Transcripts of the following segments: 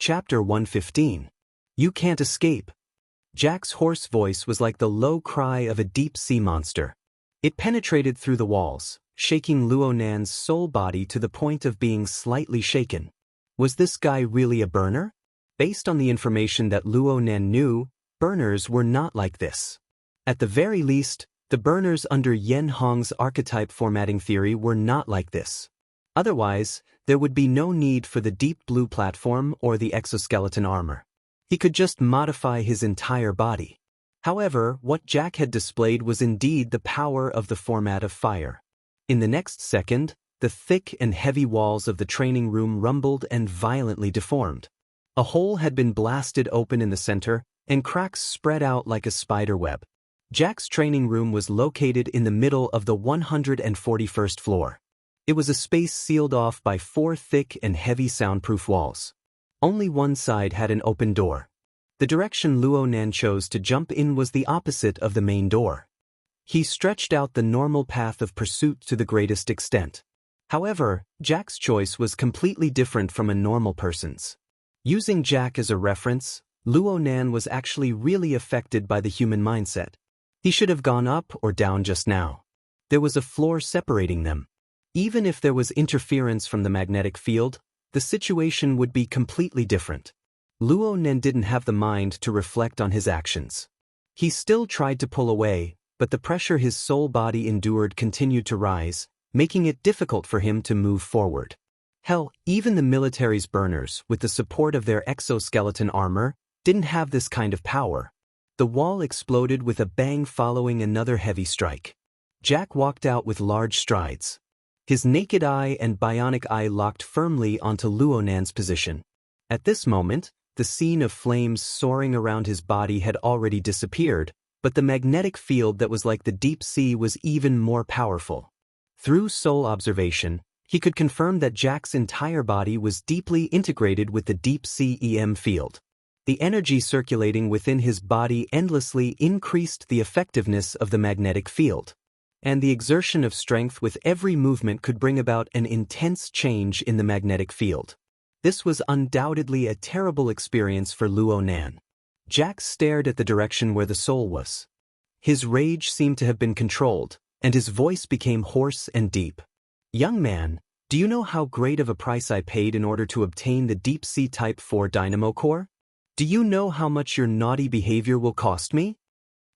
Chapter 115. You Can't Escape. Jack's hoarse voice was like the low cry of a deep-sea monster. It penetrated through the walls, shaking Luo Nan's soul body to the point of being slightly shaken. Was this guy really a burner? Based on the information that Luo Nan knew, burners were not like this. At the very least, the burners under Yen Hong's archetype formatting theory were not like this. Otherwise, there would be no need for the deep blue platform or the exoskeleton armor. He could just modify his entire body. However, what Jack had displayed was indeed the power of the format of fire. In the next second, the thick and heavy walls of the training room rumbled and violently deformed. A hole had been blasted open in the center, and cracks spread out like a spider web. Jack's training room was located in the middle of the 141st floor. It was a space sealed off by 4 thick and heavy soundproof walls. Only one side had an open door. The direction Luo Nan chose to jump in was the opposite of the main door. He stretched out the normal path of pursuit to the greatest extent. However, Jack's choice was completely different from a normal person's. Using Jack as a reference, Luo Nan was actually really affected by the human mindset. He should have gone up or down just now. There was a floor separating them. Even if there was interference from the magnetic field, the situation would be completely different. Luo Nan didn't have the mind to reflect on his actions. He still tried to pull away, but the pressure his soul body endured continued to rise, making it difficult for him to move forward. Hell, even the military's burners, with the support of their exoskeleton armor, didn't have this kind of power. The wall exploded with a bang following another heavy strike. Jack walked out with large strides. His naked eye and bionic eye locked firmly onto Luo Nan's position. At this moment, the scene of flames soaring around his body had already disappeared, but the magnetic field that was like the deep sea was even more powerful. Through soul observation, he could confirm that Jack's entire body was deeply integrated with the deep sea EM field. The energy circulating within his body endlessly increased the effectiveness of the magnetic field. And the exertion of strength with every movement could bring about an intense change in the magnetic field. This was undoubtedly a terrible experience for Luo Nan. Jack stared at the direction where the soul was. His rage seemed to have been controlled, and his voice became hoarse and deep. "Young man, do you know how great of a price I paid in order to obtain the Deep Sea Type 4 Dynamo Core? Do you know how much your naughty behavior will cost me?"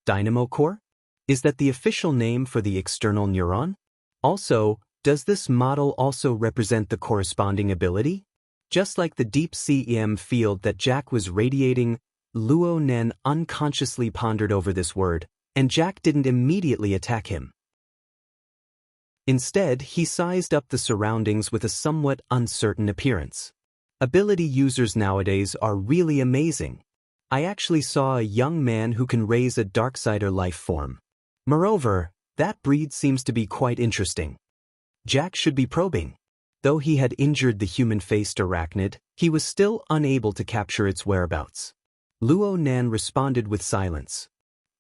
Dynamo Core? Is that the official name for the external neuron? Also, does this model also represent the corresponding ability? Just like the deep sea EM field that Jack was radiating, Luo Nan unconsciously pondered over this word, and Jack didn't immediately attack him. Instead, he sized up the surroundings with a somewhat uncertain appearance. Ability users nowadays are really amazing. I actually saw a young man who can raise a Darksider life form. Moreover, that breed seems to be quite interesting. Jack should be probing. Though he had injured the human-faced arachnid, he was still unable to capture its whereabouts. Luo Nan responded with silence.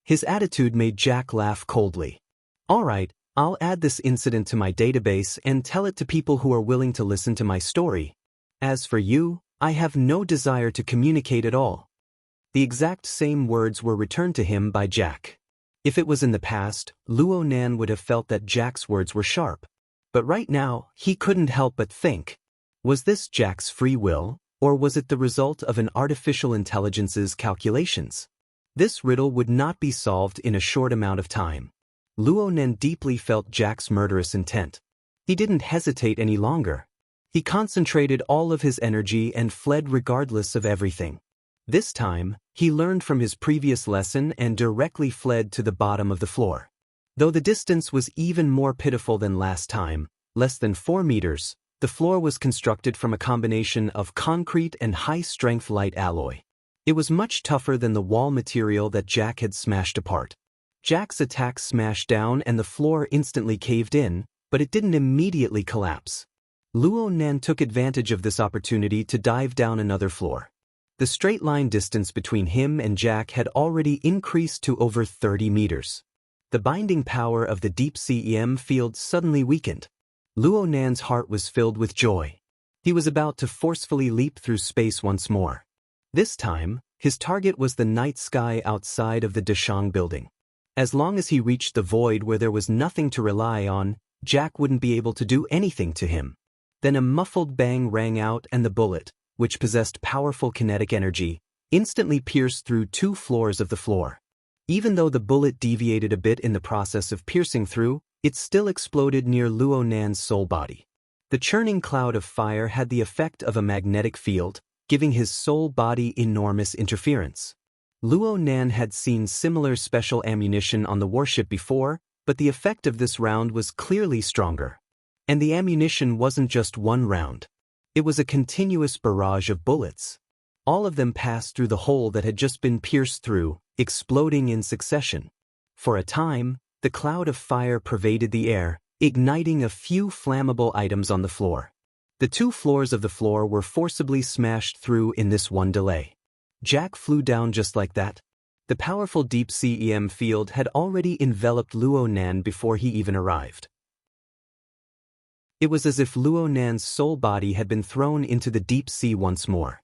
His attitude made Jack laugh coldly. "All right, I'll add this incident to my database and tell it to people who are willing to listen to my story. As for you, I have no desire to communicate at all." The exact same words were returned to him by Jack. If it was in the past, Luo Nan would have felt that Jack's words were sharp. But right now, he couldn't help but think. Was this Jack's free will, or was it the result of an artificial intelligence's calculations? This riddle would not be solved in a short amount of time. Luo Nan deeply felt Jack's murderous intent. He didn't hesitate any longer. He concentrated all of his energy and fled regardless of everything. This time, he learned from his previous lesson and directly fled to the bottom of the floor. Though the distance was even more pitiful than last time, less than 4 meters, the floor was constructed from a combination of concrete and high-strength light alloy. It was much tougher than the wall material that Jack had smashed apart. Jack's attack smashed down and the floor instantly caved in, but it didn't immediately collapse. Luo Nan took advantage of this opportunity to dive down another floor. The straight-line distance between him and Jack had already increased to over 30 meters. The binding power of the deep sea EM field suddenly weakened. Luo Nan's heart was filled with joy. He was about to forcefully leap through space once more. This time, his target was the night sky outside of the Dashang building. As long as he reached the void where there was nothing to rely on, Jack wouldn't be able to do anything to him. Then a muffled bang rang out and the bullet, which possessed powerful kinetic energy, instantly pierced through 2 floors of the floor. Even though the bullet deviated a bit in the process of piercing through, it still exploded near Luo Nan's soul body. The churning cloud of fire had the effect of a magnetic field, giving his soul body enormous interference. Luo Nan had seen similar special ammunition on the warship before, but the effect of this round was clearly stronger. And the ammunition wasn't just one round. It was a continuous barrage of bullets. All of them passed through the hole that had just been pierced through, exploding in succession. For a time, the cloud of fire pervaded the air, igniting a few flammable items on the floor. The 2 floors of the floor were forcibly smashed through in this one delay. Jack flew down just like that. The powerful deep-sea EM field had already enveloped Luo Nan before he even arrived. It was as if Luo Nan's soul body had been thrown into the deep sea once more.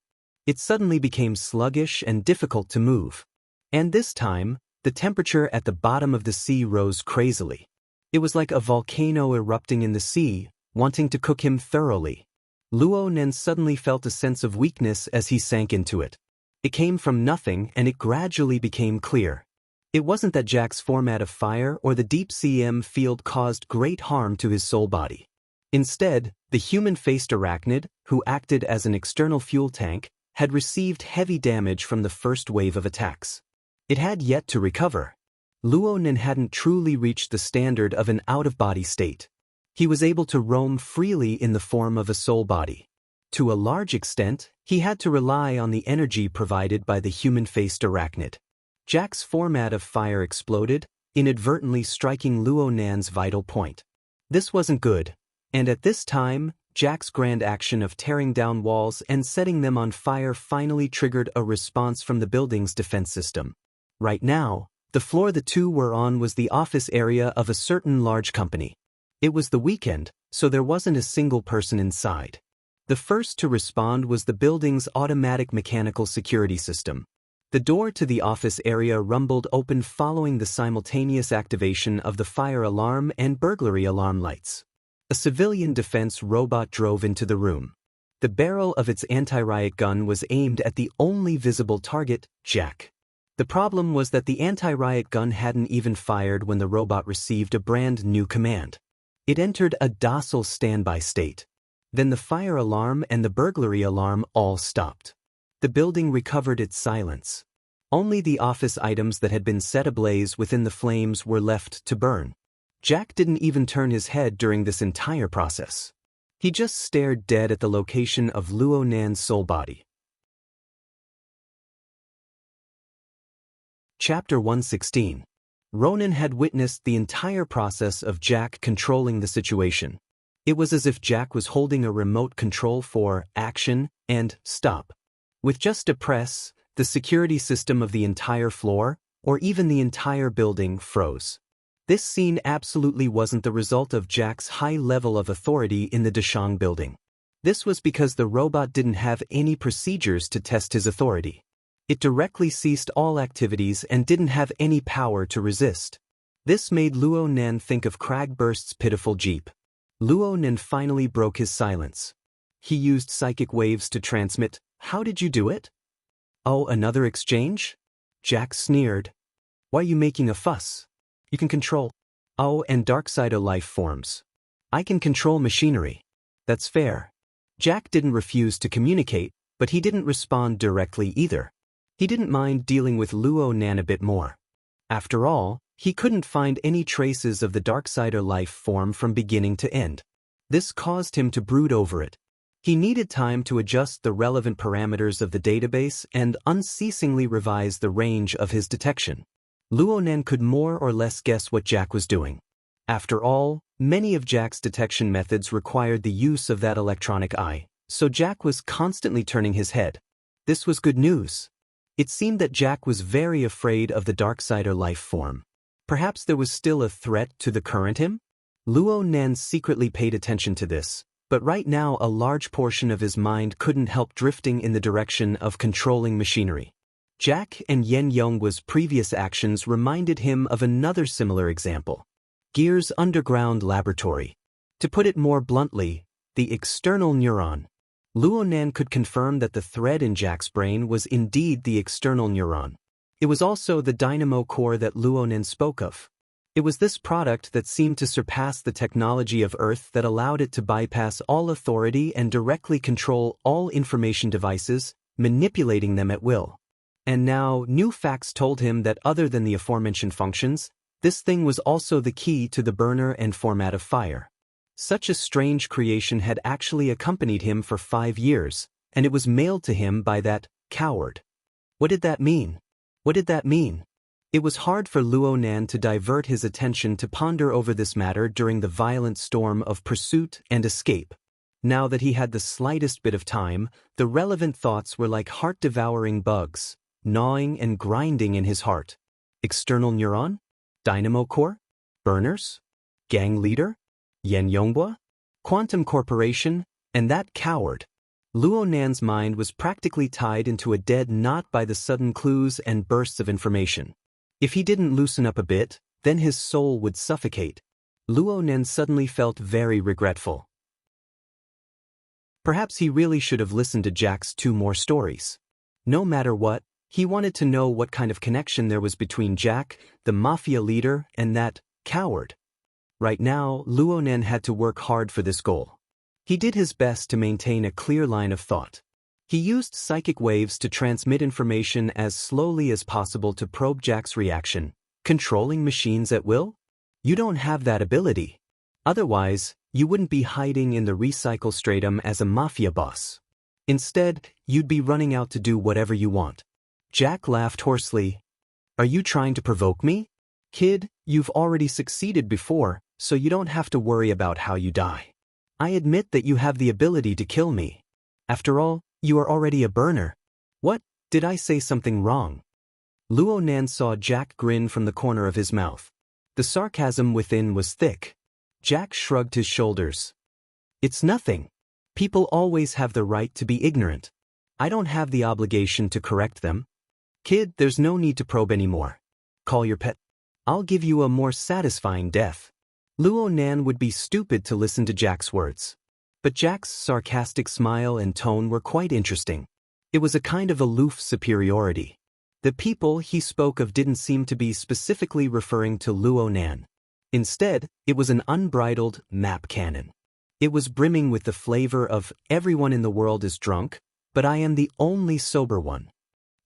It suddenly became sluggish and difficult to move. And this time, the temperature at the bottom of the sea rose crazily. It was like a volcano erupting in the sea, wanting to cook him thoroughly. Luo Nan suddenly felt a sense of weakness as he sank into it. It came from nothing and it gradually became clear. It wasn't that Jack's format of fire or the deep-sea EM field caused great harm to his soul body. Instead, the human-faced arachnid, who acted as an external fuel tank, had received heavy damage from the first wave of attacks. It had yet to recover. Luo Nan hadn't truly reached the standard of an out-of-body state. He was able to roam freely in the form of a soul body. To a large extent, he had to rely on the energy provided by the human-faced arachnid. Jack's format of fire exploded, inadvertently striking Luo Nan's vital point. This wasn't good, and at this time, Jack's grand action of tearing down walls and setting them on fire finally triggered a response from the building's defense system. Right now, the floor the 2 were on was the office area of a certain large company. It was the weekend, so there wasn't a single person inside. The first to respond was the building's automatic mechanical security system. The door to the office area rumbled open following the simultaneous activation of the fire alarm and burglary alarm lights. A civilian defense robot drove into the room. The barrel of its anti-riot gun was aimed at the only visible target, Jack. The problem was that the anti-riot gun hadn't even fired when the robot received a brand new command. It entered a docile standby state. Then the fire alarm and the burglary alarm all stopped. The building recovered its silence. Only the office items that had been set ablaze within the flames were left to burn. Jack didn't even turn his head during this entire process. He just stared dead at the location of Luo Nan's soul body. Chapter 116. Ronan had witnessed the entire process of Jack controlling the situation. It was as if Jack was holding a remote control for action and stop. With just a press, the security system of the entire floor, or even the entire building, froze. This scene absolutely wasn't the result of Jack's high level of authority in the Dashang building. This was because the robot didn't have any procedures to test his authority. It directly ceased all activities and didn't have any power to resist. This made Luo Nan think of Cragburst's pitiful jeep. Luo Nan finally broke his silence. He used psychic waves to transmit, "How did you do it?" "Oh, another exchange?" Jack sneered. "Why are you making a fuss? You can control." "Oh, and Darksider life forms. I can control machinery." "That's fair." Jack didn't refuse to communicate, but he didn't respond directly either. He didn't mind dealing with Luo Nan a bit more. After all, he couldn't find any traces of the Darksider life form from beginning to end. This caused him to brood over it. He needed time to adjust the relevant parameters of the database and unceasingly revise the range of his detection. Luo Nan could more or less guess what Jack was doing. After all, many of Jack's detection methods required the use of that electronic eye, so Jack was constantly turning his head. This was good news. It seemed that Jack was very afraid of the Darksider life form. Perhaps there was still a threat to the current him? Luo Nan secretly paid attention to this, But right now a large portion of his mind couldn't help drifting in the direction of controlling machinery. Jack and Yen Yonghua's previous actions reminded him of another similar example. Gear's underground laboratory. To put it more bluntly, the external neuron. Luo Nan could confirm that the thread in Jack's brain was indeed the external neuron. It was also the dynamo core that Luo Nan spoke of. It was this product that seemed to surpass the technology of Earth that allowed it to bypass all authority and directly control all information devices, manipulating them at will. And now, new facts told him that other than the aforementioned functions, this thing was also the key to the burner and format of fire. Such a strange creation had actually accompanied him for 5 years, and it was mailed to him by that coward. What did that mean? What did that mean? It was hard for Luo Nan to divert his attention to ponder over this matter during the violent storm of pursuit and escape. Now that he had the slightest bit of time, the relevant thoughts were like heart-devouring bugs, gnawing and grinding in his heart. External neuron? Dynamo core? Burners? Gang leader? Yen Yonghua? Quantum corporation? And that coward. Luo Nan's mind was practically tied into a dead knot by the sudden clues and bursts of information. If he didn't loosen up a bit, then his soul would suffocate. Luo Nan suddenly felt very regretful. Perhaps he really should have listened to Jack's 2 more stories. No matter what, he wanted to know what kind of connection there was between Jack, the mafia leader, and that coward. Right now, Luo Nan had to work hard for this goal. He did his best to maintain a clear line of thought. He used psychic waves to transmit information as slowly as possible to probe Jack's reaction. Controlling machines at will? You don't have that ability. Otherwise, you wouldn't be hiding in the recycle stratum as a mafia boss. Instead, you'd be running out to do whatever you want. Jack laughed hoarsely. Are you trying to provoke me? Kid, you've already succeeded before, so you don't have to worry about how you die. I admit that you have the ability to kill me. After all, you are already a burner. What? Did I say something wrong? Luo Nan saw Jack grin from the corner of his mouth. The sarcasm within was thick. Jack shrugged his shoulders. It's nothing. People always have the right to be ignorant. I don't have the obligation to correct them. Kid, there's no need to probe anymore. Call your pet. I'll give you a more satisfying death. Luo Nan would be stupid to listen to Jack's words. But Jack's sarcastic smile and tone were quite interesting. It was a kind of aloof superiority. The people he spoke of didn't seem to be specifically referring to Luo Nan. Instead, it was an unbridled map cannon. It was brimming with the flavor of everyone in the world is drunk, but I am the only sober one.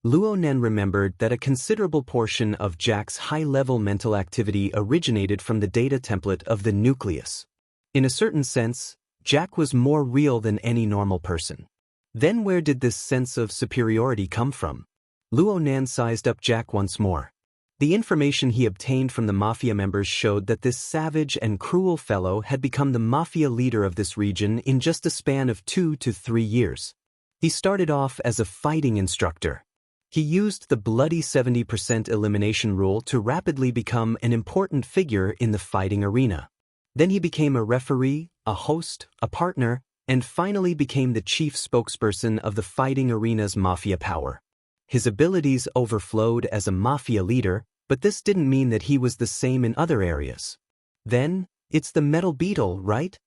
Luo Nan remembered that a considerable portion of Jack's high-level mental activity originated from the data template of the nucleus. In a certain sense, Jack was more real than any normal person. Then where did this sense of superiority come from? Luo Nan sized up Jack once more. The information he obtained from the mafia members showed that this savage and cruel fellow had become the mafia leader of this region in just a span of 2 to 3 years. He started off as a fighting instructor. He used the bloody 70% elimination rule to rapidly become an important figure in the fighting arena. Then he became a referee, a host, a partner, and finally became the chief spokesperson of the fighting arena's mafia power. His abilities overflowed as a mafia leader, but this didn't mean that he was the same in other areas. Then, it's the metal beetle, right?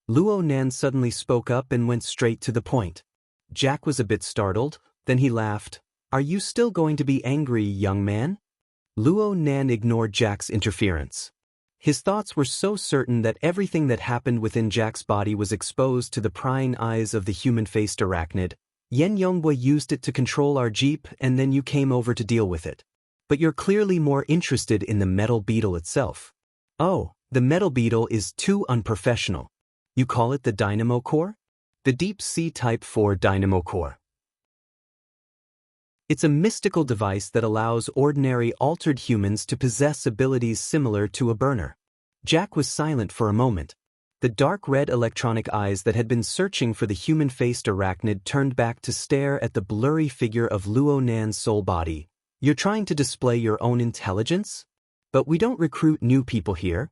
Luo Nan suddenly spoke up and went straight to the point. Jack was a bit startled, then he laughed. Are you still going to be angry, young man? Luo Nan ignored Jack's interference. His thoughts were so certain that everything that happened within Jack's body was exposed to the prying eyes of the human-faced arachnid. Yen Yonghua used it to control our jeep and then you came over to deal with it. But you're clearly more interested in the metal beetle itself. Oh, the metal beetle is too unprofessional. You call it the dynamo core? The Deep Sea Type 4 dynamo core. It's a mystical device that allows ordinary altered humans to possess abilities similar to a burner. Jack was silent for a moment. The dark red electronic eyes that had been searching for the human-faced arachnid turned back to stare at the blurry figure of Luo Nan's soul body. You're trying to display your own intelligence? But we don't recruit new people here.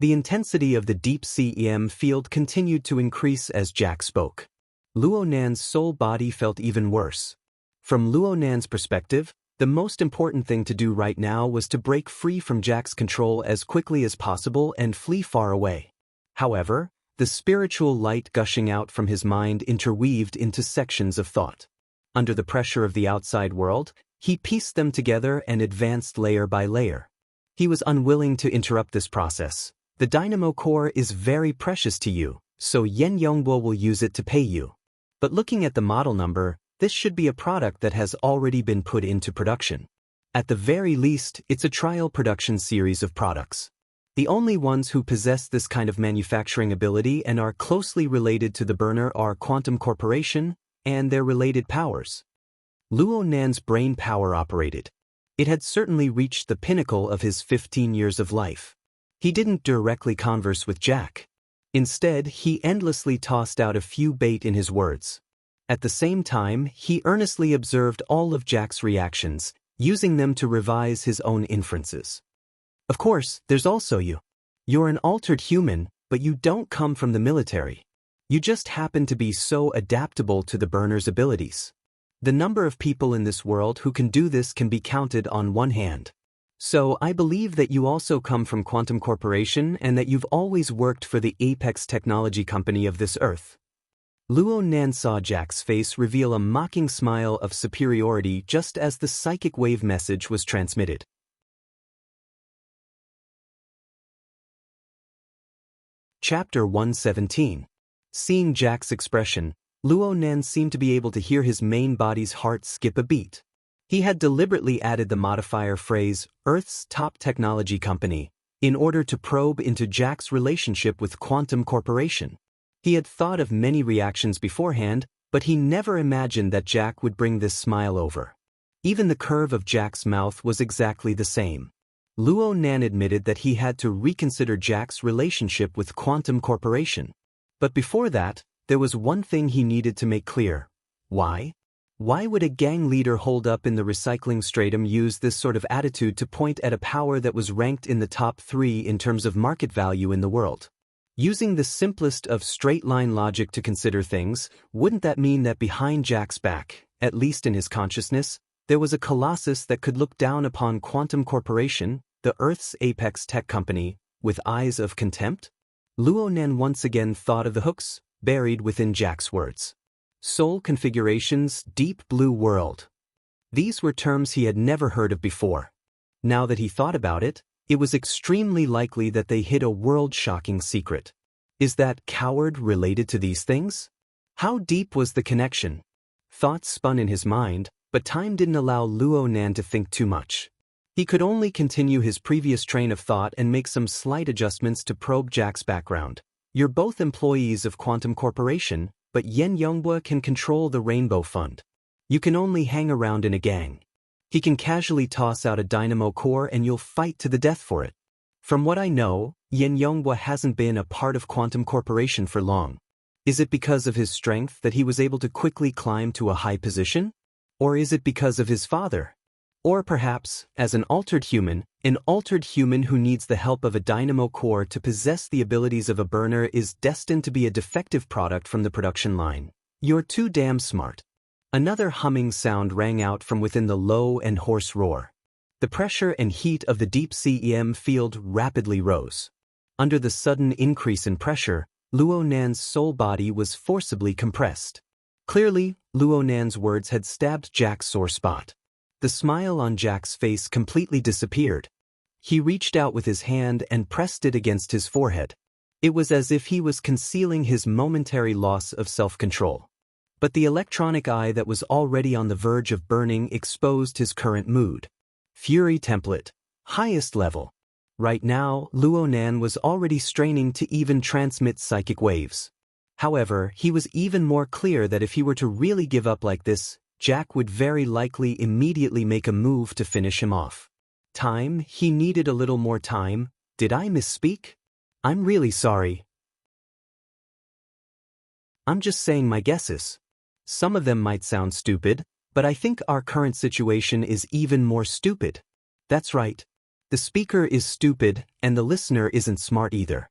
The intensity of the deep sea EM field continued to increase as Jack spoke. Luo Nan's soul body felt even worse. From Luo Nan's perspective, the most important thing to do right now was to break free from Jack's control as quickly as possible and flee far away. However, the spiritual light gushing out from his mind interweaved into sections of thought. Under the pressure of the outside world, he pieced them together and advanced layer by layer. He was unwilling to interrupt this process. The dynamo core is very precious to you, so Yen Yongbo will use it to pay you. But looking at the model number, this should be a product that has already been put into production. At the very least, it's a trial production series of products. The only ones who possess this kind of manufacturing ability and are closely related to the burner are Quantum Corporation and their related powers. Luo Nan's brain power operated. It had certainly reached the pinnacle of his 15 years of life. He didn't directly converse with Jack. Instead, he endlessly tossed out a few bait in his words. At the same time, he earnestly observed all of Jack's reactions, using them to revise his own inferences. Of course, there's also you. You're an altered human, but you don't come from the military. You just happen to be so adaptable to the burner's abilities. The number of people in this world who can do this can be counted on one hand. So I believe that you also come from Quantum Corporation and that you've always worked for the apex technology company of this earth. Luo Nan saw Jack's face reveal a mocking smile of superiority just as the psychic wave message was transmitted. Chapter 117. Seeing Jack's expression, Luo Nan seemed to be able to hear his main body's heart skip a beat. He had deliberately added the modifier phrase, Earth's top technology company, in order to probe into Jack's relationship with Quantum Corporation. He had thought of many reactions beforehand, but he never imagined that Jack would bring this smile over. Even the curve of Jack's mouth was exactly the same. Luo Nan admitted that he had to reconsider Jack's relationship with Quantum Corporation. But before that, there was one thing he needed to make clear. Why? Why would a gang leader holed up in the recycling stratum use this sort of attitude to point at a power that was ranked in the top 3 in terms of market value in the world? Using the simplest of straight-line logic to consider things, wouldn't that mean that behind Jack's back, at least in his consciousness, there was a colossus that could look down upon Quantum Corporation, the Earth's apex tech company, with eyes of contempt? Luo Nan once again thought of the hooks buried within Jack's words. Soul configurations, deep blue world. These were terms he had never heard of before. Now that he thought about it, it was extremely likely that they hid a world-shocking secret. Is that coward related to these things? How deep was the connection? Thoughts spun in his mind, but time didn't allow Luo Nan to think too much. He could only continue his previous train of thought and make some slight adjustments to probe Jack's background. You're both employees of Quantum Corporation, but Yen Yongbwa can control the Rainbow Fund. You can only hang around in a gang. He can casually toss out a dynamo core and you'll fight to the death for it. From what I know, Yen Yongbwa hasn't been a part of Quantum Corporation for long. Is it because of his strength that he was able to quickly climb to a high position? Or is it because of his father? Or perhaps, as an altered human who needs the help of a dynamo core to possess the abilities of a burner is destined to be a defective product from the production line. You're too damn smart. Another humming sound rang out from within the low and hoarse roar. The pressure and heat of the deep sea EM field rapidly rose. Under the sudden increase in pressure, Luo Nan's soul body was forcibly compressed. Clearly, Luo Nan's words had stabbed Jack's sore spot. The smile on Jack's face completely disappeared. He reached out with his hand and pressed it against his forehead. It was as if he was concealing his momentary loss of self-control. But the electronic eye that was already on the verge of burning exposed his current mood. Fury template. Highest level. Right now, Luo Nan was already straining to even transmit psychic waves. However, he was even more clear that if he were to really give up like this, Jack would very likely immediately make a move to finish him off. Time? He needed a little more time. Did I misspeak? I'm really sorry. I'm just saying my guesses. Some of them might sound stupid, but I think our current situation is even more stupid. That's right. The speaker is stupid, and the listener isn't smart either.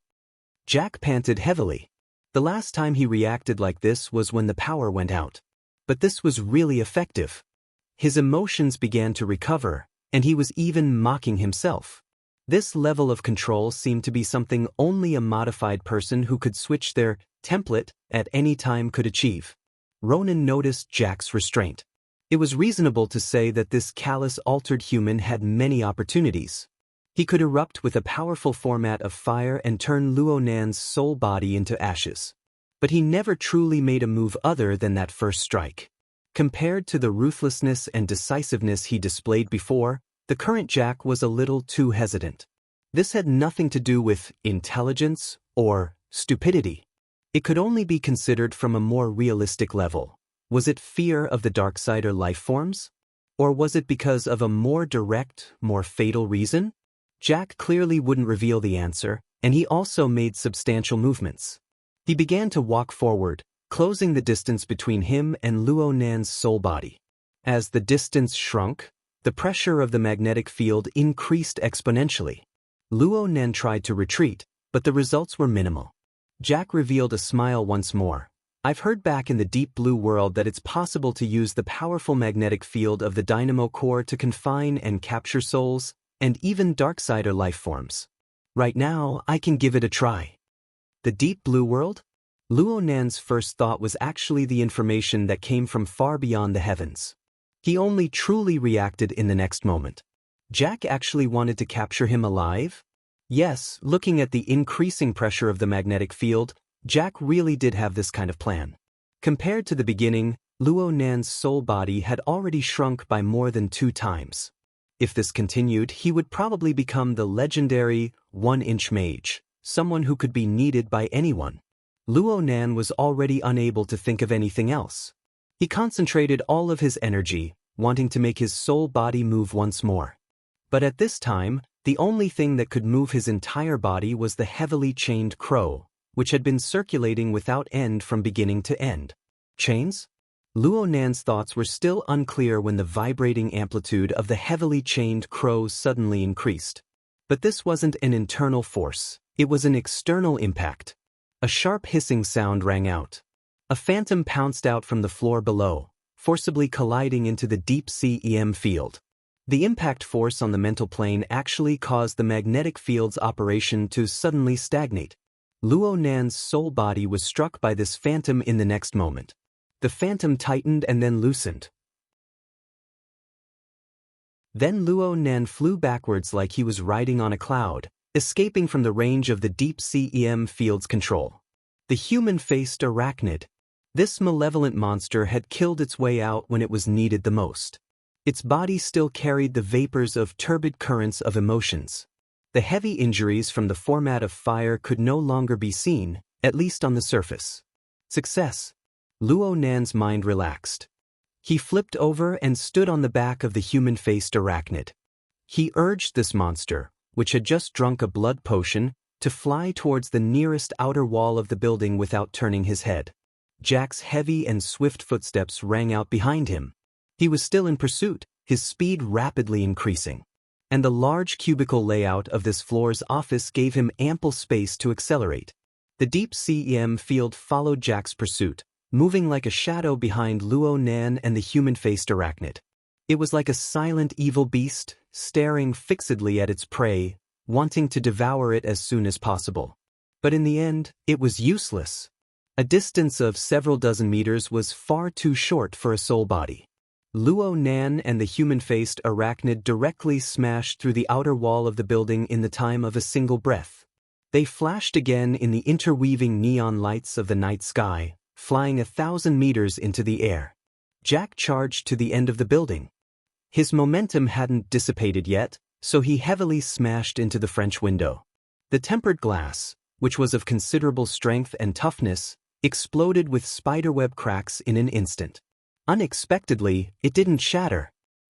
Jack panted heavily. The last time he reacted like this was when the power went out. But this was really effective. His emotions began to recover, and he was even mocking himself. This level of control seemed to be something only a modified person who could switch their template at any time could achieve. Ronan noticed Jack's restraint. It was reasonable to say that this callous altered human had many opportunities. He could erupt with a powerful format of fire and turn Luo Nan's soul body into ashes. But he never truly made a move other than that first strike. Compared to the ruthlessness and decisiveness he displayed before, the current Jack was a little too hesitant. This had nothing to do with intelligence or stupidity. It could only be considered from a more realistic level. Was it fear of the Darksider life forms? Or was it because of a more direct, more fatal reason? Jack clearly wouldn't reveal the answer, and he also made substantial movements. He began to walk forward, closing the distance between him and Luo Nan's soul body. As the distance shrunk, the pressure of the magnetic field increased exponentially. Luo Nan tried to retreat, but the results were minimal. Jack revealed a smile once more. I've heard back in the deep blue world that it's possible to use the powerful magnetic field of the dynamo core to confine and capture souls, and even Darksider life forms. Right now, I can give it a try. The deep blue world? Luo Nan's first thought was actually the information that came from far beyond the heavens. He only truly reacted in the next moment. Jack actually wanted to capture him alive? Yes, looking at the increasing pressure of the magnetic field, Jack really did have this kind of plan. Compared to the beginning, Luo Nan's soul body had already shrunk by more than 2 times. If this continued, he would probably become the legendary 1-inch mage, someone who could be needed by anyone. Luo Nan was already unable to think of anything else. He concentrated all of his energy, wanting to make his soul body move once more. But at this time, the only thing that could move his entire body was the heavily chained crow, which had been circulating without end from beginning to end. Chains? Luo Nan's thoughts were still unclear when the vibrating amplitude of the heavily chained crow suddenly increased. But this wasn't an internal force, it was an external impact. A sharp hissing sound rang out. A phantom pounced out from the floor below, forcibly colliding into the deep-sea EM field. The impact force on the mental plane actually caused the magnetic field's operation to suddenly stagnate. Luo Nan's soul body was struck by this phantom in the next moment. The phantom tightened and then loosened. Then Luo Nan flew backwards like he was riding on a cloud, escaping from the range of the deep-sea EM field's control. The human-faced arachnid. This malevolent monster had killed its way out when it was needed the most. Its body still carried the vapors of turbid currents of emotions. The heavy injuries from the format of fire could no longer be seen, at least on the surface. Success. Luo Nan's mind relaxed. He flipped over and stood on the back of the human-faced arachnid. He urged this monster, which had just drunk a blood potion, to fly towards the nearest outer wall of the building without turning his head. Jack's heavy and swift footsteps rang out behind him. He was still in pursuit, his speed rapidly increasing. And the large cubicle layout of this floor's office gave him ample space to accelerate. The deep-sea EM field followed Jack's pursuit, moving like a shadow behind Luo Nan and the human-faced arachnid. It was like a silent evil beast, staring fixedly at its prey, wanting to devour it as soon as possible. But in the end, it was useless. A distance of several dozen meters was far too short for a soul body. Luo Nan and the human-faced arachnid directly smashed through the outer wall of the building in the time of a single breath. They flashed again in the interweaving neon lights of the night sky, flying 1,000 meters into the air. Jack charged to the end of the building. His momentum hadn't dissipated yet, so he heavily smashed into the French window. The tempered glass, which was of considerable strength and toughness, exploded with spiderweb cracks in an instant. Unexpectedly, it didn't shatter.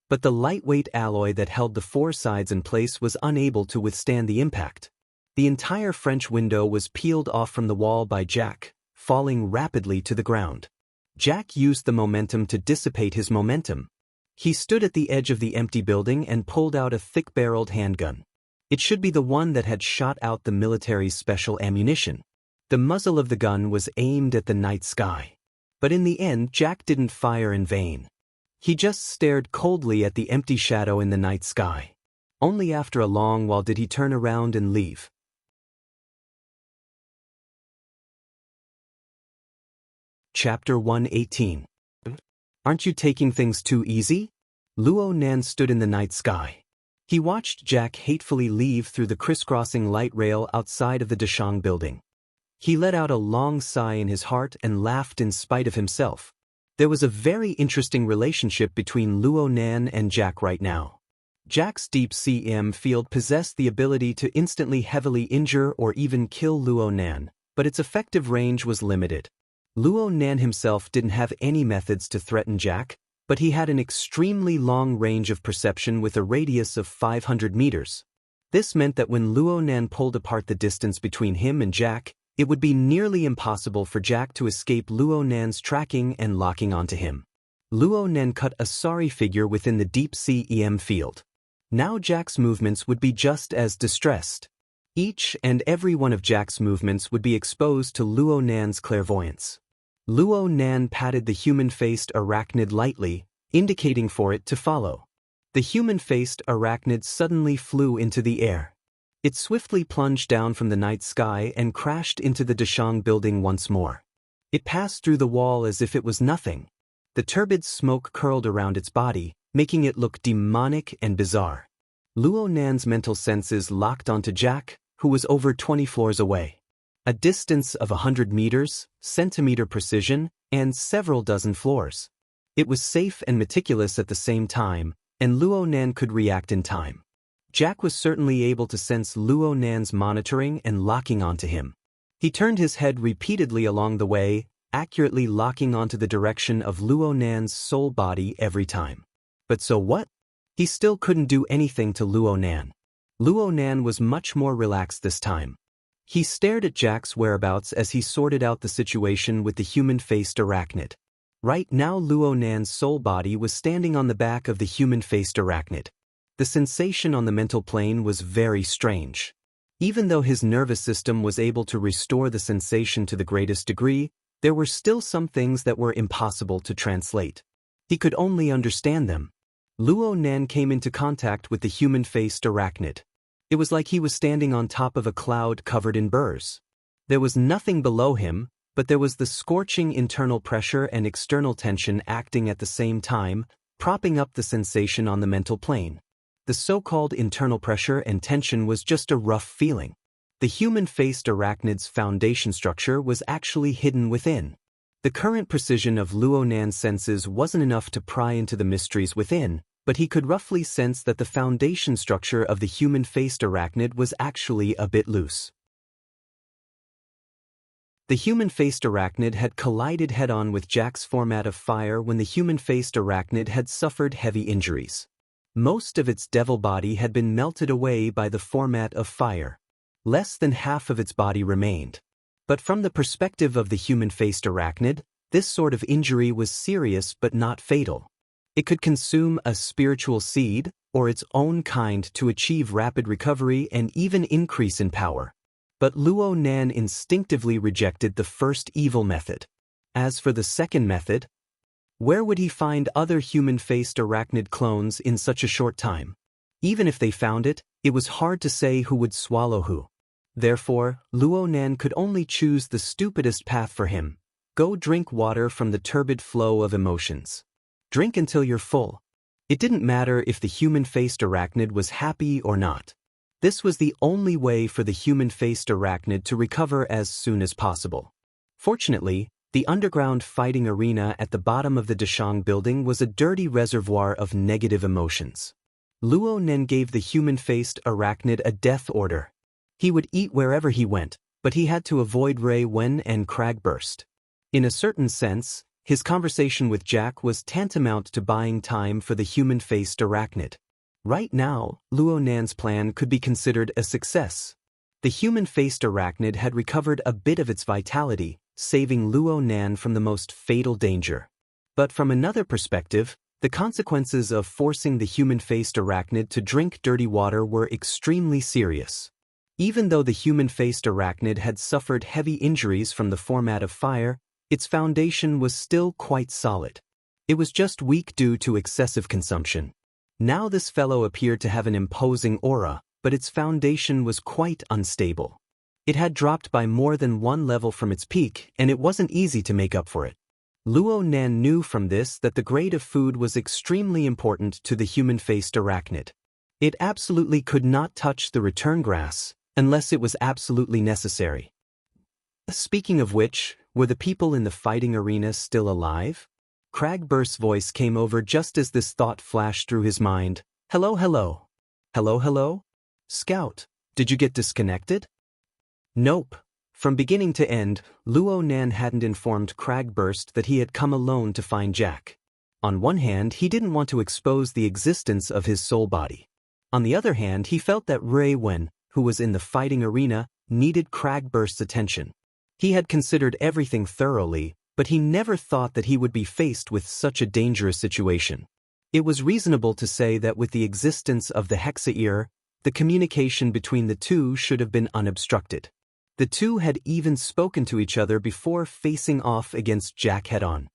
But the lightweight alloy that held the 4 sides in place was unable to withstand the impact. The entire French window was peeled off from the wall by Jack, falling rapidly to the ground. Jack used the momentum to dissipate his momentum. He stood at the edge of the empty building and pulled out a thick-barreled handgun. It should be the one that had shot out the military's special ammunition. The muzzle of the gun was aimed at the night sky. But in the end, Jack didn't fire in vain. He just stared coldly at the empty shadow in the night sky. Only after a long while did he turn around and leave. Chapter 118. Aren't you taking things too easy? Luo Nan stood in the night sky. He watched Jack hatefully leave through the crisscrossing light rail outside of the Dashang building. He let out a long sigh in his heart and laughed in spite of himself. There was a very interesting relationship between Luo Nan and Jack right now. Jack's deep CM field possessed the ability to instantly heavily injure or even kill Luo Nan, but its effective range was limited. Luo Nan himself didn't have any methods to threaten Jack, but he had an extremely long range of perception with a radius of 500 meters. This meant that when Luo Nan pulled apart the distance between him and Jack, it would be nearly impossible for Jack to escape Luo Nan's tracking and locking onto him. Luo Nan cut a sorry figure within the deep sea EM field. Now Jack's movements would be just as distressed. Each and every one of Jack's movements would be exposed to Luo Nan's clairvoyance. Luo Nan patted the human-faced arachnid lightly, indicating for it to follow. The human-faced arachnid suddenly flew into the air. It swiftly plunged down from the night sky and crashed into the Dashang building once more. It passed through the wall as if it was nothing. The turbid smoke curled around its body, making it look demonic and bizarre. Luo Nan's mental senses locked onto Jack, who was over 20 floors away. A distance of 100 meters, centimeter precision, and several dozen floors. It was safe and meticulous at the same time, and Luo Nan could react in time. Jack was certainly able to sense Luo Nan's monitoring and locking onto him. He turned his head repeatedly along the way, accurately locking onto the direction of Luo Nan's soul body every time. But so what? He still couldn't do anything to Luo Nan. Luo Nan was much more relaxed this time. He stared at Jack's whereabouts as he sorted out the situation with the human-faced arachnid. Right now Luo Nan's soul body was standing on the back of the human-faced arachnid. The sensation on the mental plane was very strange. Even though his nervous system was able to restore the sensation to the greatest degree, there were still some things that were impossible to translate. He could only understand them. Luo Nan came into contact with the human-faced arachnid. It was like he was standing on top of a cloud covered in burrs. There was nothing below him, but there was the scorching internal pressure and external tension acting at the same time, propping up the sensation on the mental plane. The so-called internal pressure and tension was just a rough feeling. The human-faced arachnid's foundation structure was actually hidden within. The current precision of Luo Nan's senses wasn't enough to pry into the mysteries within, but he could roughly sense that the foundation structure of the human-faced arachnid was actually a bit loose. The human-faced arachnid had collided head-on with Jack's format of fire when the human-faced arachnid had suffered heavy injuries. Most of its devil body had been melted away by the format of fire. Less than half of its body remained. But from the perspective of the human-faced arachnid, this sort of injury was serious but not fatal. It could consume a spiritual seed, or its own kind, to achieve rapid recovery and even increase in power. But Luo Nan instinctively rejected the first evil method. As for the second method, where would he find other human-faced arachnid clones in such a short time? Even if they found it, it was hard to say who would swallow who. Therefore, Luo Nan could only choose the stupidest path for him. Go drink water from the turbid flow of emotions. Drink until you're full. It didn't matter if the human-faced arachnid was happy or not. This was the only way for the human-faced arachnid to recover as soon as possible. Fortunately, the underground fighting arena at the bottom of the Dashang building was a dirty reservoir of negative emotions. Luo Nan gave the human-faced arachnid a death order. He would eat wherever he went, but he had to avoid Ray Wen and Cragburst. In a certain sense, his conversation with Jack was tantamount to buying time for the human-faced arachnid. Right now, Luo Nan's plan could be considered a success. The human-faced arachnid had recovered a bit of its vitality, saving Luo Nan from the most fatal danger. But from another perspective, The consequences of forcing the human-faced arachnid to drink dirty water were extremely serious. Even though the human-faced arachnid had suffered heavy injuries from the format of fire, its foundation was still quite solid. It was just weak due to excessive consumption. Now this fellow appeared to have an imposing aura, but its foundation was quite unstable. It had dropped by more than one level from its peak, and it wasn't easy to make up for it. Luo Nan knew from this that the grade of food was extremely important to the human-faced arachnid. It absolutely could not touch the return grass, unless it was absolutely necessary. Speaking of which, were the people in the fighting arena still alive? Cragburst's voice came over just as this thought flashed through his mind. Hello, hello. Hello, hello? Scout, did you get disconnected? Nope. From beginning to end, Luo Nan hadn't informed Cragburst that he had come alone to find Jack. On one hand, he didn't want to expose the existence of his soul body. On the other hand, he felt that Rui Wen, who was in the fighting arena, needed Cragburst's attention. He had considered everything thoroughly, but he never thought that he would be faced with such a dangerous situation. It was reasonable to say that with the existence of the Hexaear, the communication between the two should have been unobstructed. The two had even spoken to each other before facing off against Jack head-on.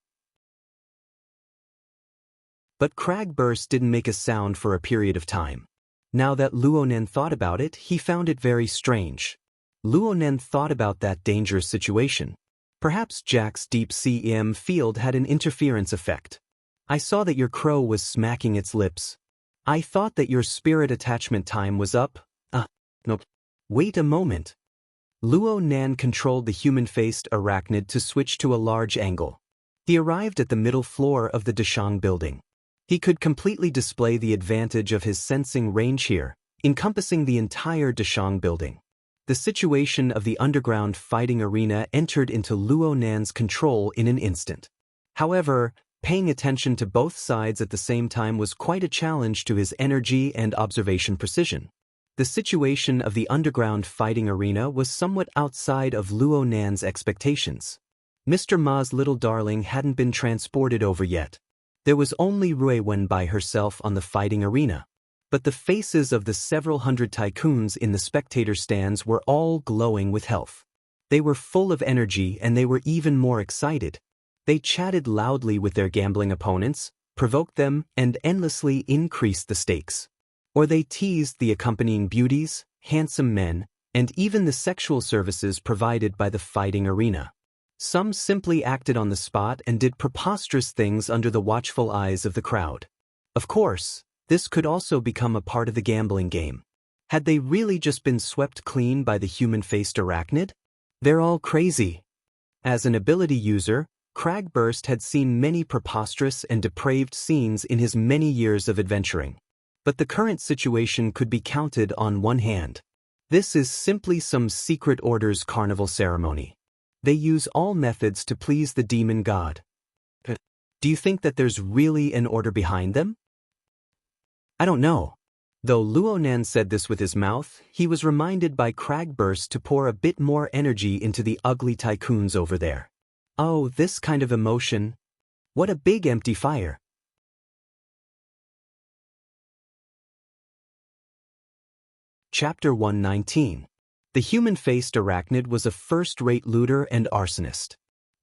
But Cragburst didn't make a sound for a period of time. Now that Luo Nan thought about it, he found it very strange. Luo Nan thought about that dangerous situation. Perhaps Jack's deep CM field had an interference effect. I saw that your crow was smacking its lips. I thought that your spirit attachment time was up. Nope. Wait a moment. Luo Nan controlled the human-faced arachnid to switch to a large angle. He arrived at the middle floor of the Dashang building. He could completely display the advantage of his sensing range here, encompassing the entire Dashang building. The situation of the underground fighting arena entered into Luo Nan's control in an instant. However, paying attention to both sides at the same time was quite a challenge to his energy and observation precision. The situation of the underground fighting arena was somewhat outside of Luo Nan's expectations. Mr. Ma's little darling hadn't been transported over yet. There was only Rui Wen by herself on the fighting arena. But the faces of the several hundred tycoons in the spectator stands were all glowing with health. They were full of energy and they were even more excited. They chatted loudly with their gambling opponents, provoked them, and endlessly increased the stakes. Or they teased the accompanying beauties, handsome men, and even the sexual services provided by the fighting arena. Some simply acted on the spot and did preposterous things under the watchful eyes of the crowd. Of course, this could also become a part of the gambling game. Had they really just been swept clean by the human-faced arachnid? They're all crazy. As an ability user, Cragburst had seen many preposterous and depraved scenes in his many years of adventuring. But the current situation could be counted on one hand. This is simply some secret order's carnival ceremony. They use all methods to please the demon god. Do you think that there's really an order behind them? I don't know. Though Luo Nan said this with his mouth, he was reminded by Cragburst to pour a bit more energy into the ugly tycoons over there. Oh, this kind of emotion. What a big empty fire. Chapter 119. The human-faced arachnid was a first-rate looter and arsonist.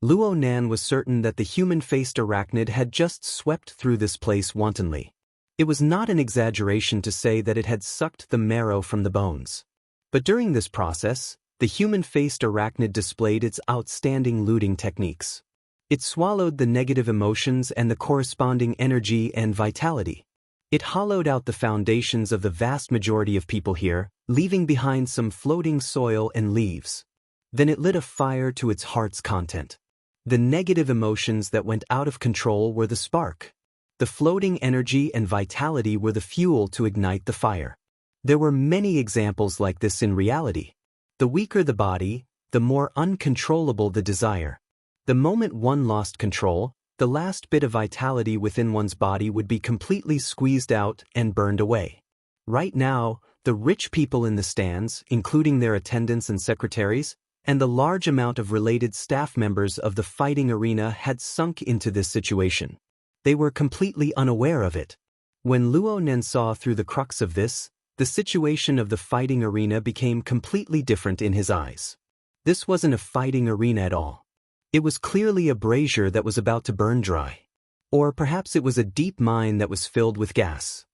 Luo Nan was certain that the human-faced arachnid had just swept through this place wantonly. It was not an exaggeration to say that it had sucked the marrow from the bones. But during this process, the human-faced arachnid displayed its outstanding looting techniques. It swallowed the negative emotions and the corresponding energy and vitality. It hollowed out the foundations of the vast majority of people here, leaving behind some floating soil and leaves. Then it lit a fire to its heart's content. The negative emotions that went out of control were the spark. The floating energy and vitality were the fuel to ignite the fire. There were many examples like this in reality. The weaker the body, the more uncontrollable the desire. The moment one lost control, the last bit of vitality within one's body would be completely squeezed out and burned away. Right now, the rich people in the stands, including their attendants and secretaries, and the large amount of related staff members of the fighting arena had sunk into this situation. They were completely unaware of it. When Luo Nen saw through the crux of this, the situation of the fighting arena became completely different in his eyes. This wasn't a fighting arena at all. It was clearly a brazier that was about to burn dry. Or perhaps it was a deep mine that was filled with gas.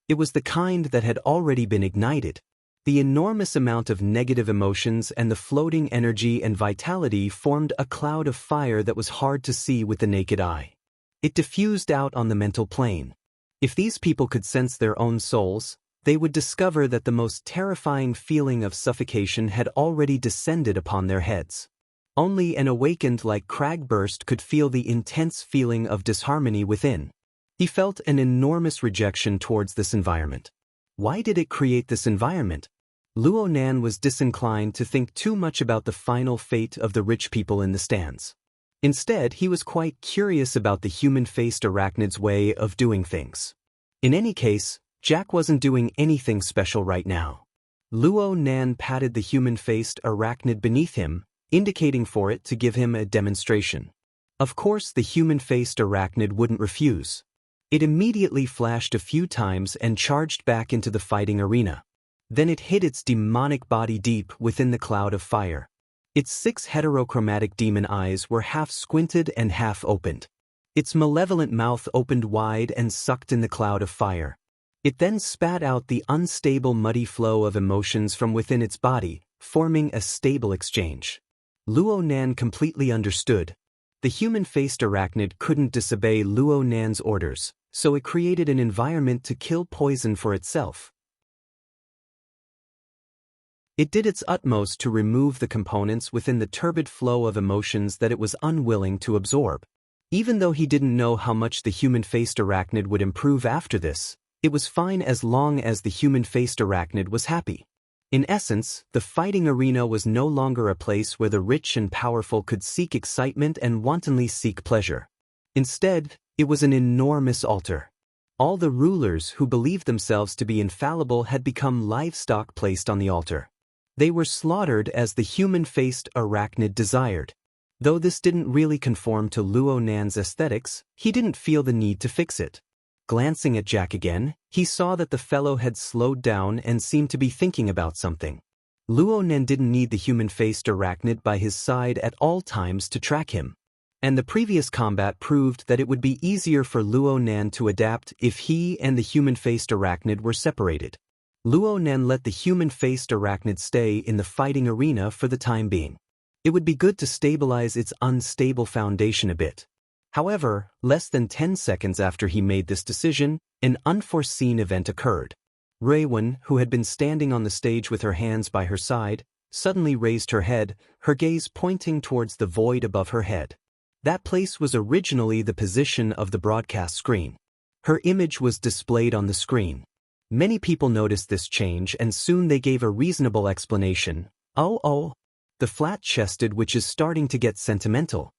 It was the kind that had already been ignited. The enormous amount of negative emotions and the floating energy and vitality formed a cloud of fire that was hard to see with the naked eye. It diffused out on the mental plane. If these people could sense their own souls, they would discover that the most terrifying feeling of suffocation had already descended upon their heads. Only an awakened like Cragburst could feel the intense feeling of disharmony within. He felt an enormous rejection towards this environment. Why did it create this environment? Luo Nan was disinclined to think too much about the final fate of the rich people in the stands. Instead, he was quite curious about the human-faced arachnid's way of doing things. In any case, Jack wasn't doing anything special right now. Luo Nan patted the human-faced arachnid beneath him, indicating for it to give him a demonstration. Of course, the human-faced arachnid wouldn't refuse. It immediately flashed a few times and charged back into the fighting arena. Then it hid its demonic body deep within the cloud of fire. Its 6 heterochromatic demon eyes were half squinted and half opened. Its malevolent mouth opened wide and sucked in the cloud of fire. It then spat out the unstable muddy flow of emotions from within its body, forming a stable exchange. Luo Nan completely understood. The human-faced arachnid couldn't disobey Luo Nan's orders, so it created an environment to kill poison for itself. It did its utmost to remove the components within the turbid flow of emotions that it was unwilling to absorb. Even though he didn't know how much the human-faced arachnid would improve after this, it was fine as long as the human-faced arachnid was happy. In essence, the fighting arena was no longer a place where the rich and powerful could seek excitement and wantonly seek pleasure. Instead, it was an enormous altar. All the rulers who believed themselves to be infallible had become livestock placed on the altar. They were slaughtered as the human-faced arachnid desired. Though this didn't really conform to Luo Nan's aesthetics, he didn't feel the need to fix it. Glancing at Jack again, he saw that the fellow had slowed down and seemed to be thinking about something. Luo Nan didn't need the human-faced arachnid by his side at all times to track him. And the previous combat proved that it would be easier for Luo Nan to adapt if he and the human-faced arachnid were separated. Luo Nan let the human-faced arachnid stay in the fighting arena for the time being. It would be good to stabilize its unstable foundation a bit. However, less than 10 seconds after he made this decision, an unforeseen event occurred. Ruiwen, who had been standing on the stage with her hands by her side, suddenly raised her head, her gaze pointing towards the void above her head. That place was originally the position of the broadcast screen. Her image was displayed on the screen. Many people noticed this change and soon they gave a reasonable explanation. Oh, the flat-chested witch is starting to get sentimental.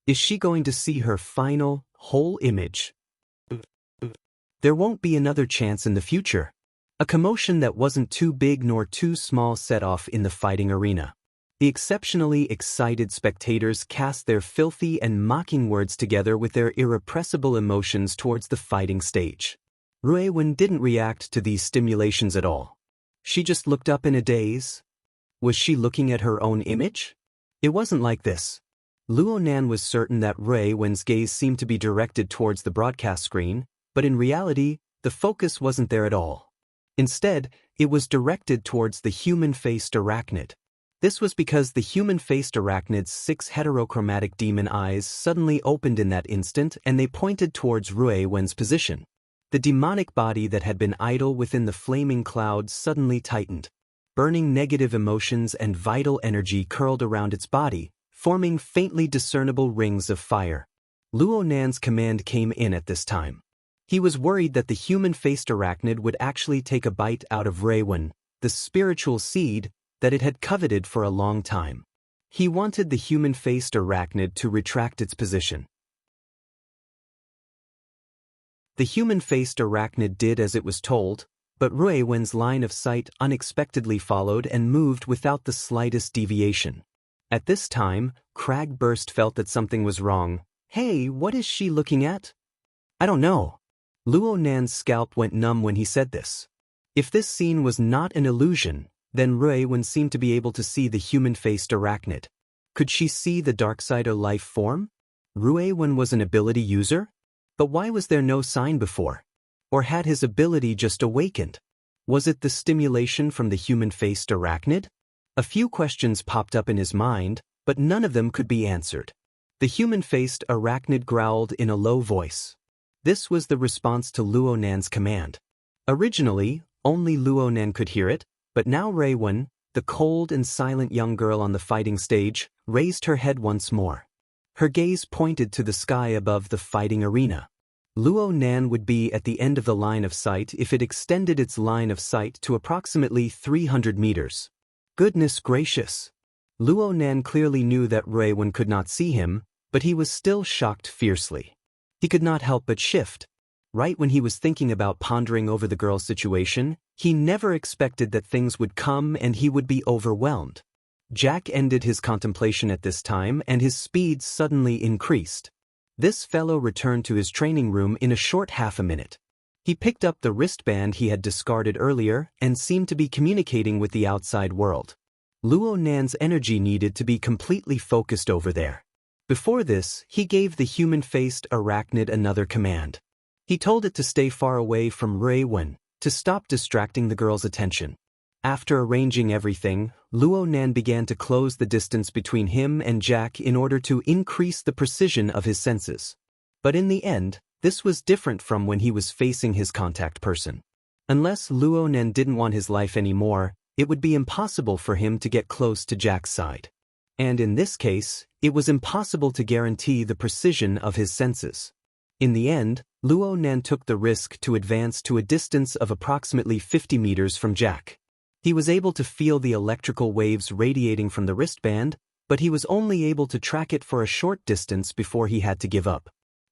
Is she going to see her final, whole image? There won't be another chance in the future. A commotion that wasn't too big nor too small set off in the fighting arena. The exceptionally excited spectators cast their filthy and mocking words together with their irrepressible emotions towards the fighting stage. Ruiwen didn't react to these stimulations at all. She just looked up in a daze. Was she looking at her own image? It wasn't like this. Luo Nan was certain that Ruiwen's gaze seemed to be directed towards the broadcast screen, but in reality, the focus wasn't there at all. Instead, it was directed towards the human-faced arachnid. This was because the human-faced arachnid's 6 heterochromatic demon eyes suddenly opened in that instant and they pointed towards Ruiwen's position. The demonic body that had been idle within the flaming cloud suddenly tightened. Burning negative emotions and vital energy curled around its body, forming faintly discernible rings of fire. Luo Nan's command came in at this time. He was worried that the human-faced arachnid would actually take a bite out of Ruiwen, the spiritual seed that it had coveted for a long time. He wanted the human-faced arachnid to retract its position. The human-faced arachnid did as it was told, but Ruiwen's line of sight unexpectedly followed and moved without the slightest deviation. At this time, Cragburst felt that something was wrong. Hey, what is she looking at? I don't know. Luo Nan's scalp went numb when he said this. If this scene was not an illusion, then Rui Wen seemed to be able to see the human-faced arachnid. Could she see the dark side of life form? Rui Wen was an ability user? But why was there no sign before? Or had his ability just awakened? Was it the stimulation from the human-faced arachnid? A few questions popped up in his mind, but none of them could be answered. The human-faced arachnid growled in a low voice. This was the response to Luo Nan's command. Originally, only Luo Nan could hear it, but now Rui Wen, the cold and silent young girl on the fighting stage, raised her head once more. Her gaze pointed to the sky above the fighting arena. Luo Nan would be at the end of the line of sight if it extended its line of sight to approximately 300 meters. Goodness gracious! Luo Nan clearly knew that Rui Wen could not see him, but he was still shocked fiercely. He could not help but shift. Right when he was thinking about pondering over the girl's situation, he never expected that things would come and he would be overwhelmed. Jack ended his contemplation at this time and his speed suddenly increased. This fellow returned to his training room in a short half a minute. He picked up the wristband he had discarded earlier and seemed to be communicating with the outside world. Luo Nan's energy needed to be completely focused over there. Before this, he gave the human-faced arachnid another command. He told it to stay far away from Rui Wen, to stop distracting the girl's attention. After arranging everything, Luo Nan began to close the distance between him and Jack in order to increase the precision of his senses. But in the end, this was different from when he was facing his contact person. Unless Luo Nan didn't want his life anymore, it would be impossible for him to get close to Jack's side. And in this case, it was impossible to guarantee the precision of his senses. In the end, Luo Nan took the risk to advance to a distance of approximately 50 meters from Jack. He was able to feel the electrical waves radiating from the wristband, but he was only able to track it for a short distance before he had to give up.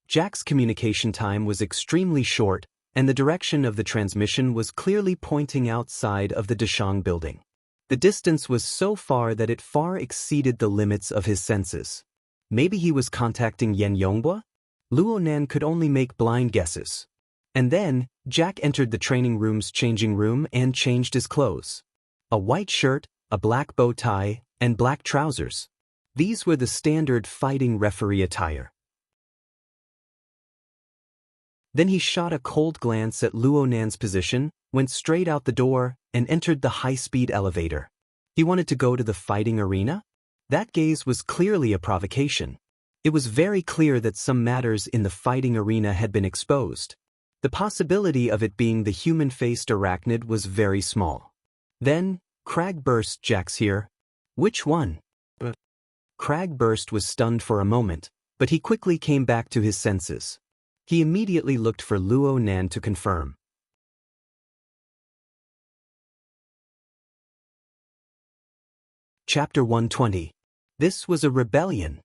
Jack's communication time was extremely short, and the direction of the transmission was clearly pointing outside of the Dashang building. The distance was so far that it far exceeded the limits of his senses. Maybe he was contacting Yan Yonghua? Luo Nan could only make blind guesses. And then, Jack entered the training room's changing room and changed his clothes. A white shirt, a black bow tie, and black trousers. These were the standard fighting referee attire. Then he shot a cold glance at Luo Nan's position, went straight out the door, and entered the high-speed elevator. He wanted to go to the fighting arena? That gaze was clearly a provocation. It was very clear that some matters in the fighting arena had been exposed. The possibility of it being the human-faced arachnid was very small. Then, Crag burst. Jack's here. Which one? Crag burst was stunned for a moment, but he quickly came back to his senses. He immediately looked for Luo Nan to confirm. Chapter 120. This was a rebellion.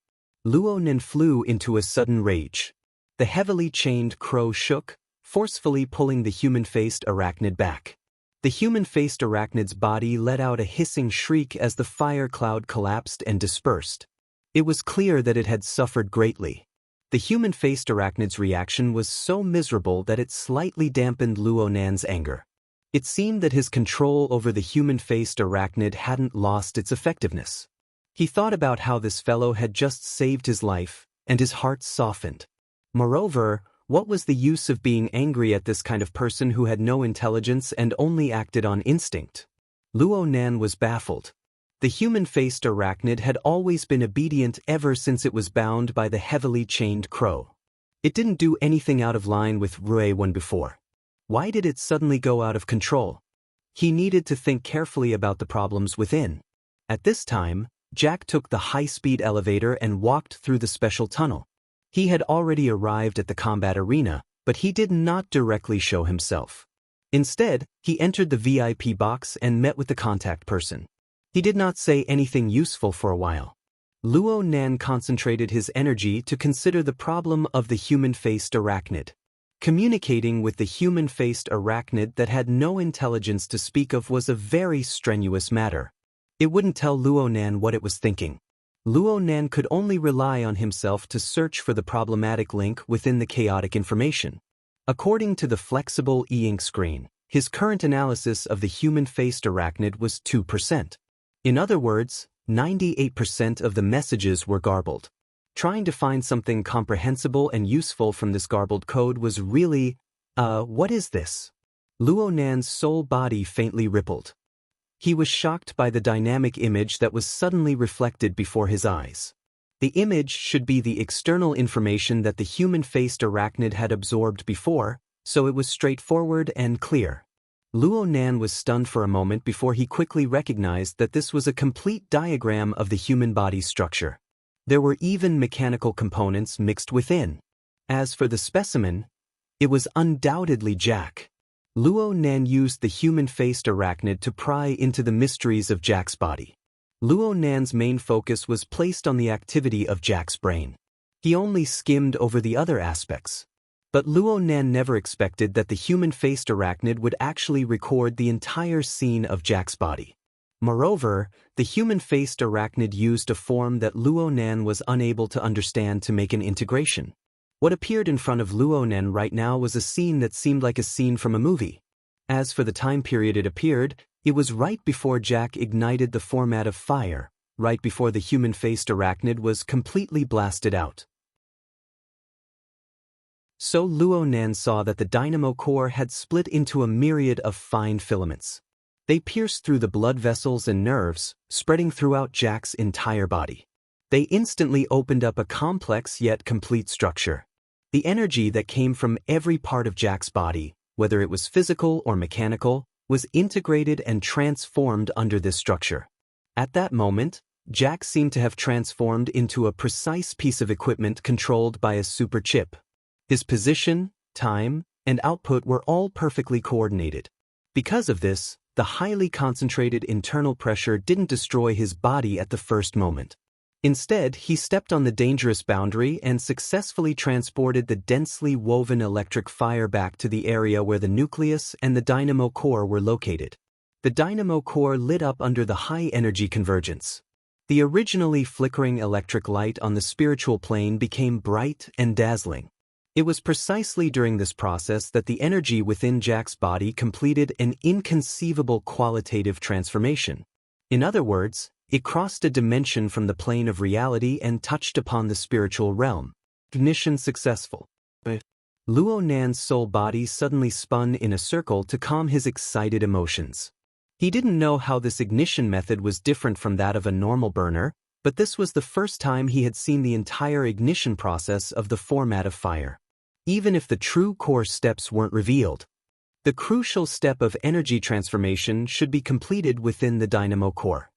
Luo Nan flew into a sudden rage. The heavily chained crow shook, forcefully pulling the human-faced arachnid back. The human-faced arachnid's body let out a hissing shriek as the fire cloud collapsed and dispersed. It was clear that it had suffered greatly. The human-faced arachnid's reaction was so miserable that it slightly dampened Luo Nan's anger. It seemed that his control over the human-faced arachnid hadn't lost its effectiveness. He thought about how this fellow had just saved his life, and his heart softened. Moreover, what was the use of being angry at this kind of person who had no intelligence and only acted on instinct? Luo Nan was baffled. The human-faced arachnid had always been obedient ever since it was bound by the heavily chained crow. It didn't do anything out of line with Rui Wen before. Why did it suddenly go out of control? He needed to think carefully about the problems within. At this time, Jack took the high-speed elevator and walked through the special tunnel. He had already arrived at the combat arena, but he did not directly show himself. Instead, he entered the VIP box and met with the contact person. He did not say anything useful for a while. Luo Nan concentrated his energy to consider the problem of the human-faced arachnid. Communicating with the human-faced arachnid that had no intelligence to speak of was a very strenuous matter. It wouldn't tell Luo Nan what it was thinking. Luo Nan could only rely on himself to search for the problematic link within the chaotic information. According to the flexible e-ink screen, his current analysis of the human-faced arachnid was 2%. In other words, 98% of the messages were garbled. Trying to find something comprehensible and useful from this garbled code was really, what is this? Luo Nan's soul body faintly rippled. He was shocked by the dynamic image that was suddenly reflected before his eyes. The image should be the external information that the human-faced arachnid had absorbed before, so it was straightforward and clear. Luo Nan was stunned for a moment before he quickly recognized that this was a complete diagram of the human body's structure. There were even mechanical components mixed within. As for the specimen, it was undoubtedly Jack. Luo Nan used the human-faced arachnid to pry into the mysteries of Jack's body. Luo Nan's main focus was placed on the activity of Jack's brain. He only skimmed over the other aspects. But Luo Nan never expected that the human-faced arachnid would actually record the entire scene of Jack's body. Moreover, the human-faced arachnid used a form that Luo Nan was unable to understand to make an integration. What appeared in front of Luo Nan right now was a scene that seemed like a scene from a movie. As for the time period it appeared, it was right before Jack ignited the format of fire, right before the human-faced arachnid was completely blasted out. So Luo Nan saw that the dynamo core had split into a myriad of fine filaments. They pierced through the blood vessels and nerves, spreading throughout Jack's entire body. They instantly opened up a complex yet complete structure. The energy that came from every part of Jack's body, whether it was physical or mechanical, was integrated and transformed under this structure. At that moment, Jack seemed to have transformed into a precise piece of equipment controlled by a super chip. His position, time, and output were all perfectly coordinated. Because of this, the highly concentrated internal pressure didn't destroy his body at the first moment. Instead, he stepped on the dangerous boundary and successfully transported the densely woven electric fire back to the area where the nucleus and the dynamo core were located. The dynamo core lit up under the high-energy convergence. The originally flickering electric light on the spiritual plane became bright and dazzling. It was precisely during this process that the energy within Jack's body completed an inconceivable qualitative transformation. In other words, it crossed a dimension from the plane of reality and touched upon the spiritual realm. Ignition successful. Luo Nan's soul body suddenly spun in a circle to calm his excited emotions. He didn't know how this ignition method was different from that of a normal burner, but this was the first time he had seen the entire ignition process of the format of fire. Even if the true core steps weren't revealed, the crucial step of energy transformation should be completed within the dynamo core.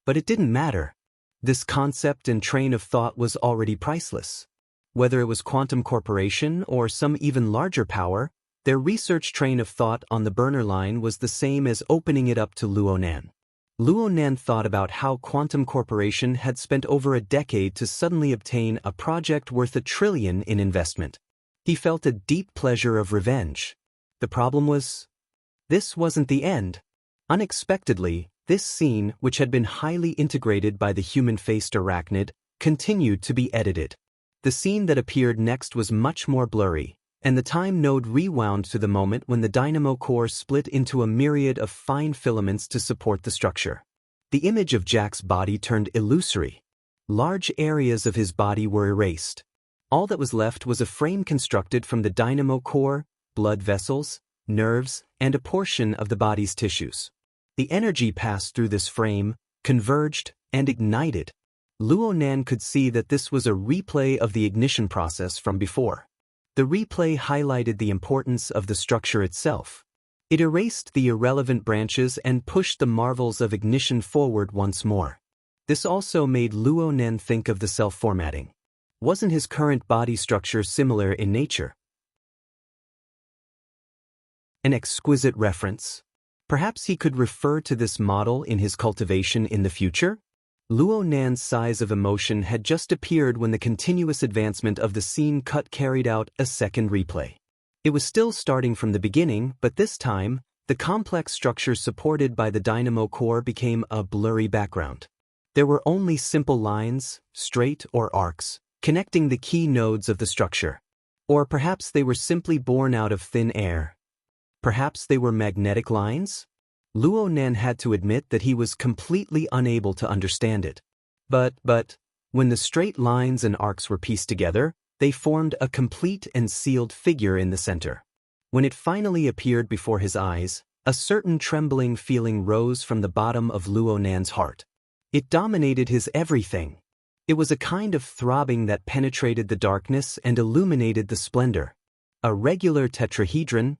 But it didn't matter. This concept and train of thought was already priceless. Whether it was Quantum Corporation or some even larger power, their research train of thought on the burner line was the same as opening it up to Luo Nan. Luo Nan thought about how Quantum Corporation had spent over a decade to suddenly obtain a project worth $1 trillion in investment. He felt a deep pleasure of revenge. The problem was, this wasn't the end. Unexpectedly, this scene, which had been highly integrated by the human-faced arachnid, continued to be edited. The scene that appeared next was much more blurry, and the time node rewound to the moment when the dynamo core split into a myriad of fine filaments to support the structure. The image of Jack's body turned illusory. Large areas of his body were erased. All that was left was a frame constructed from the dynamo core, blood vessels, nerves, and a portion of the body's tissues. The energy passed through this frame, converged, and ignited. Luo Nan could see that this was a replay of the ignition process from before. The replay highlighted the importance of the structure itself. It erased the irrelevant branches and pushed the marvels of ignition forward once more. This also made Luo Nan think of the self-formatting. Wasn't his current body structure similar in nature? An exquisite reference. Perhaps he could refer to this model in his cultivation in the future? Luo Nan's sighs of emotion had just appeared when the continuous advancement of the scene cut carried out a second replay. It was still starting from the beginning, but this time, the complex structure supported by the dynamo core became a blurry background. There were only simple lines, straight or arcs, connecting the key nodes of the structure. Or perhaps they were simply born out of thin air. Perhaps they were magnetic lines? Luo Nan had to admit that he was completely unable to understand it. But, when the straight lines and arcs were pieced together, they formed a complete and sealed figure in the center. When it finally appeared before his eyes, a certain trembling feeling rose from the bottom of Luo Nan's heart. It dominated his everything. It was a kind of throbbing that penetrated the darkness and illuminated the splendor. A regular tetrahedron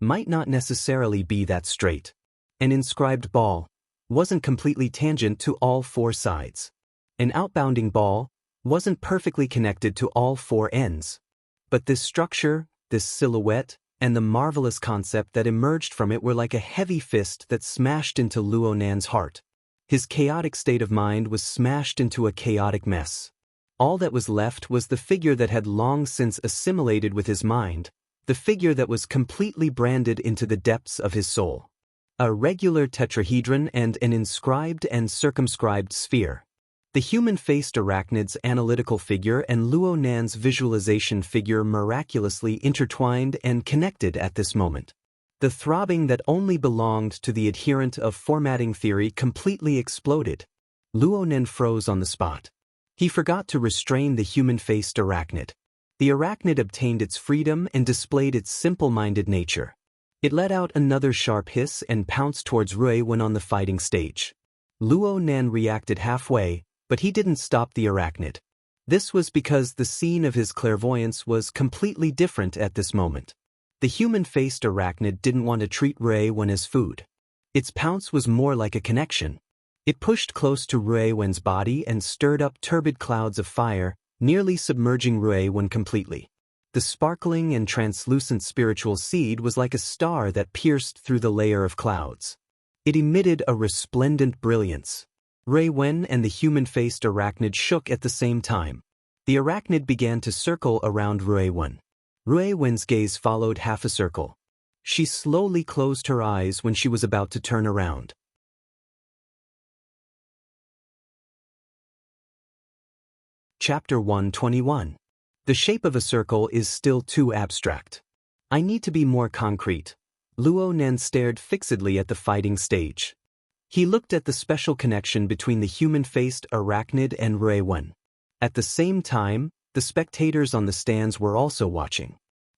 might not necessarily be that straight. An inscribed ball wasn't completely tangent to all four sides. An outbounding ball wasn't perfectly connected to all four ends. But this structure, this silhouette, and the marvelous concept that emerged from it were like a heavy fist that smashed into Luo Nan's heart. His chaotic state of mind was smashed into a chaotic mess. All that was left was the figure that had long since assimilated with his mind, the figure that was completely branded into the depths of his soul. A regular tetrahedron and an inscribed and circumscribed sphere. The human-faced arachnid's analytical figure and Luo Nan's visualization figure miraculously intertwined and connected at this moment. The throbbing that only belonged to the adherent of formatting theory completely exploded. Luo Nan froze on the spot. He forgot to restrain the human-faced arachnid. The arachnid obtained its freedom and displayed its simple-minded nature. It let out another sharp hiss and pounced towards Rui when on the fighting stage. Luo Nan reacted halfway, but he didn't stop the arachnid. This was because the scene of his clairvoyance was completely different at this moment. The human-faced arachnid didn't want to treat Rui as food. Its pounce was more like a connection. It pushed close to Ruiwen's body and stirred up turbid clouds of fire, nearly submerging Ruiwen completely. The sparkling and translucent spiritual seed was like a star that pierced through the layer of clouds. It emitted a resplendent brilliance. Ruiwen and the human-faced arachnid shook at the same time. The arachnid began to circle around Ruiwen. Ruiwen's gaze followed half a circle. She slowly closed her eyes when she was about to turn around. Chapter 121. The shape of a circle is still too abstract. I need to be more concrete. Luo Nan stared fixedly at the fighting stage. He looked at the special connection between the human-faced arachnid and Ruiwen. At the same time, the spectators on the stands were also watching.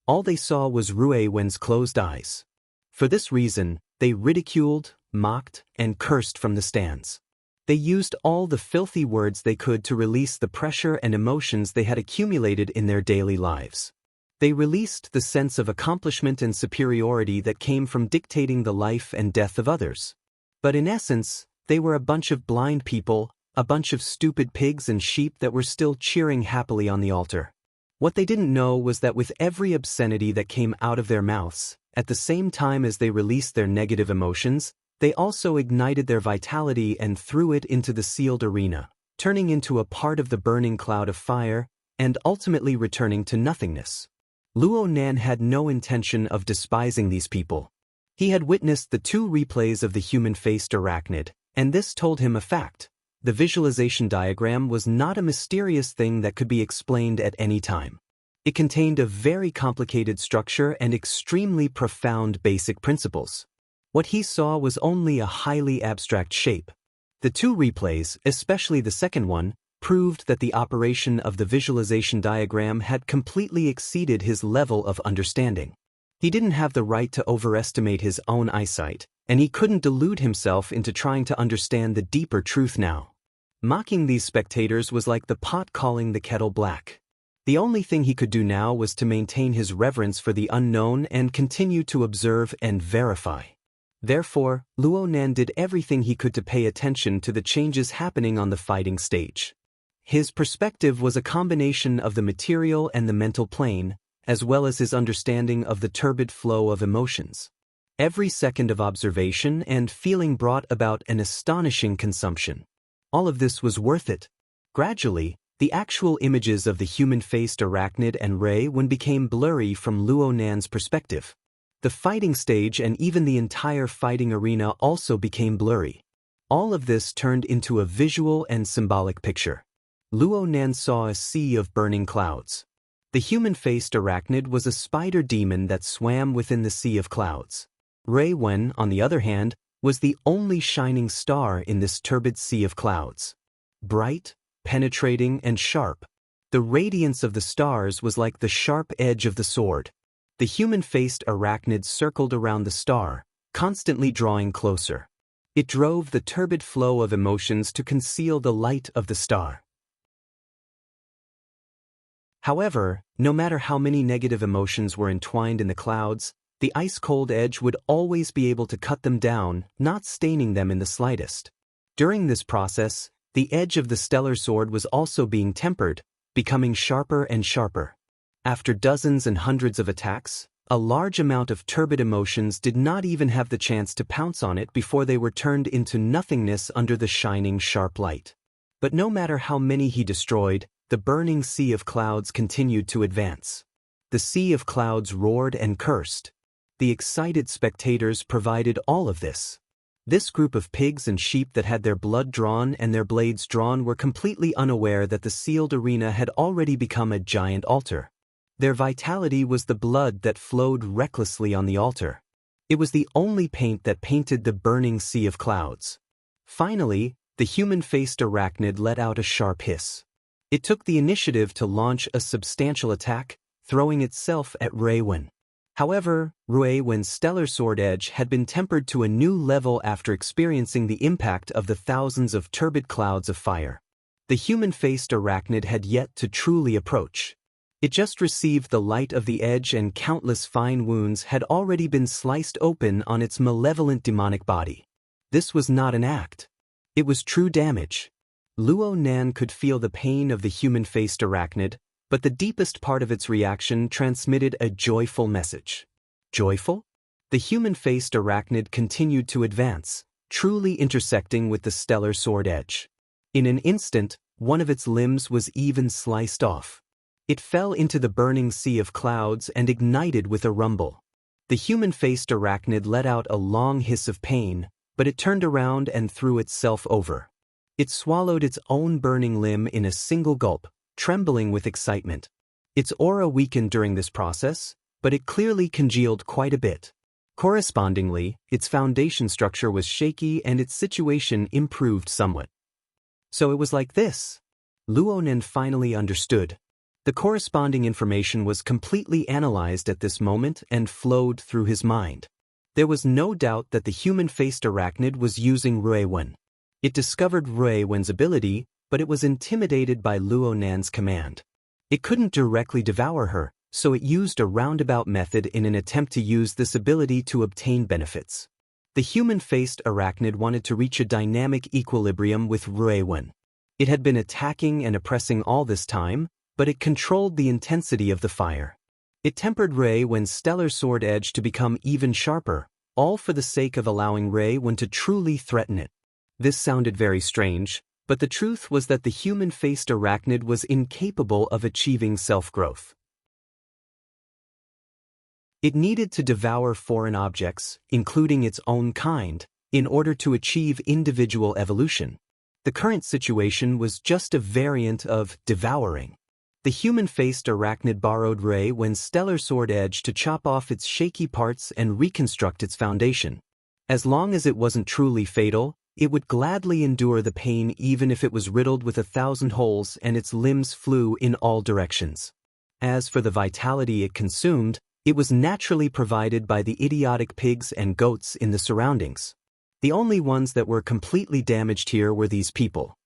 All they saw was Ruiwen's closed eyes. For this reason, they ridiculed, mocked, and cursed from the stands. They used all the filthy words they could to release the pressure and emotions they had accumulated in their daily lives. They released the sense of accomplishment and superiority that came from dictating the life and death of others. But in essence, they were a bunch of blind people, a bunch of stupid pigs and sheep that were still cheering happily on the altar. What they didn't know was that with every obscenity that came out of their mouths, at the same time as they released their negative emotions, they also ignited their vitality and threw it into the sealed arena, turning into a part of the burning cloud of fire, and ultimately returning to nothingness. Luo Nan had no intention of despising these people. He had witnessed the 2 replays of the human-faced arachnid, and this told him a fact. The visualization diagram was not a mysterious thing that could be explained at any time. It contained a very complicated structure and extremely profound basic principles. What he saw was only a highly abstract shape. The 2 replays, especially the second one, proved that the operation of the visualization diagram had completely exceeded his level of understanding. He didn't have the right to overestimate his own eyesight, and he couldn't delude himself into trying to understand the deeper truth now. Mocking these spectators was like the pot calling the kettle black. The only thing he could do now was to maintain his reverence for the unknown and continue to observe and verify. Therefore, Luo Nan did everything he could to pay attention to the changes happening on the fighting stage. His perspective was a combination of the material and the mental plane, as well as his understanding of the turbid flow of emotions. Every second of observation and feeling brought about an astonishing consumption. All of this was worth it. Gradually, the actual images of the human-faced arachnid and Ruiwen became blurry from Luo Nan's perspective. The fighting stage and even the entire fighting arena also became blurry. All of this turned into a visual and symbolic picture. Luo Nan saw a sea of burning clouds. The human-faced arachnid was a spider demon that swam within the sea of clouds. Rui Wen, on the other hand, was the only shining star in this turbid sea of clouds. Bright, penetrating, and sharp, the radiance of the stars was like the sharp edge of the sword. The human-faced arachnid circled around the star, constantly drawing closer. It drove the turbid flow of emotions to conceal the light of the star. However, no matter how many negative emotions were entwined in the clouds, the ice-cold edge would always be able to cut them down, not staining them in the slightest. During this process, the edge of the stellar sword was also being tempered, becoming sharper and sharper. After dozens and hundreds of attacks, a large amount of turbid emotions did not even have the chance to pounce on it before they were turned into nothingness under the shining sharp light. But no matter how many he destroyed, the burning sea of clouds continued to advance. The sea of clouds roared and cursed. The excited spectators provided all of this. This group of pigs and sheep that had their blood drawn and their blades drawn were completely unaware that the sealed arena had already become a giant altar. Their vitality was the blood that flowed recklessly on the altar. It was the only paint that painted the burning sea of clouds. Finally, the human-faced arachnid let out a sharp hiss. It took the initiative to launch a substantial attack, throwing itself at Rui Wen. However, Rui Wen's stellar sword edge had been tempered to a new level after experiencing the impact of the thousands of turbid clouds of fire. The human-faced arachnid had yet to truly approach. It just received the light of the edge, and countless fine wounds had already been sliced open on its malevolent demonic body. This was not an act. It was true damage. Luo Nan could feel the pain of the human-faced arachnid, but the deepest part of its reaction transmitted a joyful message. Joyful? The human-faced arachnid continued to advance, truly intersecting with the stellar sword edge. In an instant, one of its limbs was even sliced off. It fell into the burning sea of clouds and ignited with a rumble. The human-faced arachnid let out a long hiss of pain, but it turned around and threw itself over. It swallowed its own burning limb in a single gulp, trembling with excitement. Its aura weakened during this process, but it clearly congealed quite a bit. Correspondingly, its foundation structure was shaky and its situation improved somewhat. So it was like this. Luo Nan finally understood. The corresponding information was completely analyzed at this moment and flowed through his mind. There was no doubt that the human-faced arachnid was using Rui Wen. It discovered Rui Wen's ability, but it was intimidated by Luo Nan's command. It couldn't directly devour her, so it used a roundabout method in an attempt to use this ability to obtain benefits. The human-faced arachnid wanted to reach a dynamic equilibrium with Rui Wen. It had been attacking and oppressing all this time, but it controlled the intensity of the fire. It tempered Rui Wen's stellar sword edge to become even sharper, all for the sake of allowing Rui Wen to truly threaten it. This sounded very strange, but the truth was that the human-faced arachnid was incapable of achieving self-growth. It needed to devour foreign objects, including its own kind, in order to achieve individual evolution. The current situation was just a variant of devouring. The human-faced arachnid borrowed Rui Wen's stellar sword edge to chop off its shaky parts and reconstruct its foundation. As long as it wasn't truly fatal, it would gladly endure the pain even if it was riddled with 1,000 holes and its limbs flew in all directions. As for the vitality it consumed, it was naturally provided by the idiotic pigs and goats in the surroundings. The only ones that were completely damaged here were these people.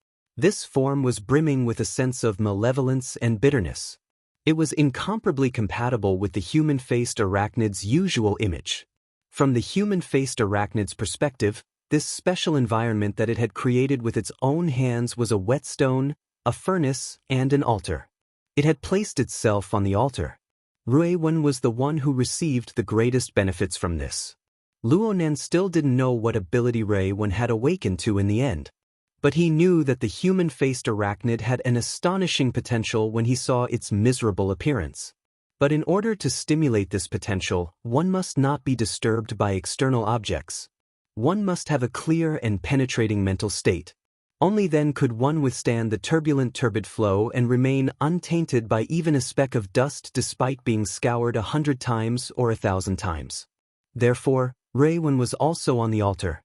This form was brimming with a sense of malevolence and bitterness. It was incomparably compatible with the human-faced arachnid's usual image. From the human-faced arachnid's perspective, this special environment that it had created with its own hands was a whetstone, a furnace, and an altar. It had placed itself on the altar. Rui Wen was the one who received the greatest benefits from this. Luo Nan still didn't know what ability Rui Wen had awakened to in the end. But he knew that the human-faced arachnid had an astonishing potential when he saw its miserable appearance. But in order to stimulate this potential, one must not be disturbed by external objects. One must have a clear and penetrating mental state. Only then could one withstand the turbid flow and remain untainted by even a speck of dust despite being scoured 100 times or 1,000 times. Therefore, Rui-Wen was also on the altar.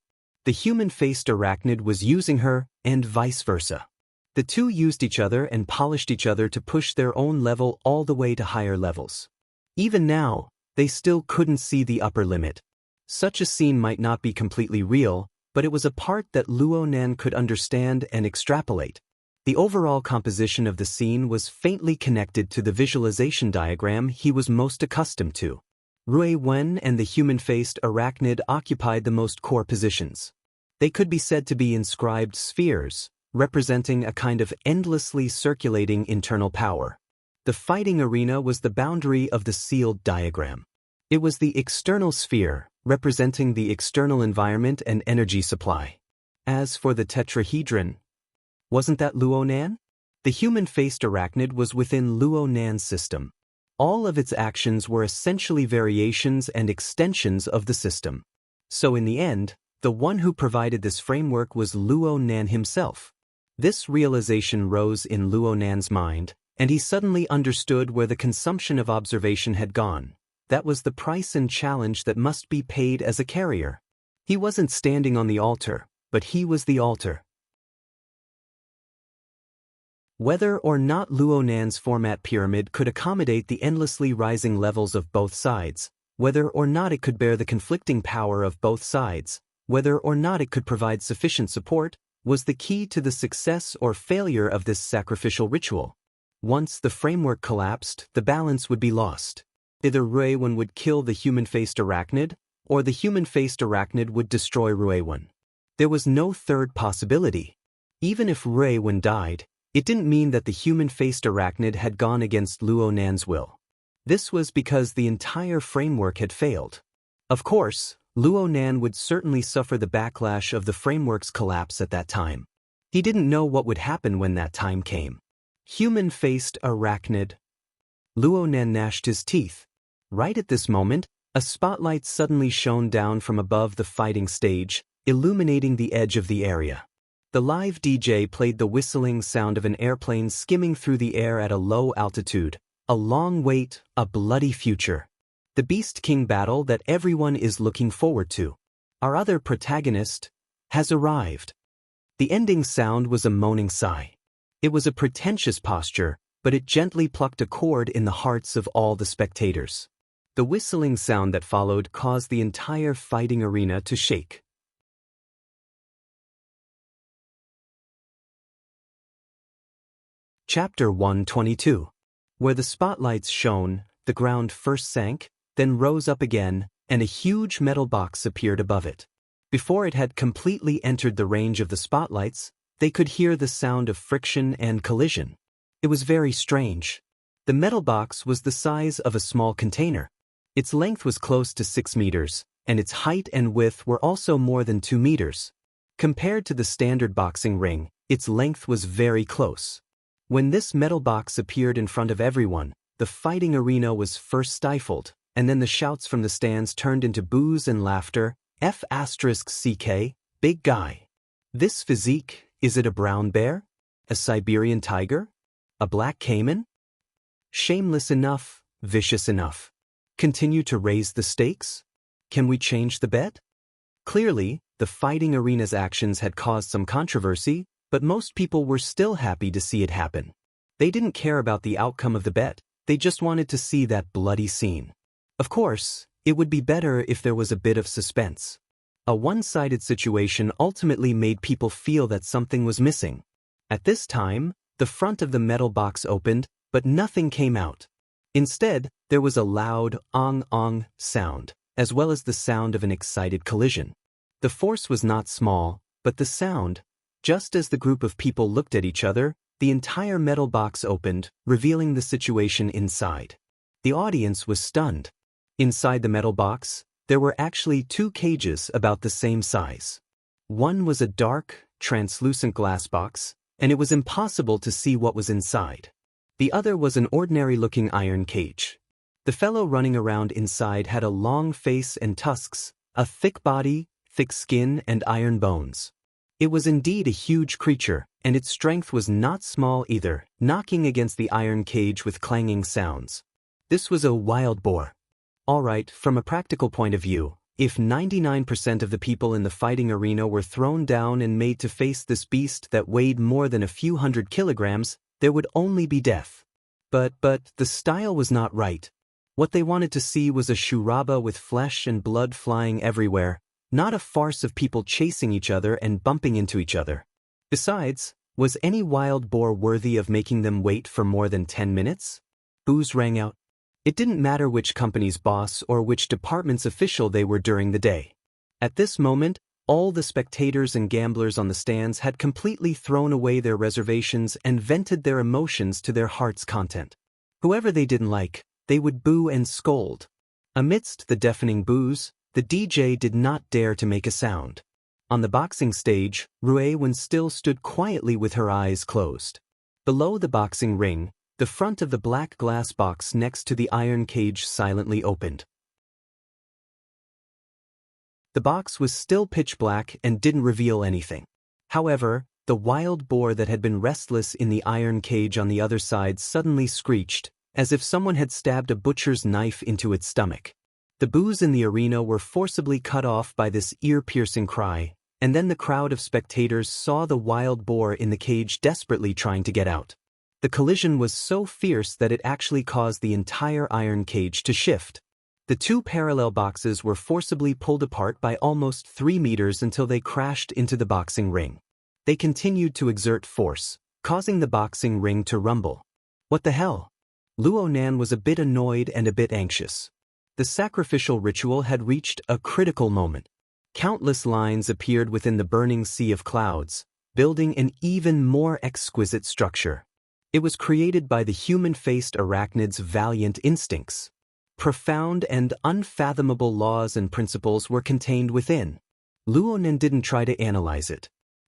The human-faced arachnid was using her, and vice versa. The two used each other and polished each other to push their own level all the way to higher levels. Even now, they still couldn't see the upper limit. Such a scene might not be completely real, but it was a part that Luo Nan could understand and extrapolate. The overall composition of the scene was faintly connected to the visualization diagram he was most accustomed to. Rui-Wen and the human-faced arachnid occupied the most core positions. They could be said to be inscribed spheres, representing a kind of endlessly circulating internal power. The fighting arena was the boundary of the sealed diagram. It was the external sphere, representing the external environment and energy supply. As for the tetrahedron, wasn't that Luo Nan? The human-faced arachnid was within Luo Nan's system. All of its actions were essentially variations and extensions of the system. So in the end, the one who provided this framework was Luo Nan himself. This realization rose in Luo Nan's mind, and he suddenly understood where the consumption of observation had gone. That was the price and challenge that must be paid as a carrier. He wasn't standing on the altar, but he was the altar. Whether or not Luo Nan's format pyramid could accommodate the endlessly rising levels of both sides, whether or not it could bear the conflicting power of both sides, whether or not it could provide sufficient support, was the key to the success or failure of this sacrificial ritual. Once the framework collapsed, the balance would be lost. Either Rui-Wen would kill the human-faced arachnid, or the human-faced arachnid would destroy Rui-Wen. There was no third possibility. Even if Rui-Wen died, it didn't mean that the human-faced arachnid had gone against Luo Nan's will. This was because the entire framework had failed. Of course, Luo Nan would certainly suffer the backlash of the framework's collapse at that time. He didn't know what would happen when that time came. Human-faced arachnid. Luo Nan gnashed his teeth. Right at this moment, a spotlight suddenly shone down from above the fighting stage, illuminating the edge of the area. The live DJ played the whistling sound of an airplane skimming through the air at a low altitude. A long wait, a bloody future. The Beast King battle that everyone is looking forward to. Our other protagonist has arrived. The ending sound was a moaning sigh. It was a pretentious posture, but it gently plucked a chord in the hearts of all the spectators. The whistling sound that followed caused the entire fighting arena to shake. Chapter 122. Where the spotlights shone, the ground first sank, then rose up again, and a huge metal box appeared above it. Before it had completely entered the range of the spotlights, they could hear the sound of friction and collision. It was very strange. The metal box was the size of a small container. Its length was close to 6 meters, and its height and width were also more than 2 meters. Compared to the standard boxing ring, its length was very close. When this metal box appeared in front of everyone, the fighting arena was first stifled, and then the shouts from the stands turned into boos and laughter. F***CK, big guy. This physique, is it a brown bear? A Siberian tiger? A black caiman? Shameless enough, vicious enough. Continue to raise the stakes? Can we change the bet? Clearly, the fighting arena's actions had caused some controversy, but most people were still happy to see it happen. They didn't care about the outcome of the bet, they just wanted to see that bloody scene. Of course, it would be better if there was a bit of suspense. A one-sided situation ultimately made people feel that something was missing. At this time, the front of the metal box opened, but nothing came out. Instead, there was a loud ong-ong sound, as well as the sound of an excited collision. The force was not small, but the sound, just as the group of people looked at each other, the entire metal box opened, revealing the situation inside. The audience was stunned. Inside the metal box, there were actually 2 cages about the same size. One was a dark, translucent glass box, and it was impossible to see what was inside. The other was an ordinary-looking iron cage. The fellow running around inside had a long face and tusks, a thick body, thick skin, and iron bones. It was indeed a huge creature, and its strength was not small either, knocking against the iron cage with clanging sounds. This was a wild boar. Alright, from a practical point of view, if 99% of the people in the fighting arena were thrown down and made to face this beast that weighed more than a few hundred kilograms, there would only be death. But the style was not right. What they wanted to see was a shuraba with flesh and blood flying everywhere, not a farce of people chasing each other and bumping into each other. Besides, was any wild boar worthy of making them wait for more than 10 minutes? Boos rang out. It didn't matter which company's boss or which department's official they were during the day. At this moment, all the spectators and gamblers on the stands had completely thrown away their reservations and vented their emotions to their heart's content. Whoever they didn't like, they would boo and scold. Amidst the deafening boos, the DJ did not dare to make a sound. On the boxing stage, Ruewen still stood quietly with her eyes closed. Below the boxing ring, the front of the black glass box next to the iron cage silently opened. The box was still pitch black and didn't reveal anything. However, the wild boar that had been restless in the iron cage on the other side suddenly screeched, as if someone had stabbed a butcher's knife into its stomach. The boos in the arena were forcibly cut off by this ear-piercing cry, and then the crowd of spectators saw the wild boar in the cage desperately trying to get out. The collision was so fierce that it actually caused the entire iron cage to shift. The two parallel boxes were forcibly pulled apart by almost 3 meters until they crashed into the boxing ring. They continued to exert force, causing the boxing ring to rumble. What the hell? Luonan was a bit annoyed and a bit anxious. The sacrificial ritual had reached a critical moment. Countless lines appeared within the burning sea of clouds, building an even more exquisite structure. It was created by the human-faced arachnid's valiant instincts. Profound and unfathomable laws and principles were contained within. Luonan didn't try to analyze it.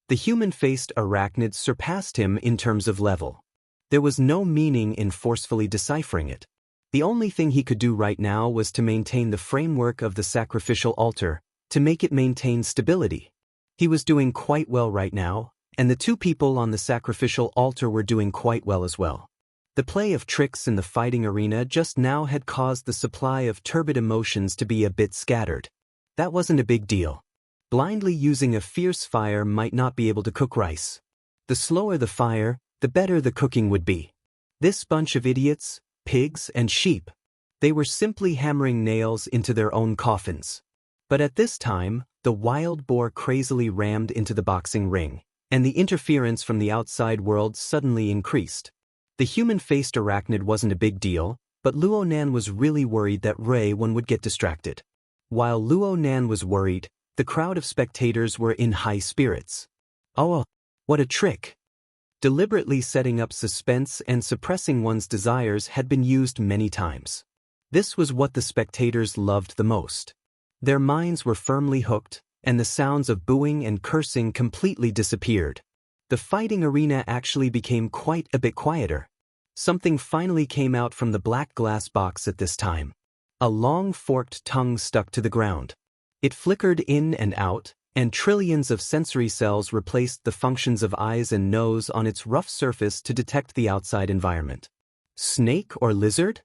The human-faced arachnid surpassed him in terms of level. There was no meaning in forcefully deciphering it. The only thing he could do right now was to maintain the framework of the sacrificial altar, to make it maintain stability. He was doing quite well right now, and the two people on the sacrificial altar were doing quite well as well. The play of tricks in the fighting arena just now had caused the supply of turbid emotions to be a bit scattered. That wasn't a big deal. Blindly using a fierce fire might not be able to cook rice. The slower the fire, the better the cooking would be. This bunch of idiots, pigs and sheep, they were simply hammering nails into their own coffins. But at this time, the wild boar crazily rammed into the boxing ring, and the interference from the outside world suddenly increased. The human-faced arachnid wasn't a big deal, but Luonan was really worried that Ruewen would get distracted. While Luonan was worried, the crowd of spectators were in high spirits. Oh, what a trick! Deliberately setting up suspense and suppressing one's desires had been used many times. This was what the spectators loved the most. Their minds were firmly hooked, and the sounds of booing and cursing completely disappeared. The fighting arena actually became quite a bit quieter. Something finally came out from the black glass box at this time. A long forked tongue stuck to the ground. It flickered in and out, and trillions of sensory cells replaced the functions of eyes and nose on its rough surface to detect the outside environment. Snake or lizard?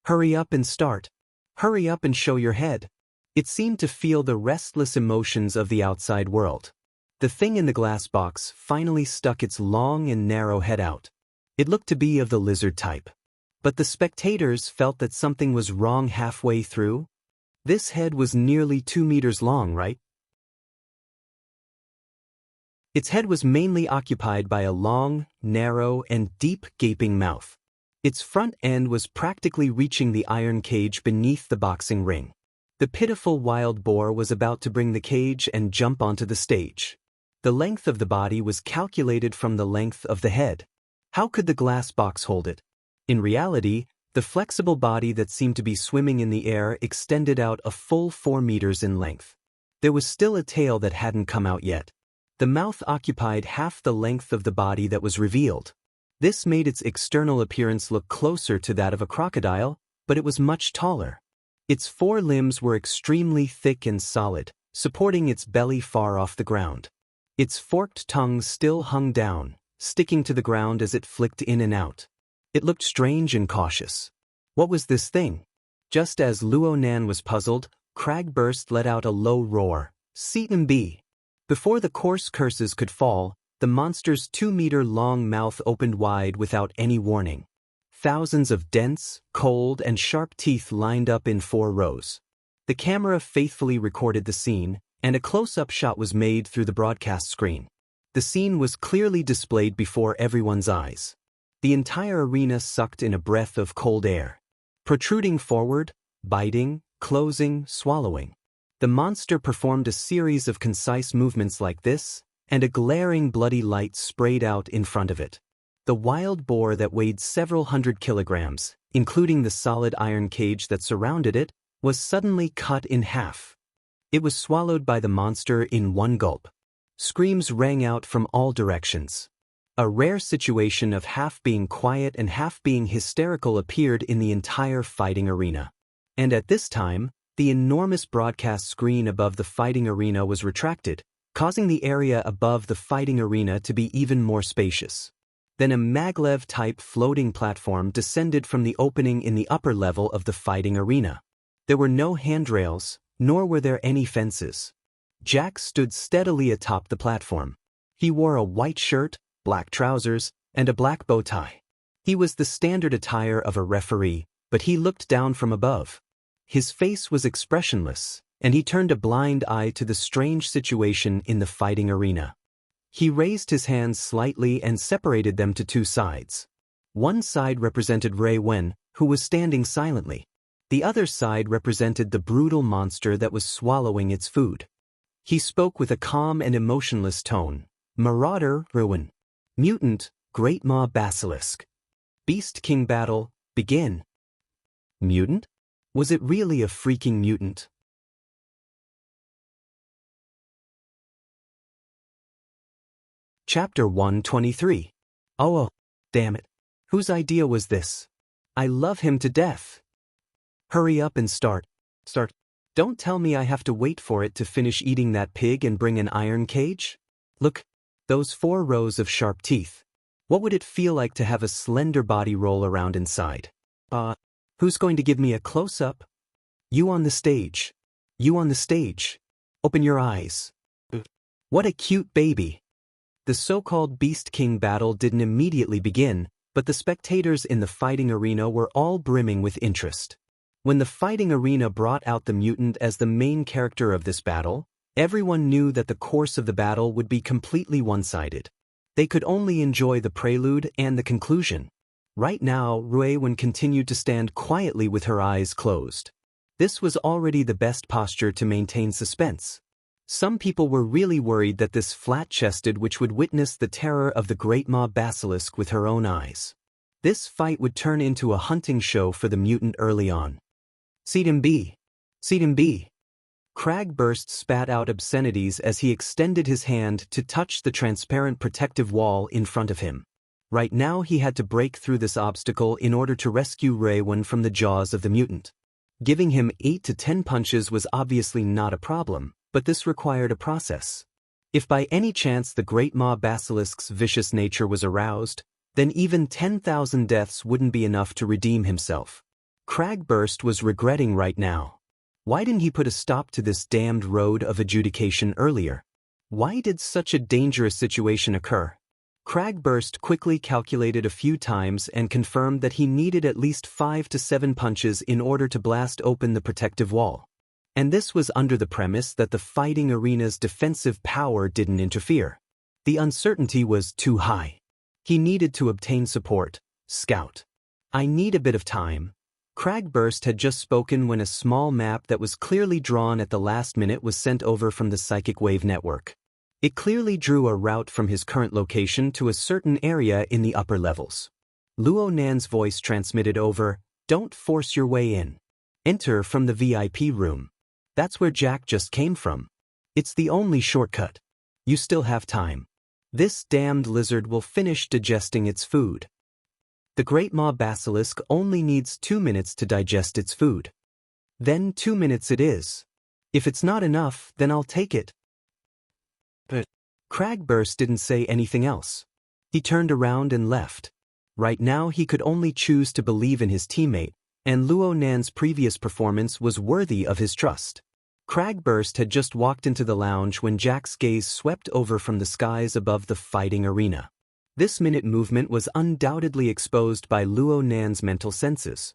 Hurry up and start. Hurry up and show your head. It seemed to feel the restless emotions of the outside world. The thing in the glass box finally stuck its long and narrow head out. It looked to be of the lizard type. But the spectators felt that something was wrong halfway through. This head was nearly 2 meters long, right? Its head was mainly occupied by a long, narrow, and deep gaping mouth. Its front end was practically reaching the iron cage beneath the boxing ring. The pitiful wild boar was about to bring the cage and jump onto the stage. The length of the body was calculated from the length of the head. How could the glass box hold it? In reality, the flexible body that seemed to be swimming in the air extended out a full 4 meters in length. There was still a tail that hadn't come out yet. The mouth occupied half the length of the body that was revealed. This made its external appearance look closer to that of a crocodile, but it was much taller. Its 4 limbs were extremely thick and solid, supporting its belly far off the ground. Its forked tongue still hung down, sticking to the ground as it flicked in and out. It looked strange and cautious. What was this thing? Just as Luo Nan was puzzled, Cragburst let out a low roar. "Seat and be." Before the coarse curses could fall, the monster's 2-meter-long mouth opened wide without any warning. Thousands of dense, cold, and sharp teeth lined up in 4 rows. The camera faithfully recorded the scene, and a close-up shot was made through the broadcast screen. The scene was clearly displayed before everyone's eyes. The entire arena sucked in a breath of cold air. Protruding forward, biting, closing, swallowing. The monster performed a series of concise movements like this, and a glaring bloody light sprayed out in front of it. The wild boar that weighed several hundred kilograms, including the solid iron cage that surrounded it, was suddenly cut in half. It was swallowed by the monster in one gulp. Screams rang out from all directions. A rare situation of half being quiet and half being hysterical appeared in the entire fighting arena. And at this time, the enormous broadcast screen above the fighting arena was retracted, causing the area above the fighting arena to be even more spacious. Then a maglev-type floating platform descended from the opening in the upper level of the fighting arena. There were no handrails, nor were there any fences. Jack stood steadily atop the platform. He wore a white shirt, black trousers, and a black bow tie. He was the standard attire of a referee, but he looked down from above. His face was expressionless, and he turned a blind eye to the strange situation in the fighting arena. He raised his hands slightly and separated them to 2 sides. One side represented Rui Wen, who was standing silently. The other side represented the brutal monster that was swallowing its food. He spoke with a calm and emotionless tone. "Marauder, Ruin. Mutant, Great Maw Basilisk. Beast King battle, begin." Mutant? Was it really a freaking mutant? Chapter 123. Oh, damn it. Whose idea was this? I love him to death. Hurry up and start. Don't tell me I have to wait for it to finish eating that pig and bring an iron cage? Look, those 4 rows of sharp teeth. What would it feel like to have a slender body roll around inside? Who's going to give me a close-up? You on the stage. You on the stage. Open your eyes. What a cute baby. The so-called Beast King battle didn't immediately begin, but the spectators in the fighting arena were all brimming with interest. When the fighting arena brought out the mutant as the main character of this battle, everyone knew that the course of the battle would be completely one-sided. They could only enjoy the prelude and the conclusion. Right now, Rui Wen continued to stand quietly with her eyes closed. This was already the best posture to maintain suspense. Some people were really worried that this flat-chested witch would witness the terror of the Great Maw Basilisk with her own eyes. This fight would turn into a hunting show for the mutant early on. "Seat him be. Seat him be." Cragburst spat out obscenities as he extended his hand to touch the transparent protective wall in front of him. Right now he had to break through this obstacle in order to rescue Rui Wen from the jaws of the mutant. Giving him 8 to 10 punches was obviously not a problem, but this required a process. If by any chance the Great Maw Basilisk's vicious nature was aroused, then even 10,000 deaths wouldn't be enough to redeem himself. Cragburst was regretting right now. Why didn't he put a stop to this damned road of adjudication earlier? Why did such a dangerous situation occur? Cragburst quickly calculated a few times and confirmed that he needed at least 5 to 7 punches in order to blast open the protective wall. And this was under the premise that the fighting arena's defensive power didn't interfere. The uncertainty was too high. He needed to obtain support. Scout. "I need a bit of time." Cragburst had just spoken when a small map that was clearly drawn at the last minute was sent over from the Psychic Wave Network. It clearly drew a route from his current location to a certain area in the upper levels. Luo Nan's voice transmitted over, "Don't force your way in. Enter from the VIP room. That's where Jack just came from. It's the only shortcut. You still have time. This damned lizard will finish digesting its food." The Great Maw Basilisk only needs 2 minutes to digest its food. Then 2 minutes it is. If it's not enough, then I'll take it. But Cragburst didn't say anything else. He turned around and left. Right now he could only choose to believe in his teammate, and Luo Nan's previous performance was worthy of his trust. Cragburst had just walked into the lounge when Jack's gaze swept over from the skies above the fighting arena. This minute movement was undoubtedly exposed by Luo Nan's mental senses.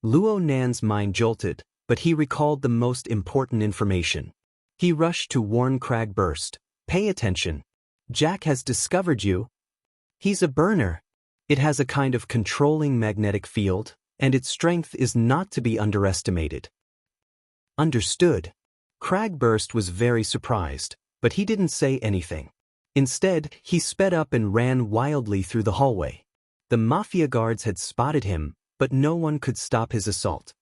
Luo Nan's mind jolted, but he recalled the most important information. He rushed to warn Cragburst, "Pay attention. Jack has discovered you. He's a burner. It has a kind of controlling magnetic field, and its strength is not to be underestimated." Understood. Cragburst was very surprised, but he didn't say anything. Instead, he sped up and ran wildly through the hallway. The mafia guards had spotted him, but no one could stop his assault.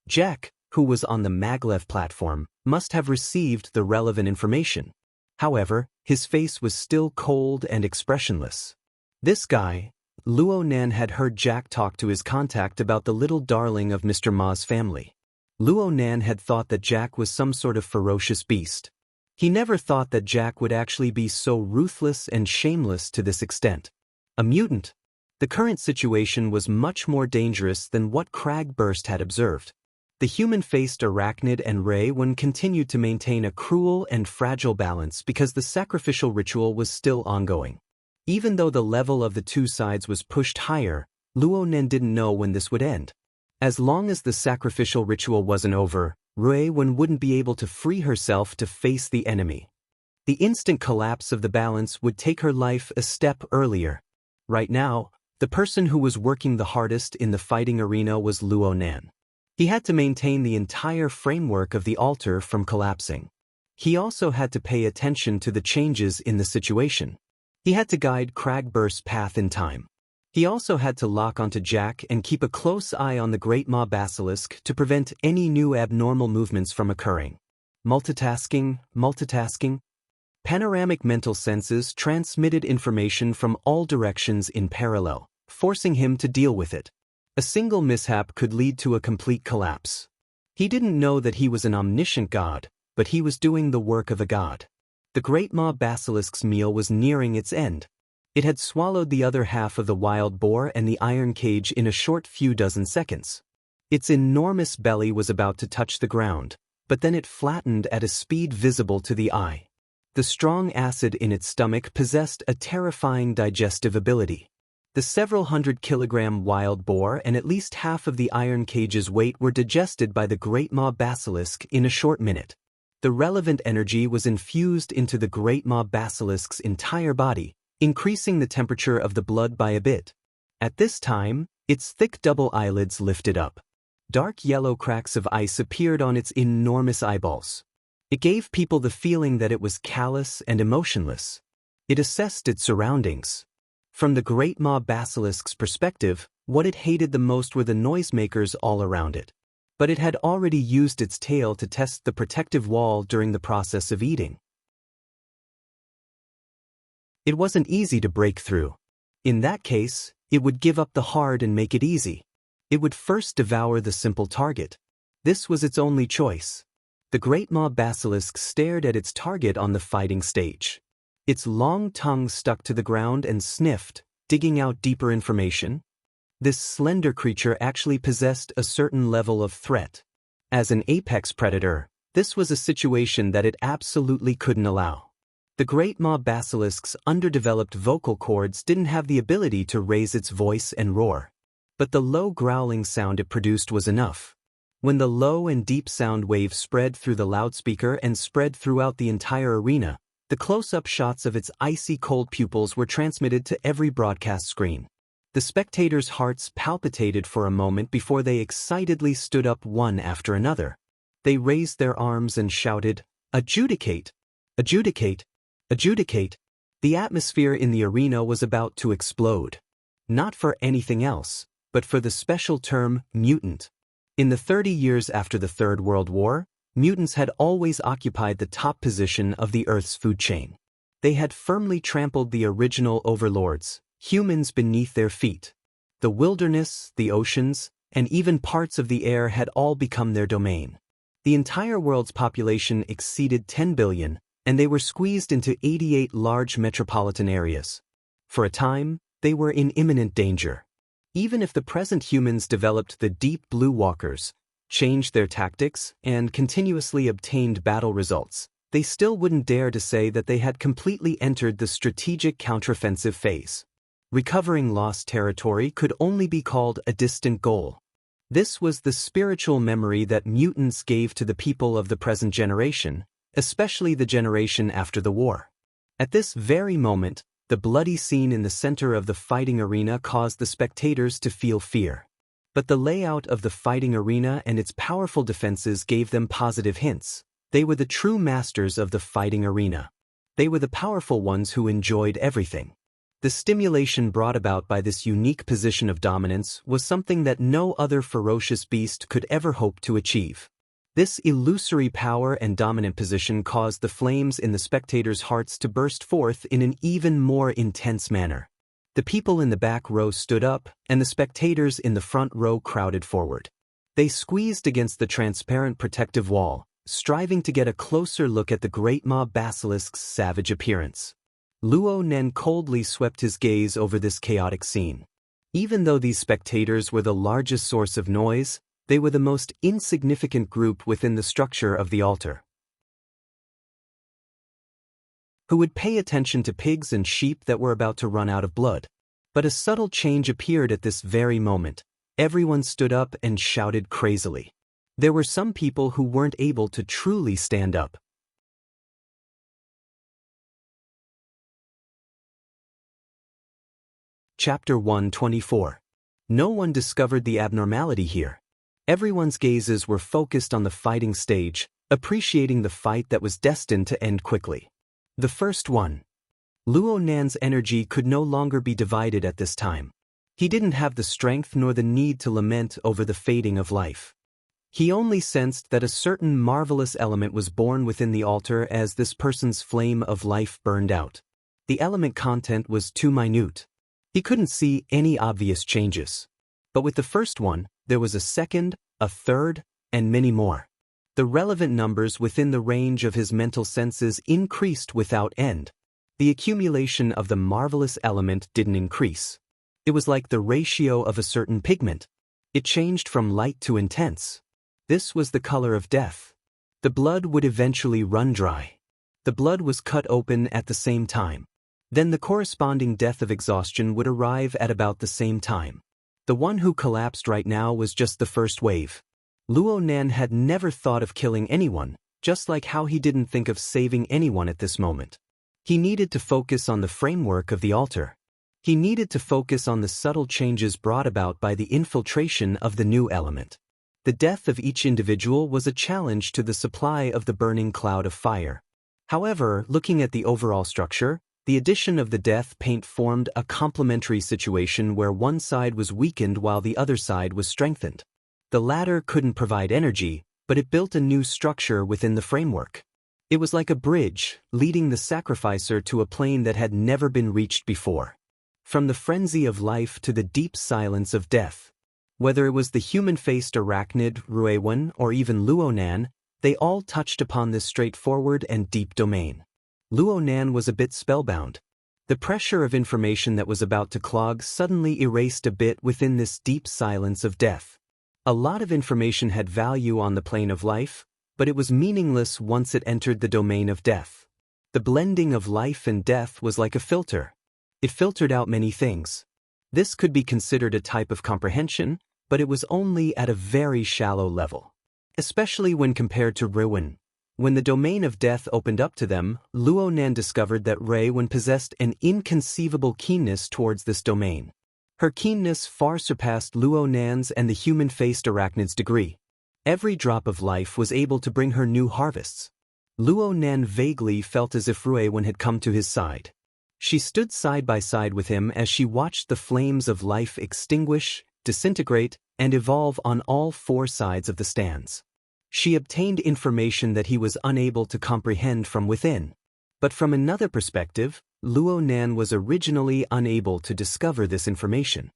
Jack, who was on the maglev platform, must have received the relevant information. However, his face was still cold and expressionless. This guy, Luo Nan had heard Jack talk to his contact about the little darling of Mr. Ma's family. Luo Nan had thought that Jack was some sort of ferocious beast. He never thought that Jack would actually be so ruthless and shameless to this extent. A mutant. The current situation was much more dangerous than what Cragburst had observed. The human-faced arachnid and Ray Wen continued to maintain a cruel and fragile balance because the sacrificial ritual was still ongoing. Even though the level of the two sides was pushed higher, Luo Nan didn't know when this would end. As long as the sacrificial ritual wasn't over, Ray Wen wouldn't be able to free herself to face the enemy. The instant collapse of the balance would take her life a step earlier. Right now, the person who was working the hardest in the fighting arena was Luo Nan. He had to maintain the entire framework of the altar from collapsing. He also had to pay attention to the changes in the situation. He had to guide Cragburst's path in time. He also had to lock onto Jack and keep a close eye on the Great Maw Basilisk to prevent any new abnormal movements from occurring. Multitasking. Panoramic mental senses transmitted information from all directions in parallel, forcing him to deal with it. A single mishap could lead to a complete collapse. He didn't know that he was an omniscient god, but he was doing the work of a god. The Great Maw Basilisk's meal was nearing its end. It had swallowed the other half of the wild boar and the iron cage in a short few dozen seconds. Its enormous belly was about to touch the ground, but then it flattened at a speed visible to the eye. The strong acid in its stomach possessed a terrifying digestive ability. The several 100-kilogram wild boar and at least half of the iron cage's weight were digested by the Great Maw Basilisk in a short minute. The relevant energy was infused into the Great Maw Basilisk's entire body, increasing the temperature of the blood by a bit. At this time, its thick double eyelids lifted up. Dark yellow cracks of ice appeared on its enormous eyeballs. It gave people the feeling that it was callous and emotionless. It assessed its surroundings. From the Great Maw Basilisk's perspective, what it hated the most were the noisemakers all around it. But it had already used its tail to test the protective wall during the process of eating. It wasn't easy to break through. In that case, it would give up the hard and make it easy. It would first devour the simple target. This was its only choice. The Great Maw Basilisk stared at its target on the fighting stage. Its long tongue stuck to the ground and sniffed, digging out deeper information. This slender creature actually possessed a certain level of threat. As an apex predator, this was a situation that it absolutely couldn't allow. The Great Maw Basilisk's underdeveloped vocal cords didn't have the ability to raise its voice and roar. But the low growling sound it produced was enough. When the low and deep sound waves spread through the loudspeaker and spread throughout the entire arena, the close-up shots of its icy cold pupils were transmitted to every broadcast screen. The spectators' hearts palpitated for a moment before they excitedly stood up one after another. They raised their arms and shouted, "Adjudicate! Adjudicate! Adjudicate!" The atmosphere in the arena was about to explode. Not for anything else, but for the special term, mutant. In the 30 years after the Third World War, mutants had always occupied the top position of the Earth's food chain. They had firmly trampled the original overlords, humans, beneath their feet. The wilderness, the oceans, and even parts of the air had all become their domain. The entire world's population exceeded 10 billion, and they were squeezed into 88 large metropolitan areas. For a time, they were in imminent danger. Even if the present humans developed the deep blue walkers, changed their tactics, and continuously obtained battle results, they still wouldn't dare to say that they had completely entered the strategic counteroffensive phase. Recovering lost territory could only be called a distant goal. This was the spiritual memory that mutants gave to the people of the present generation, especially the generation after the war. At this very moment, the bloody scene in the center of the fighting arena caused the spectators to feel fear. But the layout of the fighting arena and its powerful defenses gave them positive hints. They were the true masters of the fighting arena. They were the powerful ones who enjoyed everything. The stimulation brought about by this unique position of dominance was something that no other ferocious beast could ever hope to achieve. This illusory power and dominant position caused the flames in the spectators' hearts to burst forth in an even more intense manner. The people in the back row stood up, and the spectators in the front row crowded forward. They squeezed against the transparent protective wall, striving to get a closer look at the great mob basilisk's savage appearance. Luo Nen coldly swept his gaze over this chaotic scene. Even though these spectators were the largest source of noise, they were the most insignificant group within the structure of the altar. Who would pay attention to pigs and sheep that were about to run out of blood? But a subtle change appeared at this very moment. Everyone stood up and shouted crazily. There were some people who weren't able to truly stand up. Chapter 124. No one discovered the abnormality here. Everyone's gazes were focused on the fighting stage, appreciating the fight that was destined to end quickly. The first one. Luo Nan's energy could no longer be divided at this time. He didn't have the strength nor the need to lament over the fading of life. He only sensed that a certain marvelous element was born within the altar as this person's flame of life burned out. The element content was too minute. He couldn't see any obvious changes. But with the first one, there was a second, a third, and many more. The relevant numbers within the range of his mental senses increased without end. The accumulation of the marvelous element didn't increase. It was like the ratio of a certain pigment. It changed from light to intense. This was the color of death. The blood would eventually run dry. The blood was cut open at the same time. Then the corresponding death of exhaustion would arrive at about the same time. The one who collapsed right now was just the first wave. Luo Nan had never thought of killing anyone, just like how he didn't think of saving anyone at this moment. He needed to focus on the framework of the altar. He needed to focus on the subtle changes brought about by the infiltration of the new element. The death of each individual was a challenge to the supply of the burning cloud of fire. However, looking at the overall structure, the addition of the death paint formed a complementary situation where one side was weakened while the other side was strengthened. The latter couldn't provide energy, but it built a new structure within the framework. It was like a bridge, leading the sacrificer to a plane that had never been reached before. From the frenzy of life to the deep silence of death. Whether it was the human-faced arachnid, Ruewen, or even Luo Nan, they all touched upon this straightforward and deep domain. Luo Nan was a bit spellbound. The pressure of information that was about to clog suddenly erased a bit within this deep silence of death. A lot of information had value on the plane of life, but it was meaningless once it entered the domain of death. The blending of life and death was like a filter. It filtered out many things. This could be considered a type of comprehension, but it was only at a very shallow level. Especially when compared to Ruewen. When the domain of death opened up to them, Luo Nan discovered that Ruewen possessed an inconceivable keenness towards this domain. Her keenness far surpassed Luo Nan's and the human-faced arachnid's degree. Every drop of life was able to bring her new harvests. Luo Nan vaguely felt as if Ruewen had come to his side. She stood side by side with him as she watched the flames of life extinguish, disintegrate, and evolve on all four sides of the stands. She obtained information that he was unable to comprehend from within. But from another perspective, Luo Nan was originally unable to discover this information.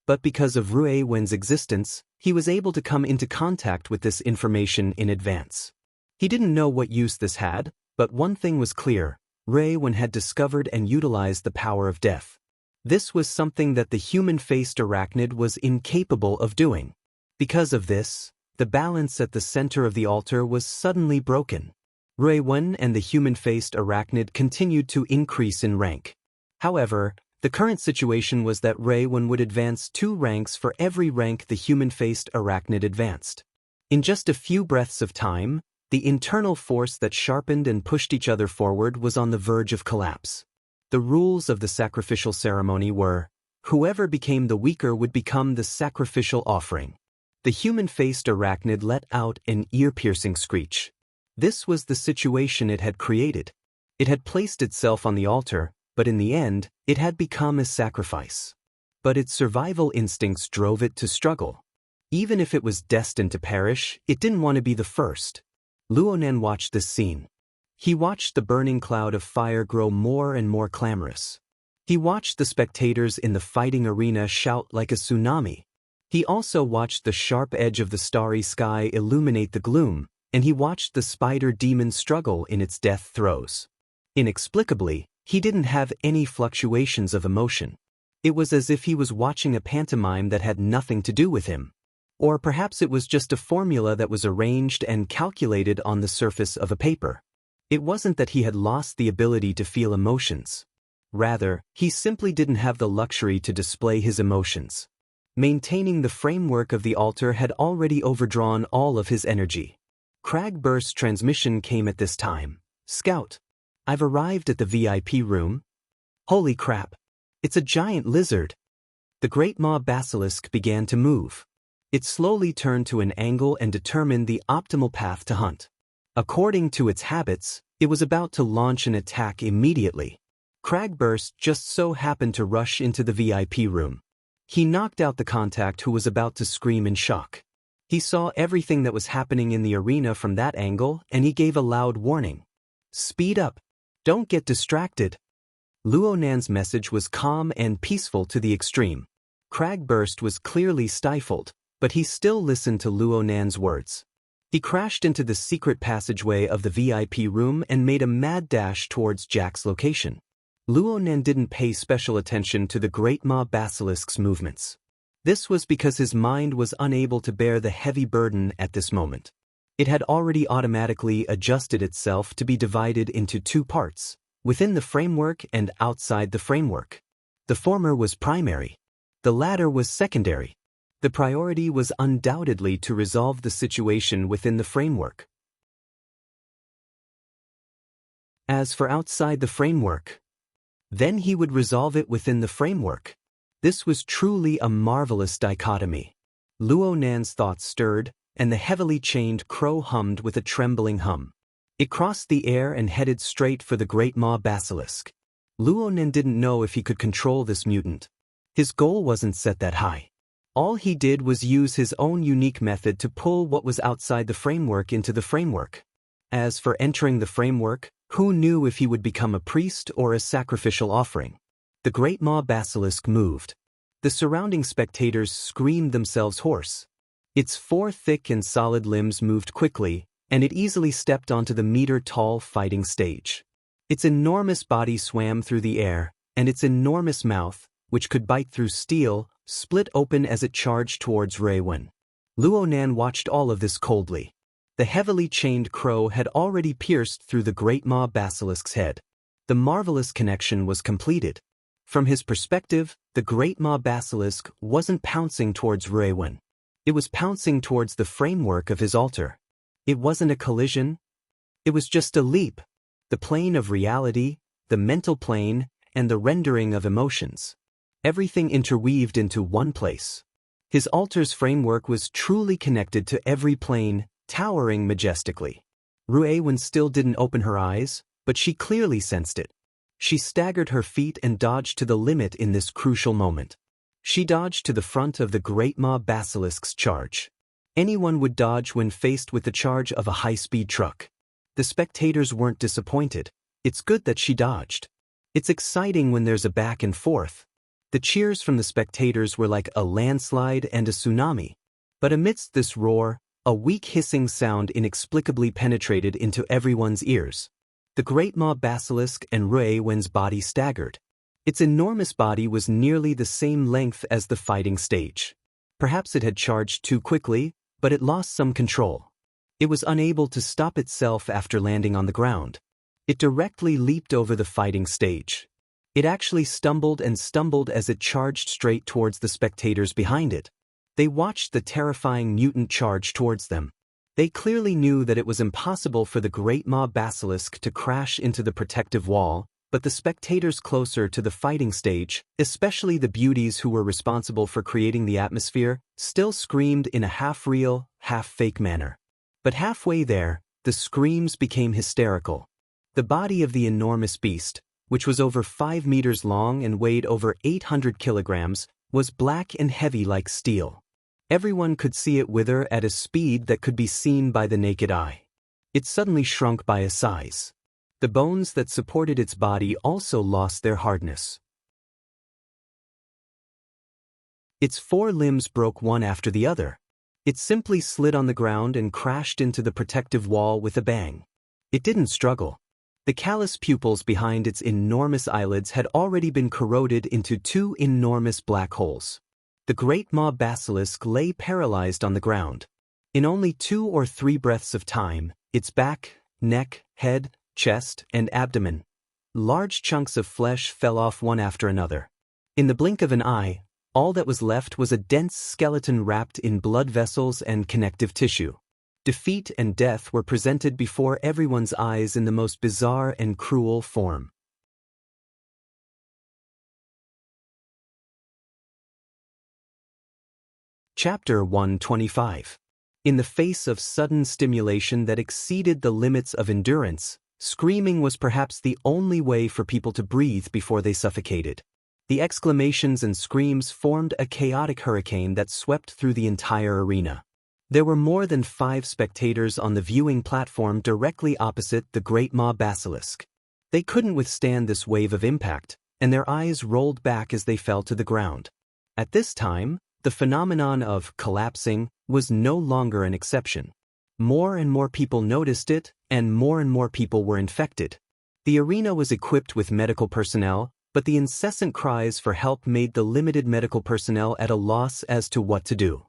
But because of Rui Wen's existence, he was able to come into contact with this information in advance. He didn't know what use this had, but one thing was clear: Rui Wen had discovered and utilized the power of death. This was something that the human-faced arachnid was incapable of doing. Because of this, the balance at the center of the altar was suddenly broken. Rui Wen and the human-faced arachnid continued to increase in rank. However, the current situation was that Rui Wen would advance 2 ranks for every rank the human-faced arachnid advanced. In just a few breaths of time, the internal force that sharpened and pushed each other forward was on the verge of collapse. The rules of the sacrificial ceremony were, whoever became the weaker would become the sacrificial offering. The human-faced arachnid let out an ear-piercing screech. This was the situation it had created. It had placed itself on the altar, but in the end, it had become a sacrifice. But its survival instincts drove it to struggle. Even if it was destined to perish, it didn't want to be the first. Luonan watched this scene. He watched the burning cloud of fire grow more and more clamorous. He watched the spectators in the fighting arena shout like a tsunami. He also watched the sharp edge of the starry sky illuminate the gloom, and he watched the spider demon struggle in its death throes. Inexplicably, he didn't have any fluctuations of emotion. It was as if he was watching a pantomime that had nothing to do with him. Or perhaps it was just a formula that was arranged and calculated on the surface of a paper. It wasn't that he had lost the ability to feel emotions. Rather, he simply didn't have the luxury to display his emotions. Maintaining the framework of the altar had already overdrawn all of his energy. Cragburst's transmission came at this time. "Scout, I've arrived at the VIP room." "Holy crap. It's a giant lizard." The great maw basilisk began to move. It slowly turned to an angle and determined the optimal path to hunt. According to its habits, it was about to launch an attack immediately. Cragburst just so happened to rush into the VIP room. He knocked out the contact who was about to scream in shock. He saw everything that was happening in the arena from that angle, and he gave a loud warning. "Speed up. Don't get distracted." Luonan's message was calm and peaceful to the extreme. Cragburst was clearly stifled, but he still listened to Luonan's words. He crashed into the secret passageway of the VIP room and made a mad dash towards Jack's location. Luonan didn't pay special attention to the great maw basilisk's movements. This was because his mind was unable to bear the heavy burden at this moment. It had already automatically adjusted itself to be divided into 2 parts, within the framework and outside the framework. The former was primary. The latter was secondary. The priority was undoubtedly to resolve the situation within the framework. As for outside the framework, then he would resolve it within the framework. This was truly a marvelous dichotomy. Luonan's thoughts stirred, and the heavily chained crow hummed with a trembling hum. It crossed the air and headed straight for the great maw basilisk. Luonan didn't know if he could control this mutant. His goal wasn't set that high. All he did was use his own unique method to pull what was outside the framework into the framework. As for entering the framework, who knew if he would become a priest or a sacrificial offering? The great maw basilisk moved. The surrounding spectators screamed themselves hoarse. Its 4 thick and solid limbs moved quickly, and it easily stepped onto the meter-tall fighting stage. Its enormous body swam through the air, and its enormous mouth, which could bite through steel, split open as it charged towards Rui Wen. Luonan watched all of this coldly. The heavily chained crow had already pierced through the great maw basilisk's head. The marvelous connection was completed. From his perspective, the great maw basilisk wasn't pouncing towards Rui Wen. It was pouncing towards the framework of his altar. It wasn't a collision. It was just a leap. The plane of reality, the mental plane, and the rendering of emotions. Everything interweaved into one place. His altar's framework was truly connected to every plane, towering majestically. Rui Wen still didn't open her eyes, but she clearly sensed it. She staggered her feet and dodged to the limit in this crucial moment. She dodged to the front of the great maw basilisk's charge. Anyone would dodge when faced with the charge of a high-speed truck. The spectators weren't disappointed. It's good that she dodged. It's exciting when there's a back and forth. The cheers from the spectators were like a landslide and a tsunami. But amidst this roar, a weak hissing sound inexplicably penetrated into everyone's ears. The great maw basilisk and Rui Wen's body staggered. Its enormous body was nearly the same length as the fighting stage. Perhaps it had charged too quickly, but it lost some control. It was unable to stop itself after landing on the ground. It directly leaped over the fighting stage. It actually stumbled and stumbled as it charged straight towards the spectators behind it. They watched the terrifying mutant charge towards them. They clearly knew that it was impossible for the great maw basilisk to crash into the protective wall, but the spectators closer to the fighting stage, especially the beauties who were responsible for creating the atmosphere, still screamed in a half-real, half-fake manner. But halfway there, the screams became hysterical. The body of the enormous beast, which was over 5 meters long and weighed over 800 kilograms, was black and heavy like steel. Everyone could see it wither at a speed that could be seen by the naked eye. It suddenly shrunk by a size. The bones that supported its body also lost their hardness. Its 4 limbs broke one after the other. It simply slid on the ground and crashed into the protective wall with a bang. It didn't struggle. The callous pupils behind its enormous eyelids had already been corroded into 2 enormous black holes. The great maw basilisk lay paralyzed on the ground. In only 2 or 3 breaths of time, its back, neck, head, chest, and abdomen, large chunks of flesh fell off one after another. In the blink of an eye, all that was left was a dense skeleton wrapped in blood vessels and connective tissue. Defeat and death were presented before everyone's eyes in the most bizarre and cruel form. Chapter 125. In the face of sudden stimulation that exceeded the limits of endurance, screaming was perhaps the only way for people to breathe before they suffocated. The exclamations and screams formed a chaotic hurricane that swept through the entire arena. There were more than 5 spectators on the viewing platform directly opposite the great maw basilisk. They couldn't withstand this wave of impact, and their eyes rolled back as they fell to the ground. At this time, the phenomenon of collapsing was no longer an exception. More and more people noticed it, and more people were infected. The arena was equipped with medical personnel, but the incessant cries for help made the limited medical personnel at a loss as to what to do.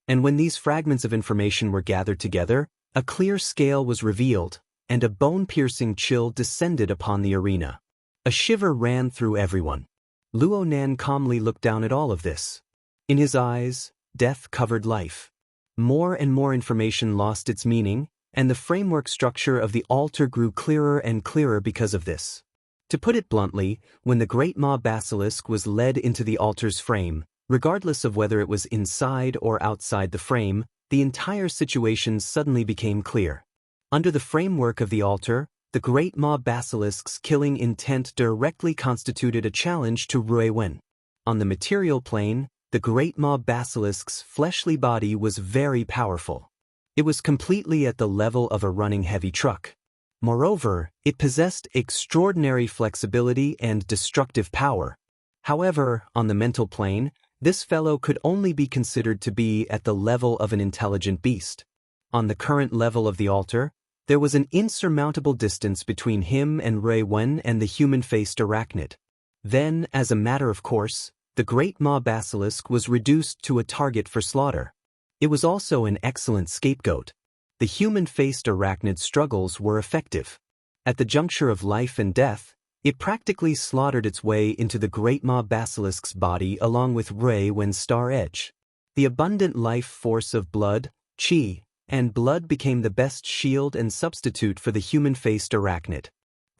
And when these fragments of information were gathered together, a clear scale was revealed, and a bone-piercing chill descended upon the arena. A shiver ran through everyone. Luo Nan calmly looked down at all of this. In his eyes, death covered life. More and more information lost its meaning, and the framework structure of the altar grew clearer and clearer because of this. To put it bluntly, when the great maw basilisk was led into the altar's frame, regardless of whether it was inside or outside the frame, the entire situation suddenly became clear. Under the framework of the altar, the great maw basilisk's killing intent directly constituted a challenge to Rui Wen. On the material plane, the great maw basilisk's fleshly body was very powerful. It was completely at the level of a running heavy truck. Moreover, it possessed extraordinary flexibility and destructive power. However, on the mental plane, this fellow could only be considered to be at the level of an intelligent beast. On the current level of the altar, there was an insurmountable distance between him and Rui Wen and the human-faced arachnid. Then, as a matter of course, the great maw basilisk was reduced to a target for slaughter. It was also an excellent scapegoat. The human-faced arachnid's struggles were effective. At the juncture of life and death, it practically slaughtered its way into the great maw basilisk's body along with Rui Wen's star edge. The abundant life force of blood, qi, and blood became the best shield and substitute for the human-faced arachnid.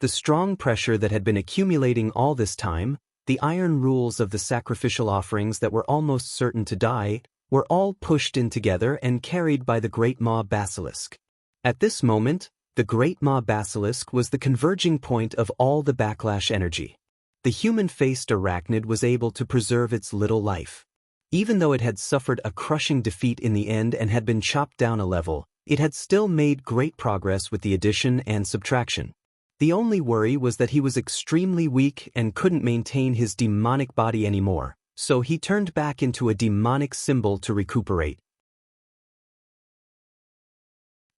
The strong pressure that had been accumulating all this time, the iron rules of the sacrificial offerings that were almost certain to die, were all pushed in together and carried by the great maw basilisk. At this moment, the great maw basilisk was the converging point of all the backlash energy. The human-faced arachnid was able to preserve its little life. Even though it had suffered a crushing defeat in the end and had been chopped down a level, it had still made great progress with the addition and subtraction. The only worry was that he was extremely weak and couldn't maintain his demonic body anymore, so he turned back into a demonic symbol to recuperate.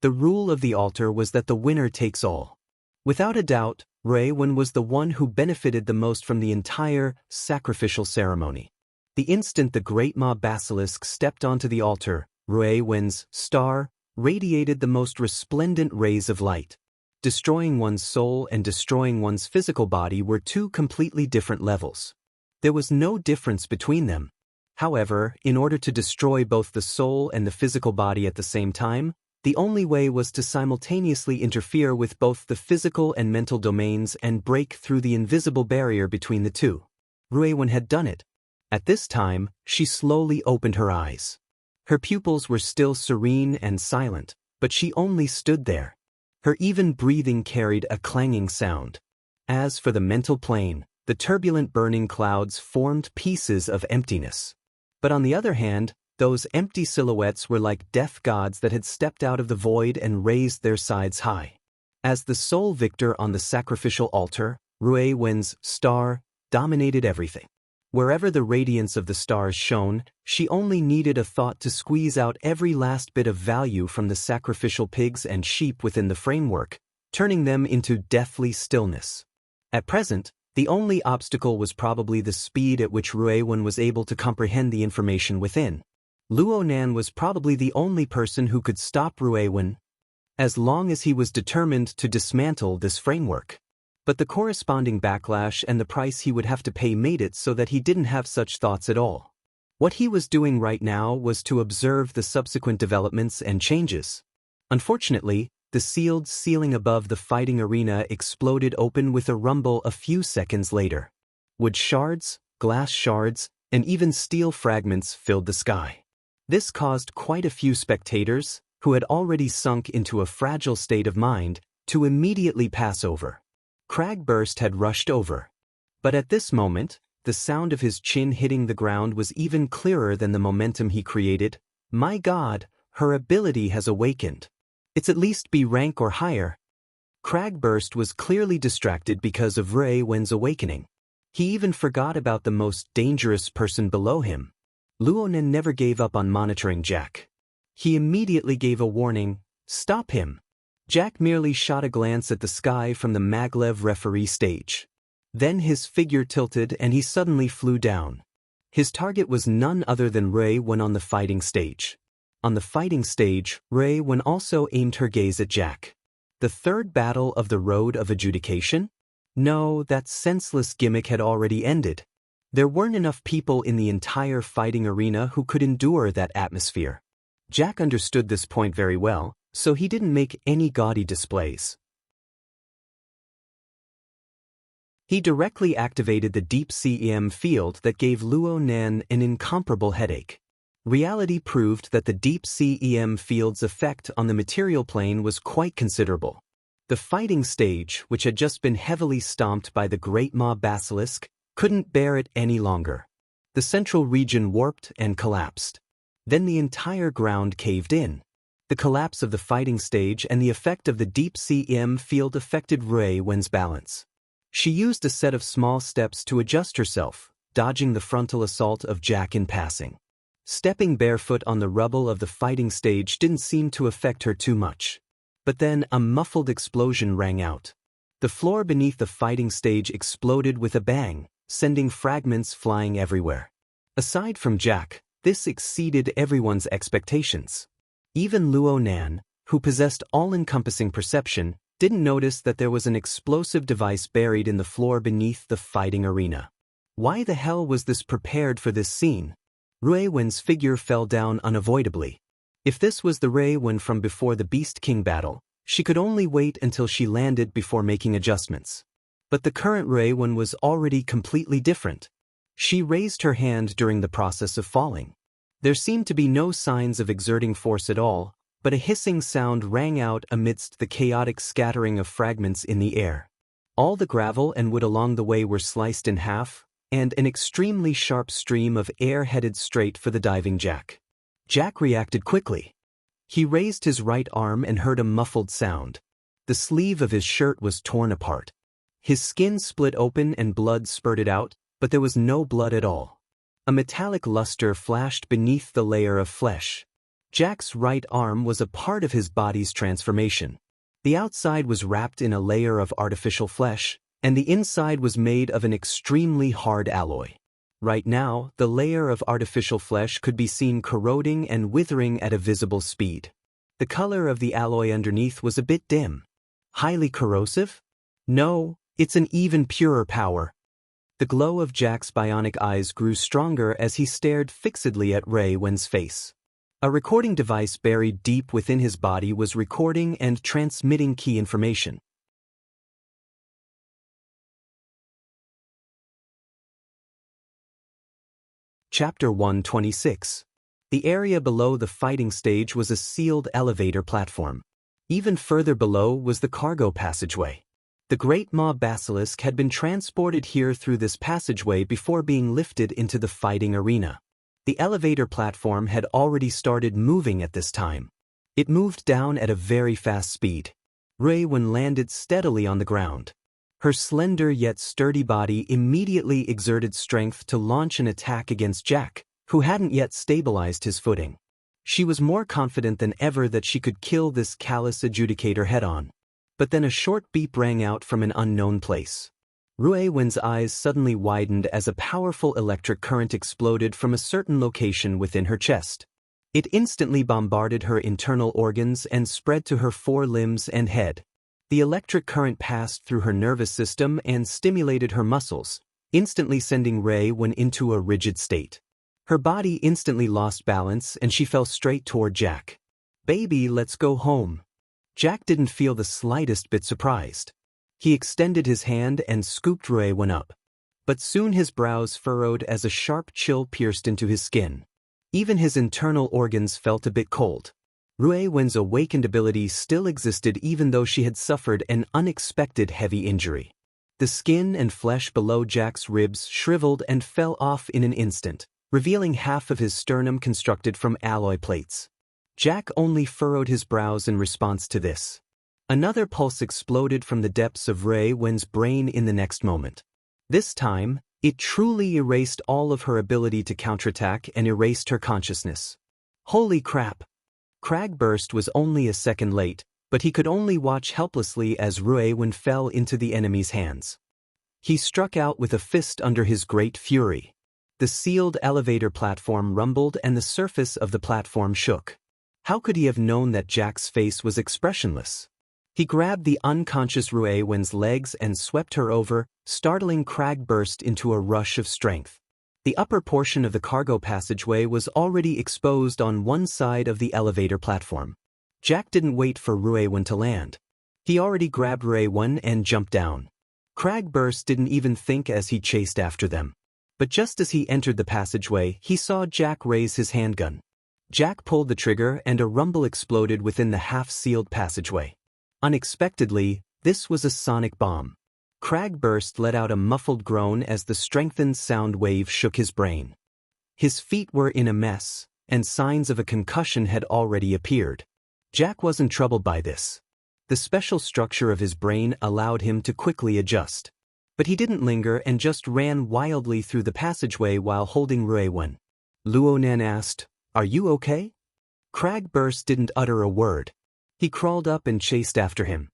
The rule of the altar was that the winner takes all. Without a doubt, Ruiwen was the one who benefited the most from the entire sacrificial ceremony. The instant the great mob basilisk stepped onto the altar, Ruiwen's star radiated the most resplendent rays of light. Destroying one's soul and destroying one's physical body were two completely different levels. There was no difference between them. However, in order to destroy both the soul and the physical body at the same time, the only way was to simultaneously interfere with both the physical and mental domains and break through the invisible barrier between the two. Ruiwen had done it. At this time, she slowly opened her eyes. Her pupils were still serene and silent, but she only stood there. Her even breathing carried a clanging sound. As for the mental plane, the turbulent burning clouds formed pieces of emptiness. But on the other hand, those empty silhouettes were like death gods that had stepped out of the void and raised their sides high. As the sole victor on the sacrificial altar, Ruiwen's star dominated everything. Wherever the radiance of the stars shone, she only needed a thought to squeeze out every last bit of value from the sacrificial pigs and sheep within the framework, turning them into deathly stillness. At present, the only obstacle was probably the speed at which Ruiwen was able to comprehend the information within. Luonan was probably the only person who could stop Ruiwen, as long as he was determined to dismantle this framework. But the corresponding backlash and the price he would have to pay made it so that he didn't have such thoughts at all. What he was doing right now was to observe the subsequent developments and changes. Unfortunately, the sealed ceiling above the fighting arena exploded open with a rumble a few seconds later. Wood shards, glass shards, and even steel fragments filled the sky. This caused quite a few spectators, who had already sunk into a fragile state of mind, to immediately pass over. Cragburst had rushed over. But at this moment, the sound of his chin hitting the ground was even clearer than the momentum he created. My God, her ability has awakened. It's at least B rank or higher. Cragburst was clearly distracted because of Ruiwen's awakening. He even forgot about the most dangerous person below him. Luonan never gave up on monitoring Jack. He immediately gave a warning, "Stop him." Jack merely shot a glance at the sky from the maglev referee stage. Then his figure tilted and he suddenly flew down. His target was none other than Ruiwen on the fighting stage. On the fighting stage, Ruiwen also aimed her gaze at Jack. The third battle of the road of adjudication? No, that senseless gimmick had already ended. There weren't enough people in the entire fighting arena who could endure that atmosphere. Jack understood this point very well, so he didn't make any gaudy displays. He directly activated the deep CEM field that gave Luonan an incomparable headache. Reality proved that the deep CEM field's effect on the material plane was quite considerable. The fighting stage, which had just been heavily stomped by the great mob basilisk, couldn't bear it any longer. The central region warped and collapsed. Then the entire ground caved in. The collapse of the fighting stage and the effect of the deep CEM field affected Ruiwen's balance. She used a set of small steps to adjust herself, dodging the frontal assault of Jack in passing. Stepping barefoot on the rubble of the fighting stage didn't seem to affect her too much. But then a muffled explosion rang out. The floor beneath the fighting stage exploded with a bang, sending fragments flying everywhere. Aside from Jack, this exceeded everyone's expectations. Even Luonan, who possessed all-encompassing perception, didn't notice that there was an explosive device buried in the floor beneath the fighting arena. Why the hell was this prepared for this scene? Ruiwen's figure fell down unavoidably. If this was the Ruiwen from before the Beast King battle, she could only wait until she landed before making adjustments. But the current Ruiwen was already completely different. She raised her hand during the process of falling. There seemed to be no signs of exerting force at all, but a hissing sound rang out amidst the chaotic scattering of fragments in the air. All the gravel and wood along the way were sliced in half, and an extremely sharp stream of air headed straight for the diving Jack. Jack reacted quickly. He raised his right arm and heard a muffled sound. The sleeve of his shirt was torn apart. His skin split open and blood spurted out, but there was no blood at all. A metallic luster flashed beneath the layer of flesh. Jack's right arm was a part of his body's transformation. The outside was wrapped in a layer of artificial flesh, and the inside was made of an extremely hard alloy. Right now, the layer of artificial flesh could be seen corroding and withering at a visible speed. The color of the alloy underneath was a bit dim. Highly corrosive? No, it's an even purer power. The glow of Jack's bionic eyes grew stronger as he stared fixedly at Ray Wen's face. A recording device buried deep within his body was recording and transmitting key information. Chapter 126. The area below the fighting stage was a sealed elevator platform. Even further below was the cargo passageway. The Great Maw Basilisk had been transported here through this passageway before being lifted into the fighting arena. The elevator platform had already started moving at this time. It moved down at a very fast speed. Ray Wen landed steadily on the ground. Her slender yet sturdy body immediately exerted strength to launch an attack against Jack, who hadn't yet stabilized his footing. She was more confident than ever that she could kill this callous adjudicator head-on. But then a short beep rang out from an unknown place. Rui Wen's eyes suddenly widened as a powerful electric current exploded from a certain location within her chest. It instantly bombarded her internal organs and spread to her forelimbs and head. The electric current passed through her nervous system and stimulated her muscles, instantly sending Ray Wen into a rigid state. Her body instantly lost balance and she fell straight toward Jack. "Baby, let's go home." Jack didn't feel the slightest bit surprised. He extended his hand and scooped Ray Wen up. But soon his brows furrowed as a sharp chill pierced into his skin. Even his internal organs felt a bit cold. Rui Wen's awakened ability still existed even though she had suffered an unexpected heavy injury. The skin and flesh below Jack's ribs shriveled and fell off in an instant, revealing half of his sternum constructed from alloy plates. Jack only furrowed his brows in response to this. Another pulse exploded from the depths of Ray Wen's brain in the next moment. This time, it truly erased all of her ability to counterattack and erased her consciousness. Holy crap! Cragburst was only a second late, but he could only watch helplessly as Rui Wen fell into the enemy's hands. He struck out with a fist under his great fury. The sealed elevator platform rumbled and the surface of the platform shook. How could he have known that Jack's face was expressionless? He grabbed the unconscious Rui Wen's legs and swept her over, startling Cragburst into a rush of strength. The upper portion of the cargo passageway was already exposed on one side of the elevator platform. Jack didn't wait for Rui Wen to land. He already grabbed Rui Wen and jumped down. Cragburst didn't even think as he chased after them. But just as he entered the passageway, he saw Jack raise his handgun. Jack pulled the trigger and a rumble exploded within the half-sealed passageway. Unexpectedly, this was a sonic bomb. Cragburst let out a muffled groan as the strengthened sound wave shook his brain. His feet were in a mess, and signs of a concussion had already appeared. Jack wasn't troubled by this. The special structure of his brain allowed him to quickly adjust. But he didn't linger and just ran wildly through the passageway while holding Rui Wen. Luonan asked, "Are you okay?" Cragburst didn't utter a word. He crawled up and chased after him.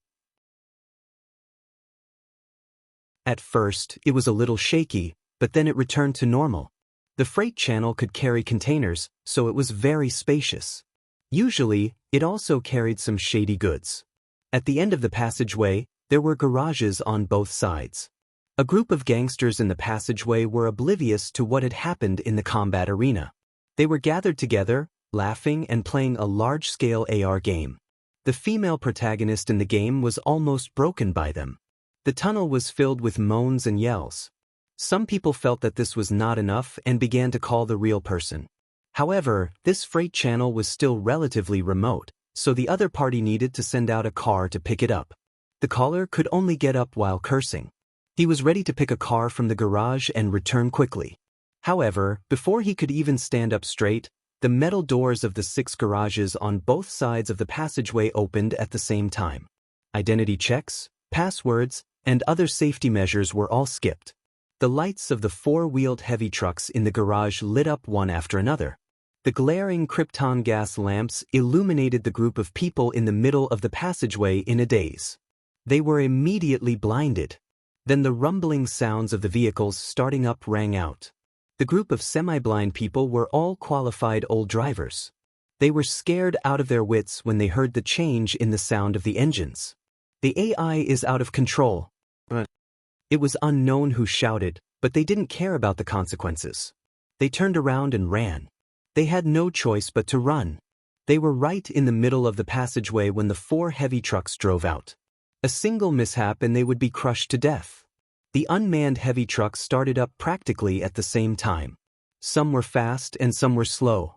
At first, it was a little shaky, but then it returned to normal. The freight channel could carry containers, so it was very spacious. Usually, it also carried some shady goods. At the end of the passageway, there were garages on both sides. A group of gangsters in the passageway were oblivious to what had happened in the combat arena. They were gathered together, laughing and playing a large-scale AR game. The female protagonist in the game was almost broken by them. The tunnel was filled with moans and yells. Some people felt that this was not enough and began to call the real person. However, this freight channel was still relatively remote, so the other party needed to send out a car to pick it up. The caller could only get up while cursing. He was ready to pick a car from the garage and return quickly. However, before he could even stand up straight, the metal doors of the 6 garages on both sides of the passageway opened at the same time. Identity checks, passwords, and other safety measures were all skipped. The lights of the four-wheeled heavy trucks in the garage lit up one after another. The glaring krypton gas lamps illuminated the group of people in the middle of the passageway in a daze. They were immediately blinded. Then the rumbling sounds of the vehicles starting up rang out. The group of semi-blind people were all qualified old drivers. They were scared out of their wits when they heard the change in the sound of the engines. The AI is out of control. It was unknown who shouted, but they didn't care about the consequences. They turned around and ran. They had no choice but to run. They were right in the middle of the passageway when the four heavy trucks drove out. A single mishap and they would be crushed to death. The unmanned heavy trucks started up practically at the same time. Some were fast and some were slow.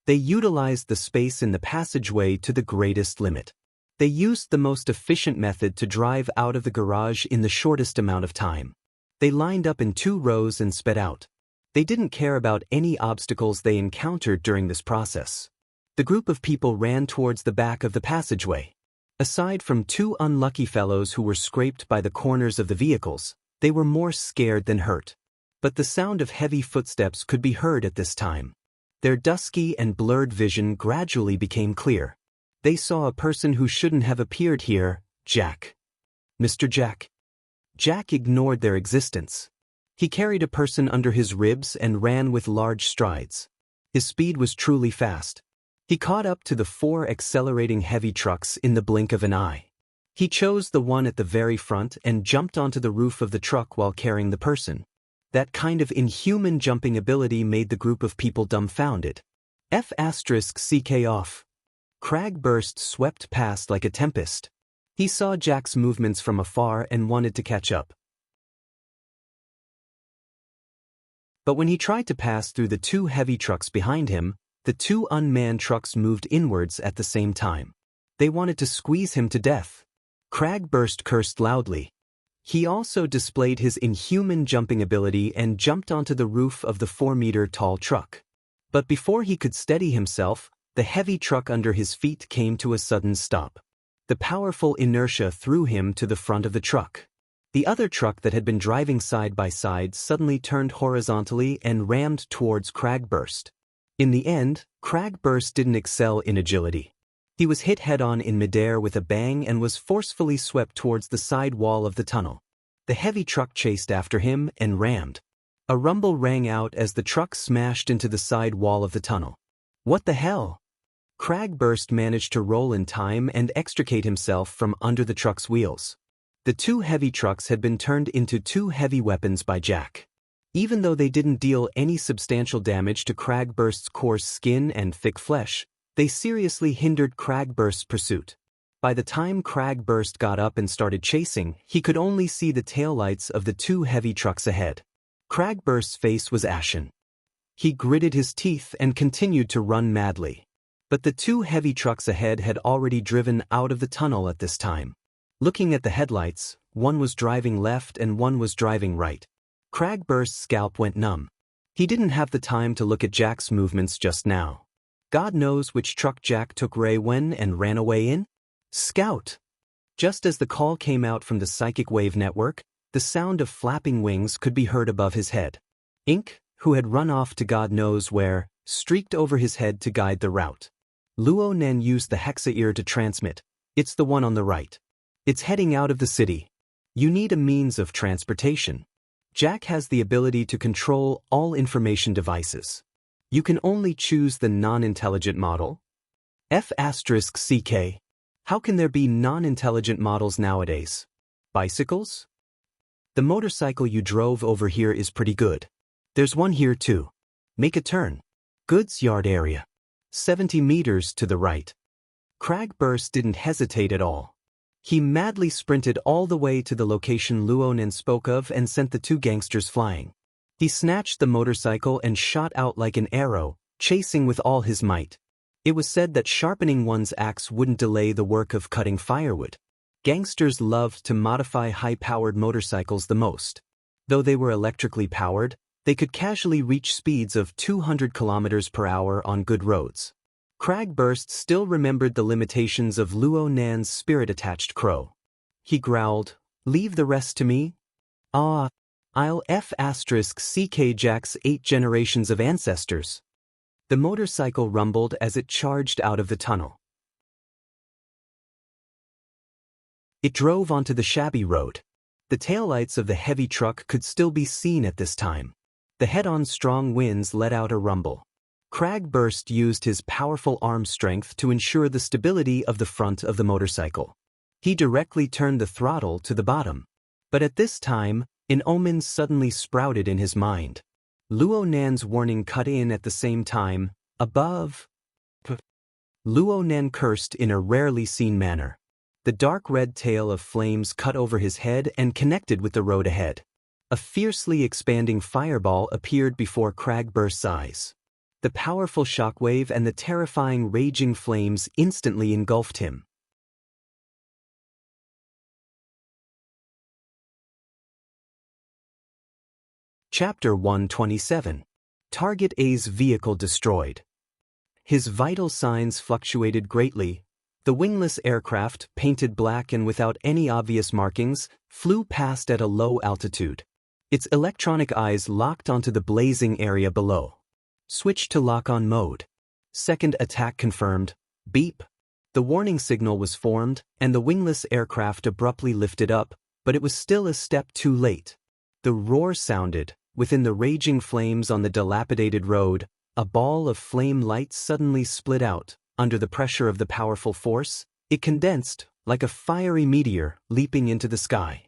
They utilized the space in the passageway to the greatest limit. They used the most efficient method to drive out of the garage in the shortest amount of time. They lined up in 2 rows and sped out. They didn't care about any obstacles they encountered during this process. The group of people ran towards the back of the passageway. Aside from 2 unlucky fellows who were scraped by the corners of the vehicles, they were more scared than hurt. But the sound of heavy footsteps could be heard at this time. Their dusky and blurred vision gradually became clear. They saw a person who shouldn't have appeared here, Jack. Mr. Jack. Jack ignored their existence. He carried a person under his ribs and ran with large strides. His speed was truly fast. He caught up to the 4 accelerating heavy trucks in the blink of an eye. He chose the one at the very front and jumped onto the roof of the truck while carrying the person. That kind of inhuman jumping ability made the group of people dumbfounded. F***ck off. Cragburst swept past like a tempest. He saw Jack's movements from afar and wanted to catch up. But when he tried to pass through the 2 heavy trucks behind him, the 2 unmanned trucks moved inwards at the same time. They wanted to squeeze him to death. Cragburst cursed loudly. He also displayed his inhuman jumping ability and jumped onto the roof of the 4-meter-tall truck. But before he could steady himself, the heavy truck under his feet came to a sudden stop. The powerful inertia threw him to the front of the truck. The other truck that had been driving side by side suddenly turned horizontally and rammed towards Cragburst. In the end, Cragburst didn't excel in agility. He was hit head-on in midair with a bang and was forcefully swept towards the side wall of the tunnel. The heavy truck chased after him and rammed. A rumble rang out as the truck smashed into the side wall of the tunnel. What the hell? Cragburst managed to roll in time and extricate himself from under the truck's wheels. The 2 heavy trucks had been turned into 2 heavy weapons by Jack. Even though they didn't deal any substantial damage to Cragburst's coarse skin and thick flesh, they seriously hindered Cragburst's pursuit. By the time Cragburst got up and started chasing, he could only see the taillights of the 2 heavy trucks ahead. Cragburst's face was ashen. He gritted his teeth and continued to run madly. But the 2 heavy trucks ahead had already driven out of the tunnel at this time. Looking at the headlights, one was driving left and one was driving right. Cragburst's scalp went numb. He didn't have the time to look at Jack's movements just now. God knows which truck Jack took Ray when and ran away in? Scout! Just as the call came out from the psychic wave network, the sound of flapping wings could be heard above his head. Ink, who had run off to God knows where, streaked over his head to guide the route. Luo Nen used the hexa-ear to transmit. It's the one on the right. It's heading out of the city. You need a means of transportation. Jack has the ability to control all information devices. You can only choose the non-intelligent model. F***ck. How can there be non-intelligent models nowadays? Bicycles? The motorcycle you drove over here is pretty good. There's one here too. Make a turn. Goods yard area. 70 meters to the right. Cragburst didn't hesitate at all. He madly sprinted all the way to the location Luonen spoke of and sent the 2 gangsters flying. He snatched the motorcycle and shot out like an arrow, chasing with all his might. It was said that sharpening one's axe wouldn't delay the work of cutting firewood. Gangsters loved to modify high-powered motorcycles the most. Though they were electrically powered, they could casually reach speeds of 200 kilometers per hour on good roads. Cragburst still remembered the limitations of Luo Nan's spirit-attached crow. he growled. Leave the rest to me. Ah, I'll F***CK Jack's 8 generations of ancestors. The motorcycle rumbled as it charged out of the tunnel. It drove onto the shabby road. The taillights of the heavy truck could still be seen at this time. The head-on strong winds let out a rumble. Cragburst used his powerful arm strength to ensure the stability of the front of the motorcycle. He directly turned the throttle to the bottom. But at this time, an omen suddenly sprouted in his mind. Luo Nan's warning cut in at the same time. Above. Luo Nan cursed in a rarely seen manner. The dark red tail of flames cut over his head and connected with the road ahead. A fiercely expanding fireball appeared before Cragburst's eyes. The powerful shockwave and the terrifying raging flames instantly engulfed him. Chapter 127. Target A's vehicle destroyed. His vital signs fluctuated greatly. The wingless aircraft, painted black and without any obvious markings, flew past at a low altitude. Its electronic eyes locked onto the blazing area below. Switch to lock-on mode. Second attack confirmed. Beep. The warning signal was formed, and the wingless aircraft abruptly lifted up, but it was still a step too late. The roar sounded. Within the raging flames on the dilapidated road, a ball of flame light suddenly split out. Under the pressure of the powerful force, it condensed, like a fiery meteor, leaping into the sky.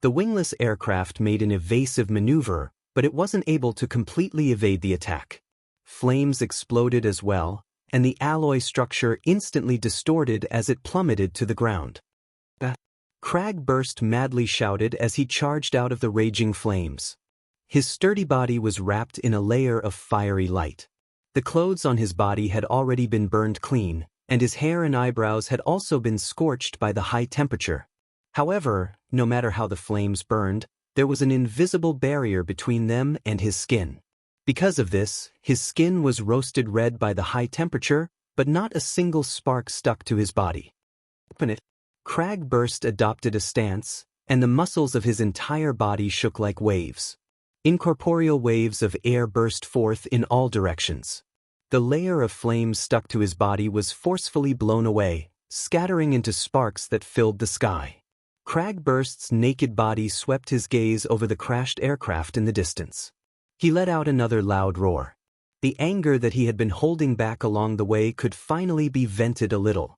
The wingless aircraft made an evasive maneuver, but it wasn't able to completely evade the attack. Flames exploded as well, and the alloy structure instantly distorted as it plummeted to the ground. Cragburst madly shouted as he charged out of the raging flames. His sturdy body was wrapped in a layer of fiery light. The clothes on his body had already been burned clean, and his hair and eyebrows had also been scorched by the high temperature. However, no matter how the flames burned, there was an invisible barrier between them and his skin. Because of this, his skin was roasted red by the high temperature, but not a single spark stuck to his body. Cragburst adopted a stance, and the muscles of his entire body shook like waves. Incorporeal waves of air burst forth in all directions. The layer of flames stuck to his body was forcefully blown away, scattering into sparks that filled the sky. Cragburst's naked body swept his gaze over the crashed aircraft in the distance. He let out another loud roar. The anger that he had been holding back along the way could finally be vented a little.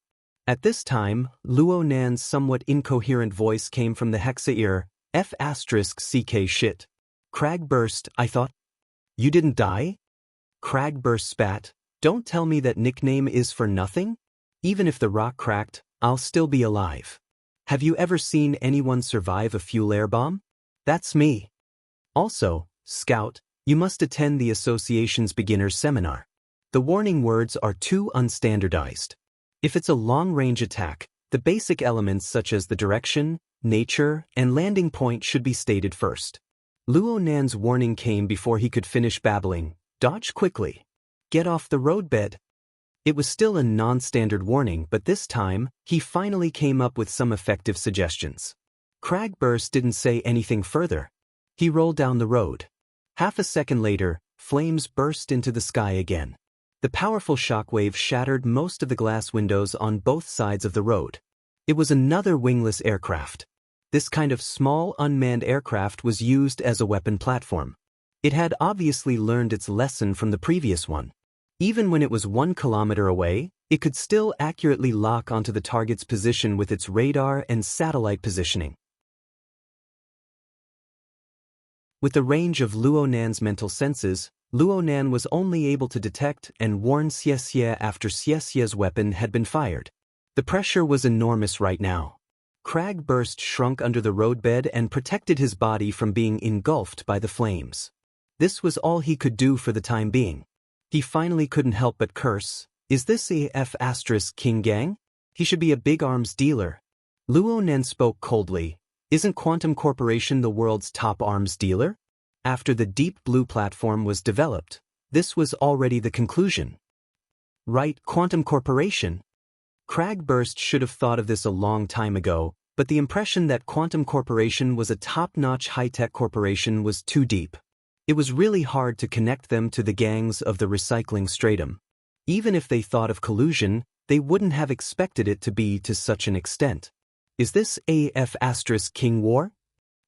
At this time, Luo Nan's somewhat incoherent voice came from the hexa ear. F***CK shit. Cragburst, I thought. You didn't die? Cragburst spat. Don't tell me that nickname is for nothing? Even if the rock cracked, I'll still be alive. Have you ever seen anyone survive a fuel air bomb? That's me. Also, Scout, you must attend the association's beginner's seminar. The warning words are too unstandardized. If it's a long-range attack, the basic elements such as the direction, nature, and landing point should be stated first. Luo Nan's warning came before he could finish babbling. Dodge quickly. Get off the roadbed. It was still a non-standard warning, but this time, he finally came up with some effective suggestions. Cragburst didn't say anything further. He rolled down the road. Half a second later, flames burst into the sky again. The powerful shockwave shattered most of the glass windows on both sides of the road. It was another wingless aircraft. This kind of small unmanned aircraft was used as a weapon platform. It had obviously learned its lesson from the previous one. Even when it was 1 kilometer away, it could still accurately lock onto the target's position with its radar and satellite positioning. With the range of Luo Nan's mental senses, Luo Nan was only able to detect and warn Xie after Xie's weapon had been fired. The pressure was enormous right now. Cragburst shrunk under the roadbed and protected his body from being engulfed by the flames. This was all he could do for the time being. He finally couldn't help but curse. Is this a F***King gang? He should be a big arms dealer. Luo Nan spoke coldly. Isn't Quantum Corporation the world's top arms dealer? After the Deep Blue platform was developed, this was already the conclusion. Right, Quantum Corporation? Cragburst should have thought of this a long time ago, but the impression that Quantum Corporation was a top-notch high-tech corporation was too deep. It was really hard to connect them to the gangs of the recycling stratum. Even if they thought of collusion, they wouldn't have expected it to be to such an extent. Is this King War?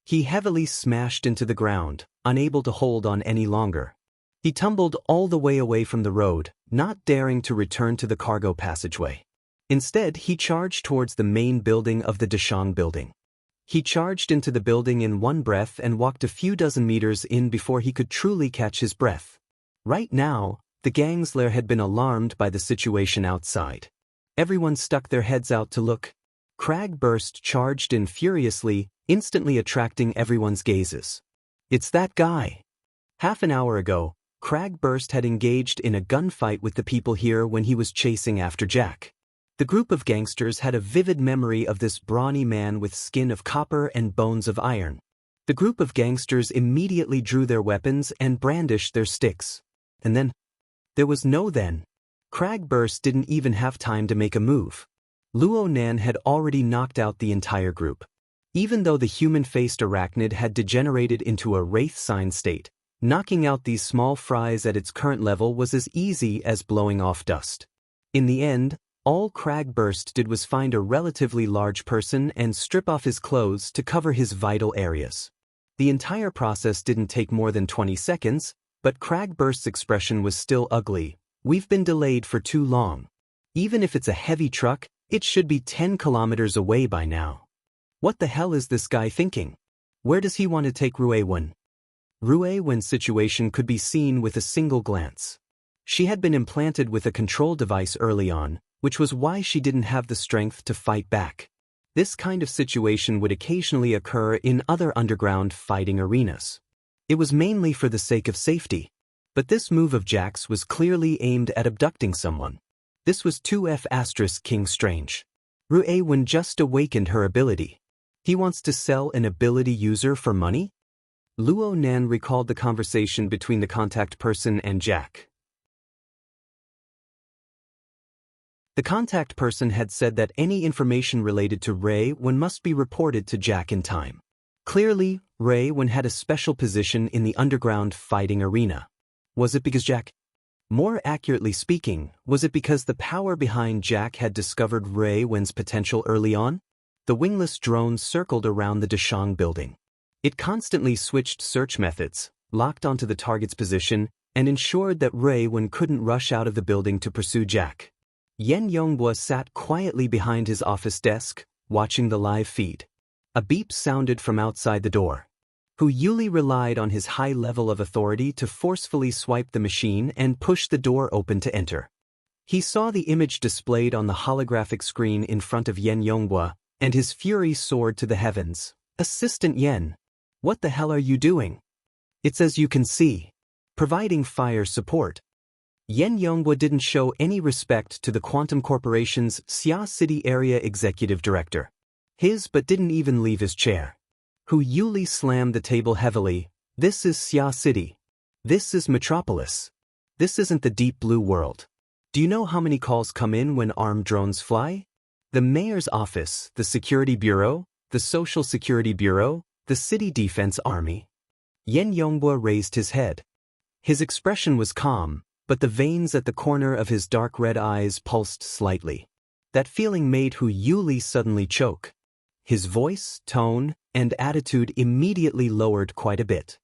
He heavily smashed into the ground, unable to hold on any longer. He tumbled all the way away from the road, not daring to return to the cargo passageway. Instead, he charged towards the main building of the Dashang building. He charged into the building in one breath and walked a few dozen meters in before he could truly catch his breath. Right now, the gang's lair had been alarmed by the situation outside. Everyone stuck their heads out to look. Cragburst charged in furiously, instantly attracting everyone's gazes. It's that guy. Half an hour ago, Cragburst had engaged in a gunfight with the people here when he was chasing after Jack. The group of gangsters had a vivid memory of this brawny man with skin of copper and bones of iron. The group of gangsters immediately drew their weapons and brandished their sticks. And then, there was no then. Cragburst didn't even have time to make a move. Luo Nan had already knocked out the entire group. Even though the human-faced arachnid had degenerated into a wraith sign state, knocking out these small fries at its current level was as easy as blowing off dust. In the end, all Cragburst did was find a relatively large person and strip off his clothes to cover his vital areas. The entire process didn't take more than 20 seconds, but Cragburst's expression was still ugly. We've been delayed for too long. Even if it's a heavy truck, it should be 10 kilometers away by now. What the hell is this guy thinking? Where does he want to take Ruewen? Ruewen's situation could be seen with a single glance. She had been implanted with a control device early on, which was why she didn't have the strength to fight back. This kind of situation would occasionally occur in other underground fighting arenas. It was mainly for the sake of safety. But this move of Jack's was clearly aimed at abducting someone. This was 2F** King Strange. Ruewen just awakened her ability. He wants to sell an ability user for money? Luo Nan recalled the conversation between the contact person and Jack. The contact person had said that any information related to Ruewen must be reported to Jack in time. Clearly, Ruewen had a special position in the underground fighting arena. Was it because Jack? More accurately speaking, was it because the power behind Jack had discovered Ruewen's potential early on? The wingless drone circled around the Dashang building. It constantly switched search methods, locked onto the target's position, and ensured that Ruewen couldn't rush out of the building to pursue Jack. Yen Yonghua sat quietly behind his office desk, watching the live feed. A beep sounded from outside the door. Hu Yuli relied on his high level of authority to forcefully swipe the machine and push the door open to enter. He saw the image displayed on the holographic screen in front of Yen Yonghua, and his fury soared to the heavens. Assistant Yen, what the hell are you doing? It's as you can see. Providing fire support. Yen Yonghua didn't show any respect to the Quantum Corporation's Xia City Area Executive Director. But didn't even leave his chair. Hu Yuli slammed the table heavily. This is Xia City. This is Metropolis. This isn't the deep blue world. Do you know how many calls come in when armed drones fly? The mayor's office, the security bureau, the social security bureau, the city defense army. Yen Yonghua raised his head. His expression was calm, but the veins at the corner of his dark red eyes pulsed slightly. That feeling made Hu Yuli suddenly choke. His voice, tone, and attitude immediately lowered quite a bit.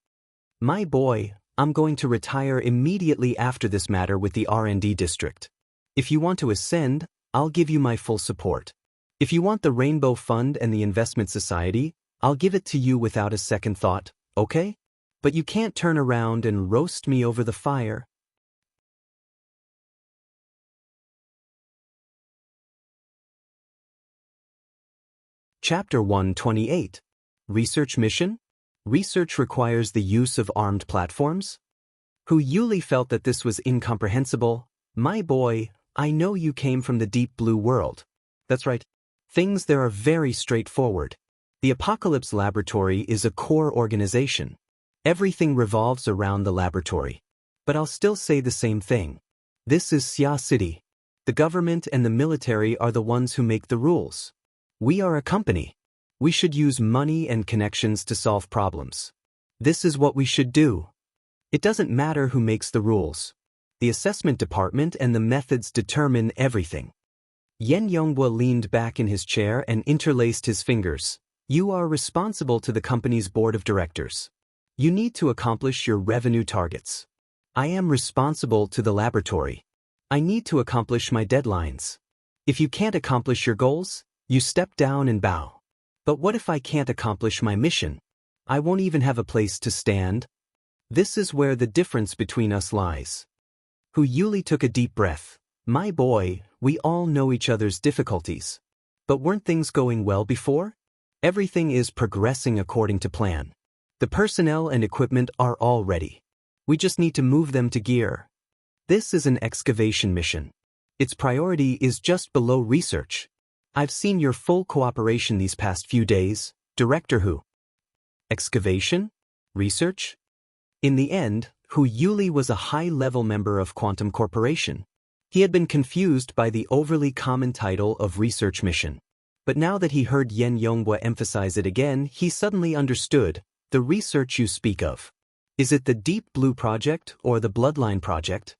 My boy, I'm going to retire immediately after this matter with the R&D district. If you want to ascend, I'll give you my full support. If you want the Rainbow Fund and the Investment Society, I'll give it to you without a second thought, okay? But you can't turn around and roast me over the fire. Chapter 128. Research Mission? Research requires the use of armed platforms? Hu Yuli felt that this was incomprehensible. My boy, I know you came from the deep blue world. That's right. Things there are very straightforward. The Apocalypse Laboratory is a core organization. Everything revolves around the laboratory. But I'll still say the same thing. This is Xia City. The government and the military are the ones who make the rules. We are a company. We should use money and connections to solve problems. This is what we should do. It doesn't matter who makes the rules. The assessment department and the methods determine everything. Yen Yonghua leaned back in his chair and interlaced his fingers. You are responsible to the company's board of directors. You need to accomplish your revenue targets. I am responsible to the laboratory. I need to accomplish my deadlines. If you can't accomplish your goals, you step down and bow. But what if I can't accomplish my mission? I won't even have a place to stand. This is where the difference between us lies. Hu Yuli took a deep breath. My boy, we all know each other's difficulties. But weren't things going well before? Everything is progressing according to plan. The personnel and equipment are all ready. We just need to move them to gear. This is an excavation mission. Its priority is just below research. I've seen your full cooperation these past few days, Director Hu. Excavation? Research? In the end, Hu Yuli was a high-level member of Quantum Corporation. He had been confused by the overly common title of research mission. But now that he heard Yen Yonghua emphasize it again, he suddenly understood. The research you speak of. Is it the Deep Blue Project or the Bloodline Project?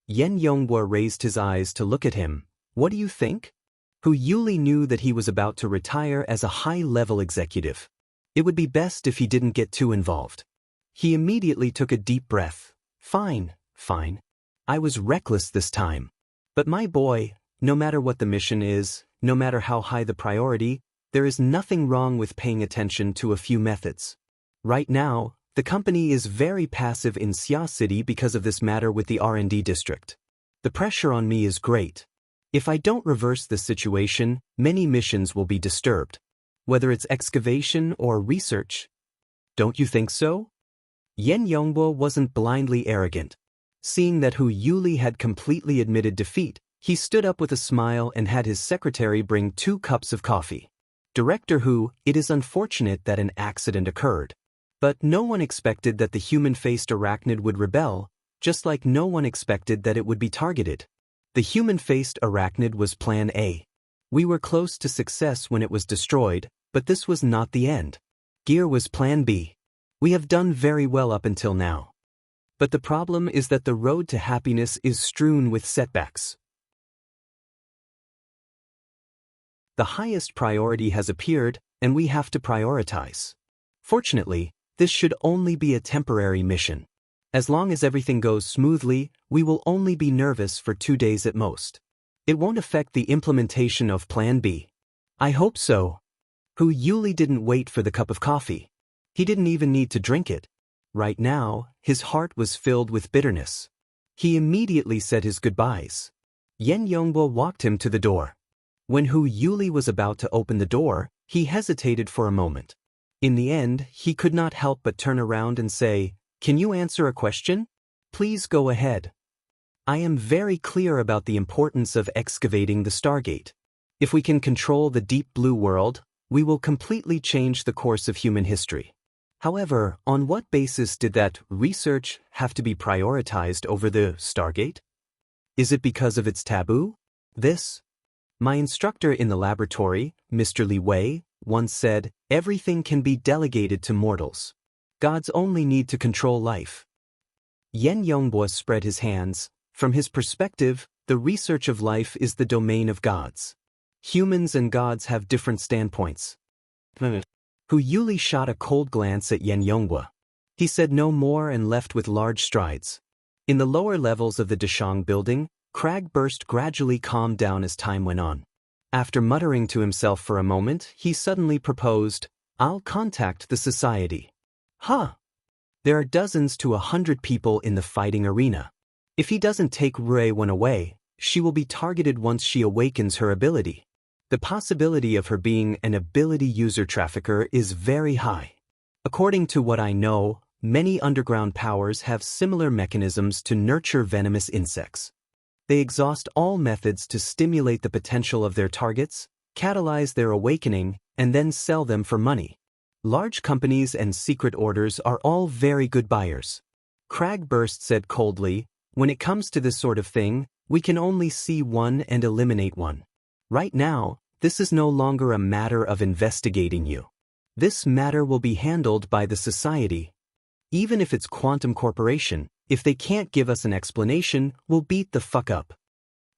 Yen Yonghua raised his eyes to look at him. What do you think? Hu Yuli knew that he was about to retire as a high-level executive. It would be best if he didn't get too involved. He immediately took a deep breath. Fine. I was reckless this time. But my boy, no matter what the mission is, no matter how high the priority, there is nothing wrong with paying attention to a few methods. Right now, the company is very passive in Xia City because of this matter with the R&D district. The pressure on me is great. If I don't reverse this situation, many missions will be disturbed. Whether it's excavation or research. Don't you think so? Yen Yonghua wasn't blindly arrogant. Seeing that Hu Yuli had completely admitted defeat, he stood up with a smile and had his secretary bring 2 cups of coffee. Director Hu, it is unfortunate that an accident occurred. But no one expected that the human-faced arachnid would rebel, just like no one expected that it would be targeted. The human-faced arachnid was Plan A. We were close to success when it was destroyed, but this was not the end. Gear was Plan B. We have done very well up until now. But the problem is that the road to happiness is strewn with setbacks. The highest priority has appeared, and we have to prioritize. Fortunately, this should only be a temporary mission. As long as everything goes smoothly, we will only be nervous for 2 days at most. It won't affect the implementation of Plan B. I hope so. Hu Yuli didn't wait for the cup of coffee. He didn't even need to drink it. Right now, his heart was filled with bitterness. He immediately said his goodbyes. Yen Yonghua walked him to the door. When Hu Yuli was about to open the door, he hesitated for a moment. In the end, he could not help but turn around and say, Can you answer a question? Please go ahead. I am very clear about the importance of excavating the Stargate. If we can control the Deep Blue world, we will completely change the course of human history. However, on what basis did that research have to be prioritized over the Stargate? Is it because of its taboo? My instructor in the laboratory, Mr. Li Wei, once said, everything can be delegated to mortals. Gods only need to control life. Yen Yonghua spread his hands. From his perspective, the research of life is the domain of gods. Humans and gods have different standpoints. Hu Yuli shot a cold glance at Yen Yonghua. He said no more and left with large strides. In the lower levels of the Deshang building, Cragburst gradually calmed down as time went on. After muttering to himself for a moment, he suddenly proposed, I'll contact the society. There are dozens to 100 people in the fighting arena. If he doesn't take Rui Wen away, she will be targeted once she awakens her ability. The possibility of her being an ability user trafficker is very high. According to what I know, many underground powers have similar mechanisms to nurture venomous insects. They exhaust all methods to stimulate the potential of their targets, catalyze their awakening, and then sell them for money. Large companies and secret orders are all very good buyers. Cragburst said coldly, when it comes to this sort of thing, we can only see one and eliminate one. Right now, This is no longer a matter of investigating you. This matter will be handled by the society. Even if it's Quantum Corporation, if they can't give us an explanation, we'll beat the fuck up.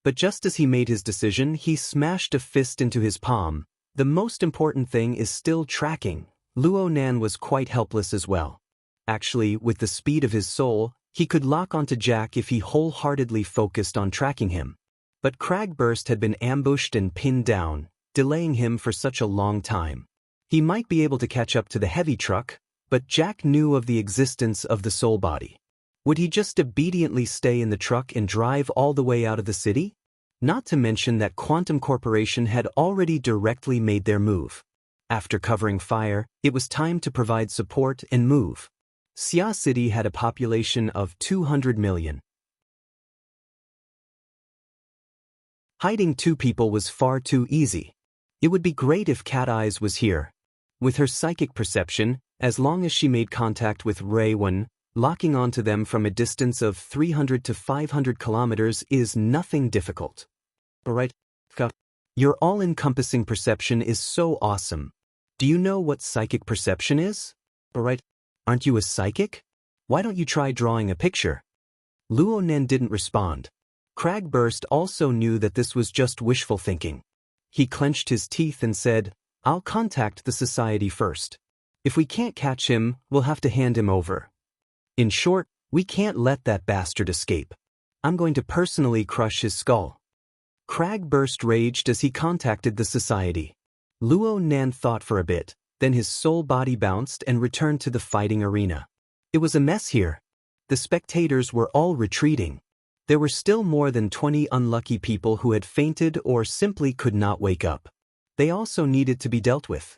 But just as he made his decision, he smashed a fist into his palm. The most important thing is still tracking. Luo Nan was quite helpless as well. Actually, with the speed of his soul, he could lock onto Jack if he wholeheartedly focused on tracking him. But Cragburst had been ambushed and pinned down, delaying him for such a long time. He might be able to catch up to the heavy truck, but Jack knew of the existence of the soul body. Would he just obediently stay in the truck and drive all the way out of the city? Not to mention that Quantum Corporation had already directly made their move. After covering fire, it was time to provide support and move. Xia City had a population of 200 million. Hiding two people was far too easy. It would be great if Cat Eyes was here. With her psychic perception, as long as she made contact with Rui-Wen, locking onto them from a distance of 300 to 500 kilometers is nothing difficult. Alright, your all-encompassing perception is so awesome. Do you know what psychic perception is? Alright, aren't you a psychic? Why don't you try drawing a picture? Luo Nen didn't respond. Cragburst also knew that this was just wishful thinking. He clenched his teeth and said, I'll contact the society first. If we can't catch him, we'll have to hand him over. In short, we can't let that bastard escape. I'm going to personally crush his skull. Cragburst raged as he contacted the society. Luo Nan thought for a bit, then his soul body bounced and returned to the fighting arena. It was a mess here. The spectators were all retreating. There were still more than 20 unlucky people who had fainted or simply could not wake up. They also needed to be dealt with.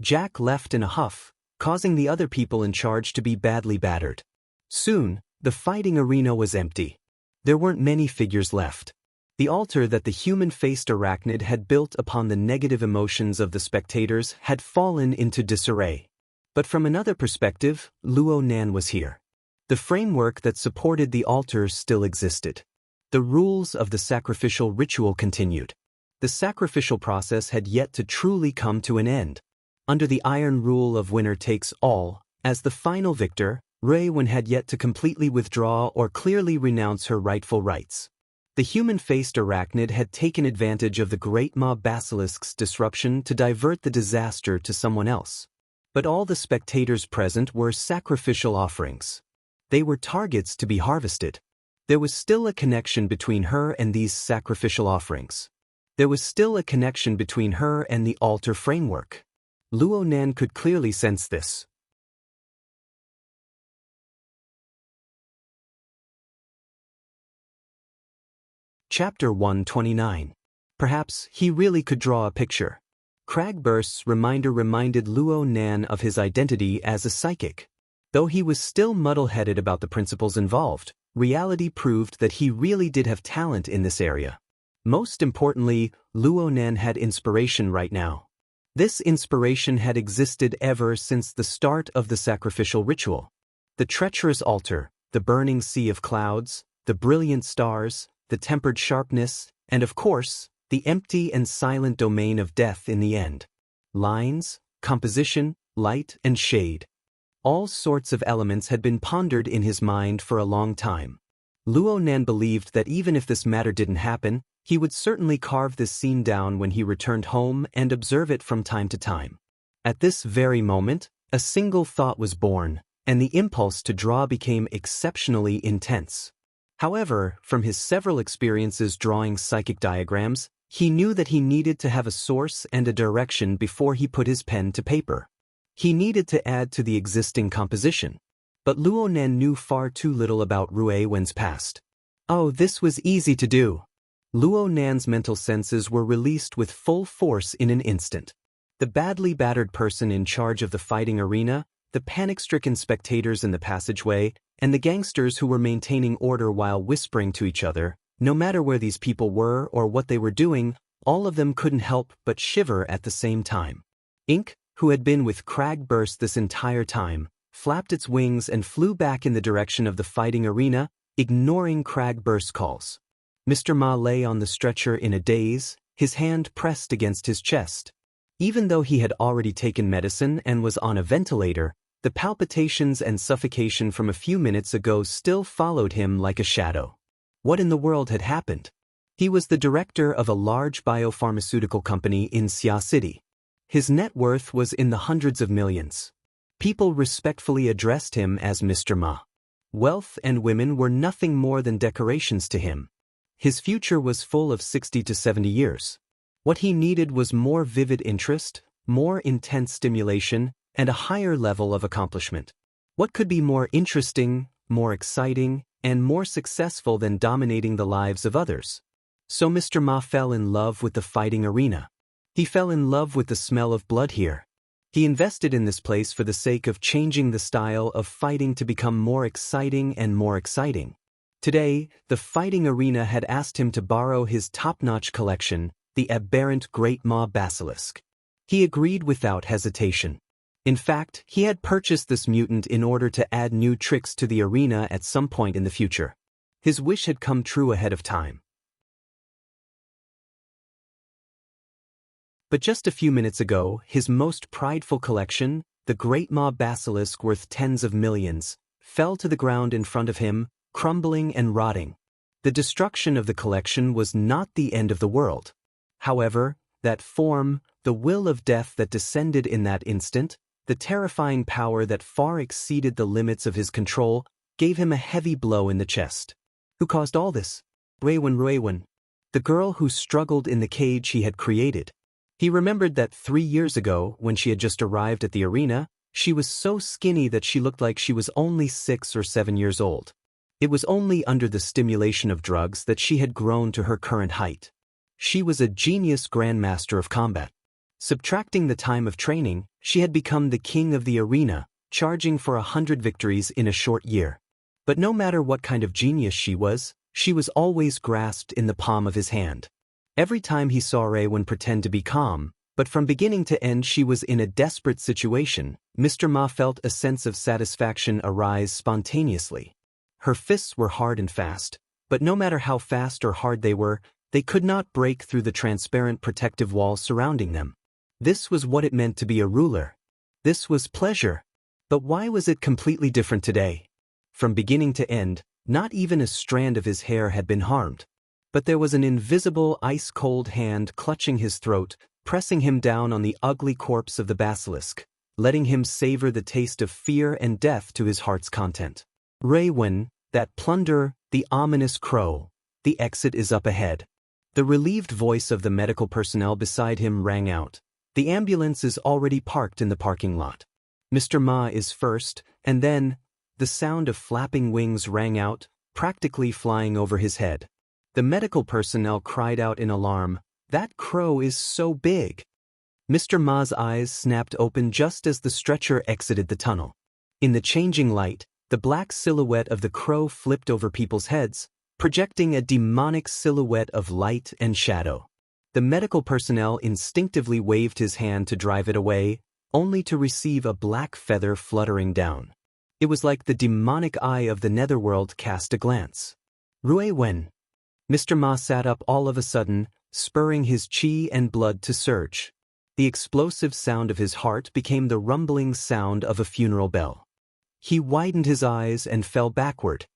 Jack left in a huff, causing the other people in charge to be badly battered. Soon, the fighting arena was empty. There weren't many figures left. The altar that the human-faced arachnid had built upon the negative emotions of the spectators had fallen into disarray. But from another perspective, Luo Nan was here. The framework that supported the altar still existed. The rules of the sacrificial ritual continued. The sacrificial process had yet to truly come to an end. Under the iron rule of winner takes all, as the final victor, Rui-Wen had yet to completely withdraw or clearly renounce her rightful rights. The human-faced arachnid had taken advantage of the great mob basilisk's disruption to divert the disaster to someone else. But all the spectators present were sacrificial offerings. They were targets to be harvested. There was still a connection between her and these sacrificial offerings. There was still a connection between her and the altar framework. Luo Nan could clearly sense this. Chapter 129. Perhaps he really could draw a picture. Cragburst's reminder reminded Luo Nan of his identity as a psychic. Though he was still muddle-headed about the principles involved, reality proved that he really did have talent in this area. Most importantly, Luo Nan had inspiration right now. This inspiration had existed ever since the start of the sacrificial ritual. The treacherous altar, the burning sea of clouds, the brilliant stars, the tempered sharpness, and of course, the empty and silent domain of death in the end. Lines, composition, light, and shade. All sorts of elements had been pondered in his mind for a long time. Luo Nan believed that even if this matter didn't happen, he would certainly carve this scene down when he returned home and observe it from time to time. At this very moment, a single thought was born, and the impulse to draw became exceptionally intense. However, from his several experiences drawing psychic diagrams, he knew that he needed to have a source and a direction before he put his pen to paper. He needed to add to the existing composition. But Luo Nan knew far too little about Rui-Wen's past. Oh, this was easy to do. Luo Nan's mental senses were released with full force in an instant. The badly battered person in charge of the fighting arena, the panic-stricken spectators in the passageway, and the gangsters who were maintaining order while whispering to each other, no matter where these people were or what they were doing, all of them couldn't help but shiver at the same time. Ink, who had been with Cragburst this entire time, flapped its wings and flew back in the direction of the fighting arena, ignoring Cragburst's calls. Mr. Ma lay on the stretcher in a daze, his hand pressed against his chest. Even though he had already taken medicine and was on a ventilator, the palpitations and suffocation from a few minutes ago still followed him like a shadow. What in the world had happened? He was the director of a large biopharmaceutical company in Xia City. His net worth was in the hundreds of millions. People respectfully addressed him as Mr. Ma. Wealth and women were nothing more than decorations to him. His future was full of 60 to 70 years. What he needed was more vivid interest, more intense stimulation, and a higher level of accomplishment. What could be more interesting, more exciting, and more successful than dominating the lives of others? So Mr. Ma fell in love with the fighting arena. He fell in love with the smell of blood here. He invested in this place for the sake of changing the style of fighting to become more exciting and more exciting. Today, the fighting arena had asked him to borrow his top-notch collection, the aberrant Great Ma Basilisk. He agreed without hesitation. In fact, he had purchased this mutant in order to add new tricks to the arena at some point in the future. His wish had come true ahead of time. But just a few minutes ago, his most prideful collection, the Great Ma Basilisk worth tens of millions, fell to the ground in front of him, crumbling and rotting. The destruction of the collection was not the end of the world. However, that form, the will of death that descended in that instant, the terrifying power that far exceeded the limits of his control, gave him a heavy blow in the chest. Who caused all this? Ruiwen, the girl who struggled in the cage he had created. He remembered that 3 years ago, when she had just arrived at the arena, she was so skinny that she looked like she was only 6 or 7 years old. It was only under the stimulation of drugs that she had grown to her current height. She was a genius grandmaster of combat. Subtracting the time of training, she had become the king of the arena, charging for 100 victories in a short year. But no matter what kind of genius she was always grasped in the palm of his hand. Every time he saw Ruiwen pretend to be calm, but from beginning to end she was in a desperate situation, Mr. Ma felt a sense of satisfaction arise spontaneously. Her fists were hard and fast, but no matter how fast or hard they could not break through the transparent protective wall surrounding them. This was what it meant to be a ruler. This was pleasure. But why was it completely different today? From beginning to end, not even a strand of his hair had been harmed. But there was an invisible, ice-cold hand clutching his throat, pressing him down on the ugly corpse of the basilisk, letting him savor the taste of fear and death to his heart's content. Ruiwen, that plunder, the ominous crow, the exit is up ahead. The relieved voice of the medical personnel beside him rang out. The ambulance is already parked in the parking lot. Mr. Ma is first, and then, the sound of flapping wings rang out, practically flying over his head. The medical personnel cried out in alarm, "That crow is so big!" Mr. Ma's eyes snapped open just as the stretcher exited the tunnel. In the changing light, the black silhouette of the crow flipped over people's heads, projecting a demonic silhouette of light and shadow. The medical personnel instinctively waved his hand to drive it away, only to receive a black feather fluttering down. It was like the demonic eye of the netherworld cast a glance. Ruiwen. Mr. Ma sat up all of a sudden, spurring his chi and blood to surge. The explosive sound of his heart became the rumbling sound of a funeral bell. He widened his eyes and fell backward.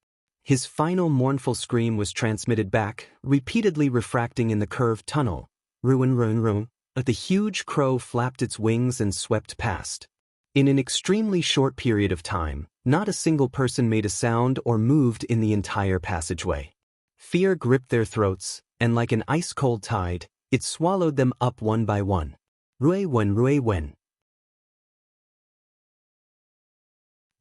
His final mournful scream was transmitted back, repeatedly refracting in the curved tunnel. Ruin. The huge crow flapped its wings and swept past. In an extremely short period of time, not a single person made a sound or moved in the entire passageway. Fear gripped their throats, and like an ice-cold tide, it swallowed them up one by one. Ruiwen.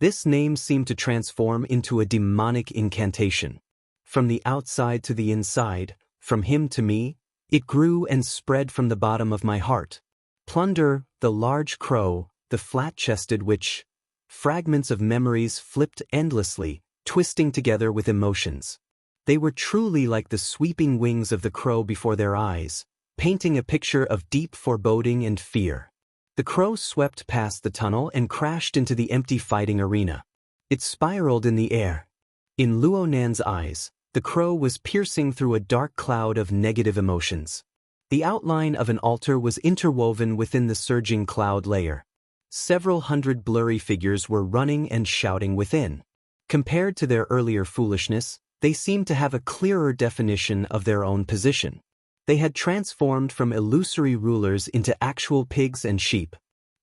This name seemed to transform into a demonic incantation. From the outside to the inside, from him to me, it grew and spread from the bottom of my heart. Plunder, the large crow, the flat-chested witch. Fragments of memories flipped endlessly, twisting together with emotions. They were truly like the sweeping wings of the crow before their eyes, painting a picture of deep foreboding and fear. The crow swept past the tunnel and crashed into the empty fighting arena. It spiraled in the air. In Luo Nan's eyes, the crow was piercing through a dark cloud of negative emotions. The outline of an altar was interwoven within the surging cloud layer. Several hundred blurry figures were running and shouting within. Compared to their earlier foolishness, they seemed to have a clearer definition of their own position. They had transformed from illusory rulers into actual pigs and sheep.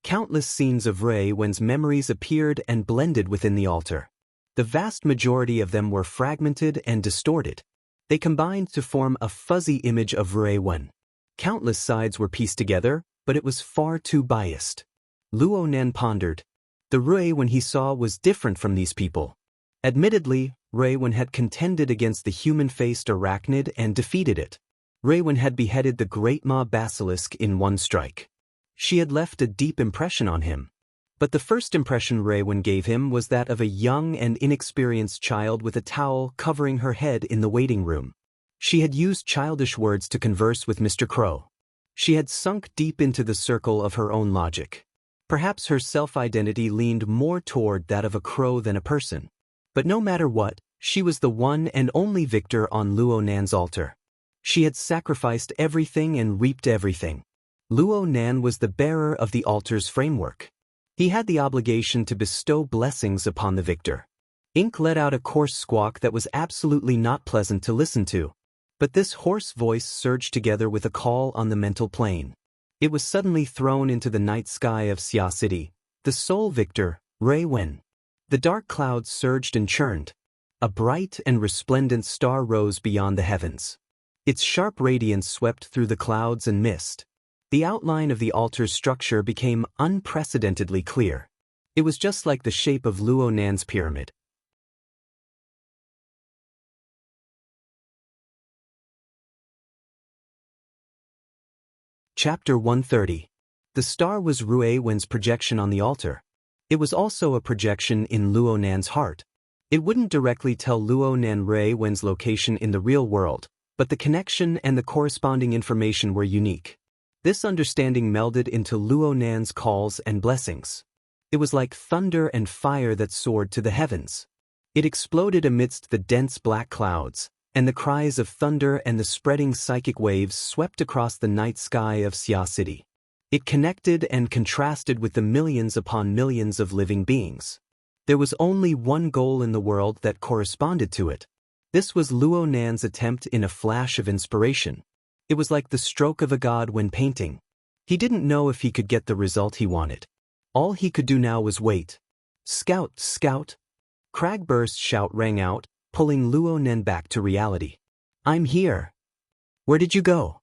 Countless scenes of Wen's memories appeared and blended within the altar. The vast majority of them were fragmented and distorted. They combined to form a fuzzy image of Wen. Countless sides were pieced together, but it was far too biased. Luo Nan pondered. The Wen he saw was different from these people. Admittedly, Wen had contended against the human-faced arachnid and defeated it. Wen had beheaded the great Ma basilisk in one strike. She had left a deep impression on him. But the first impression Wen gave him was that of a young and inexperienced child with a towel covering her head in the waiting room. She had used childish words to converse with Mr. Crow. She had sunk deep into the circle of her own logic. Perhaps her self-identity leaned more toward that of a crow than a person. But no matter what, she was the one and only victor on Luo Nan's altar. She had sacrificed everything and reaped everything. Luo Nan was the bearer of the altar's framework. He had the obligation to bestow blessings upon the victor. Ink let out a coarse squawk that was absolutely not pleasant to listen to. But this hoarse voice surged together with a call on the mental plane. It was suddenly thrown into the night sky of Xia City, the sole victor, Wen. The dark clouds surged and churned. A bright and resplendent star rose beyond the heavens. Its sharp radiance swept through the clouds and mist. The outline of the altar's structure became unprecedentedly clear. It was just like the shape of Luo Nan's pyramid. Chapter 130. The star was Wen's projection on the altar. It was also a projection in Luo Nan's heart. It wouldn't directly tell Luo Nan Wen's location in the real world, but the connection and the corresponding information were unique. This understanding melded into Luo Nan's calls and blessings. It was like thunder and fire that soared to the heavens. It exploded amidst the dense black clouds, and the cries of thunder and the spreading psychic waves swept across the night sky of Xia City. It connected and contrasted with the millions upon millions of living beings. There was only one goal in the world that corresponded to it. This was Luo Nan's attempt in a flash of inspiration. It was like the stroke of a god when painting. He didn't know if he could get the result he wanted. All he could do now was wait. Scout, scout! Cragburst's shout rang out, pulling Luo Nan back to reality. I'm here. Where did you go?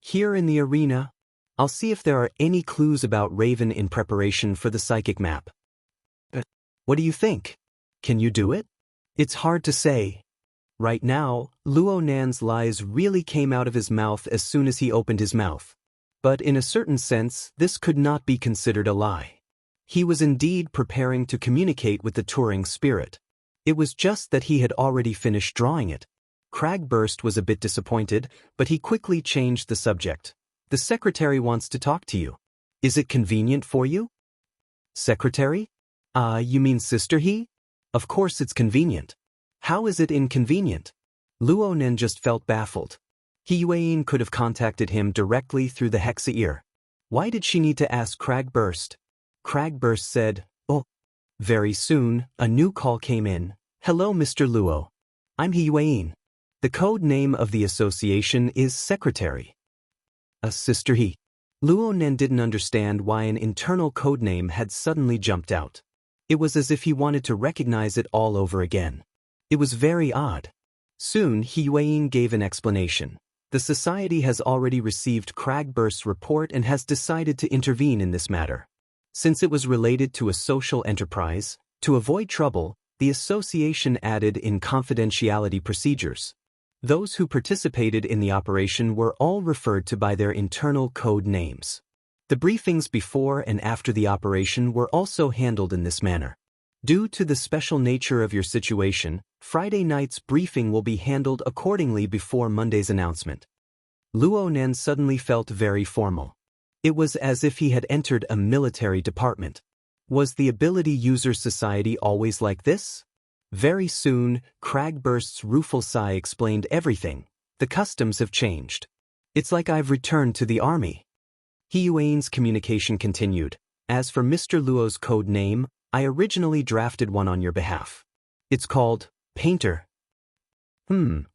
Here in the arena. I'll see if there are any clues about Raven in preparation for the psychic map. What do you think? Can you do it? It's hard to say. Right now, Luo Nan's lies really came out of his mouth as soon as he opened his mouth. But in a certain sense, this could not be considered a lie. He was indeed preparing to communicate with the touring spirit. It was just that he had already finished drawing it. Cragburst was a bit disappointed, but he quickly changed the subject. The secretary wants to talk to you. Is it convenient for you? Secretary? You mean Sister He? Of course it's convenient. How is it inconvenient? Luo Nan just felt baffled. He Yueyin could have contacted him directly through the Hexa ear. Why did she need to ask Cragburst? Cragburst said, "Oh." Very soon, a new call came in. Hello, Mr. Luo. I'm He Yueyin. The code name of the association is Secretary. Sister He. Luo Nan didn't understand why an internal code name had suddenly jumped out. It was as if he wanted to recognize it all over again. It was very odd. Soon, He Yueyin gave an explanation. The society has already received Cragburst's report and has decided to intervene in this matter. Since it was related to a social enterprise, to avoid trouble, the association added in confidentiality procedures. Those who participated in the operation were all referred to by their internal code names. The briefings before and after the operation were also handled in this manner. Due to the special nature of your situation, Friday night's briefing will be handled accordingly before Monday's announcement. Luo Nan suddenly felt very formal. It was as if he had entered a military department. Was the Ability User Society always like this? Very soon, Cragburst's rueful sigh explained everything. The customs have changed. It's like I've returned to the army. He Yuan's communication continued. As for Mr. Luo's code name, I originally drafted one on your behalf. It's called Painter.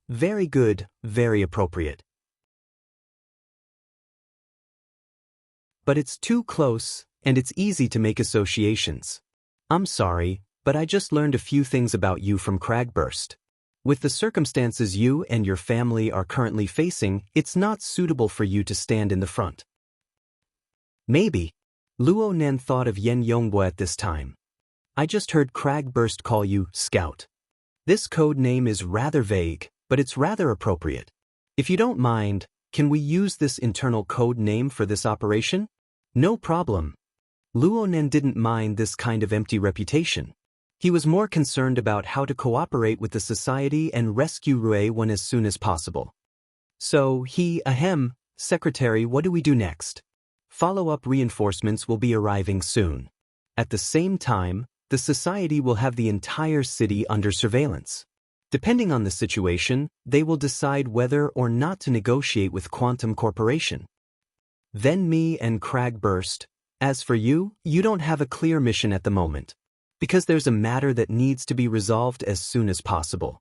Very good, very appropriate. But it's too close, and it's easy to make associations. I'm sorry, but I just learned a few things about you from Cragburst. With the circumstances you and your family are currently facing, it's not suitable for you to stand in the front. Maybe. Luo Nen thought of Yen Yongbo at this time. I just heard Cragburst call you Scout. This code name is rather vague, but it's rather appropriate. If you don't mind, can we use this internal code name for this operation? No problem. Luo Nen didn't mind this kind of empty reputation. He was more concerned about how to cooperate with the society and rescue Rui Wen as soon as possible. So Secretary, what do we do next? Follow-up reinforcements will be arriving soon. At the same time, the society will have the entire city under surveillance. Depending on the situation, they will decide whether or not to negotiate with Quantum Corporation. Then me and Cragburst. As for you, you don't have a clear mission at the moment. Because there's a matter that needs to be resolved as soon as possible.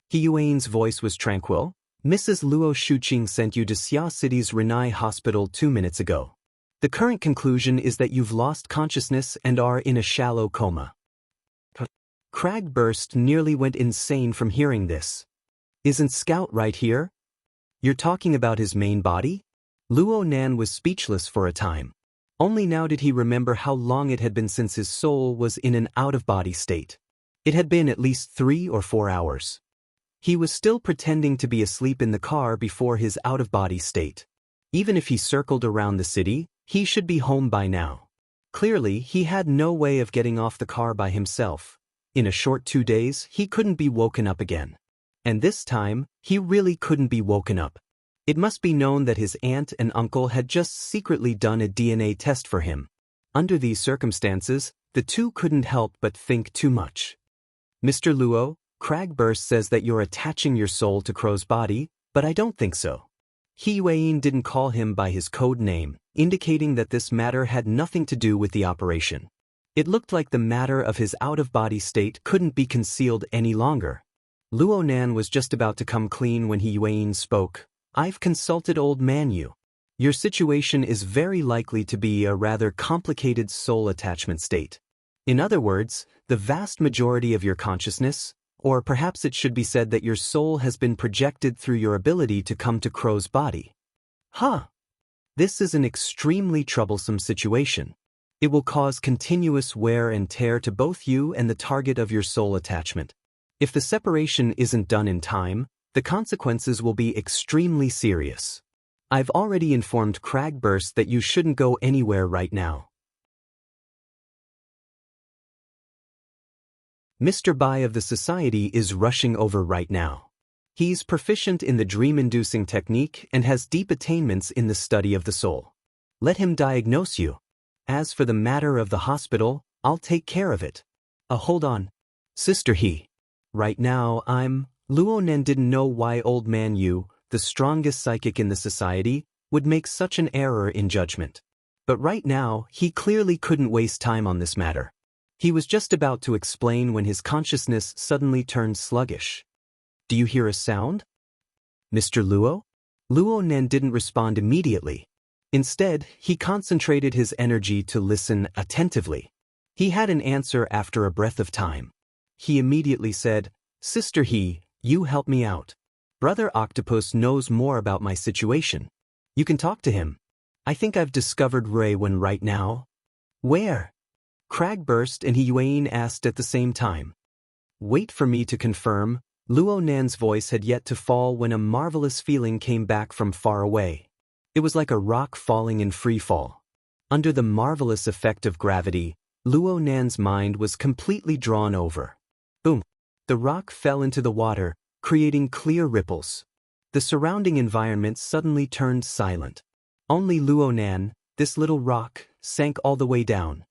He Yuan's voice was tranquil. Mrs. Luo Shuqing sent you to Xia City's Renai Hospital 2 minutes ago. The current conclusion is that you've lost consciousness and are in a shallow coma. Cragburst nearly went insane from hearing this. Isn't Scout right here? You're talking about his main body? Luo Nan was speechless for a time. Only now did he remember how long it had been since his soul was in an out-of-body state. It had been at least 3 or 4 hours. He was still pretending to be asleep in the car before his out-of-body state. Even if he circled around the city, he should be home by now. Clearly, he had no way of getting off the car by himself. In a short 2 days, he couldn't be woken up again. And this time, he really couldn't be woken up. It must be known that his aunt and uncle had just secretly done a DNA test for him. Under these circumstances, the two couldn't help but think too much. Mr. Luo, Cragburst says that you're attaching your soul to Crow's body, but I don't think so. He Yuan didn't call him by his code name, indicating that this matter had nothing to do with the operation. It looked like the matter of his out-of-body state couldn't be concealed any longer. Luo Nan was just about to come clean when He Yuan spoke. I've consulted old man Yu. Your situation is very likely to be a rather complicated soul attachment state. In other words, the vast majority of your consciousness, or perhaps it should be said that your soul has been projected through your ability to come to Crow's body. This is an extremely troublesome situation. It will cause continuous wear and tear to both you and the target of your soul attachment. If the separation isn't done in time, the consequences will be extremely serious. I've already informed Cragburst that you shouldn't go anywhere right now. Mr. Bai of the Society is rushing over right now. He's proficient in the dream-inducing technique and has deep attainments in the study of the soul. Let him diagnose you. As for the matter of the hospital, I'll take care of it. Hold on. Sister He. Right now, Luo Nen didn't know why old man Yu, the strongest psychic in the society, would make such an error in judgment. But right now, he clearly couldn't waste time on this matter. He was just about to explain when his consciousness suddenly turned sluggish. Do you hear a sound? Mr. Luo? Luo Nen didn't respond immediately. Instead, he concentrated his energy to listen attentively. He had an answer after a breath of time. He immediately said, Sister He, you help me out. Brother Octopus knows more about my situation. You can talk to him. I think I've discovered Rui Wen right now. Where? Cragburst and He Yuan asked at the same time. Wait for me to confirm. Luo Nan's voice had yet to fall when a marvelous feeling came back from far away. It was like a rock falling in free fall. Under the marvelous effect of gravity, Luo Nan's mind was completely drawn over. Boom! The rock fell into the water, creating clear ripples. The surrounding environment suddenly turned silent. Only Luo Nan, this little rock, sank all the way down.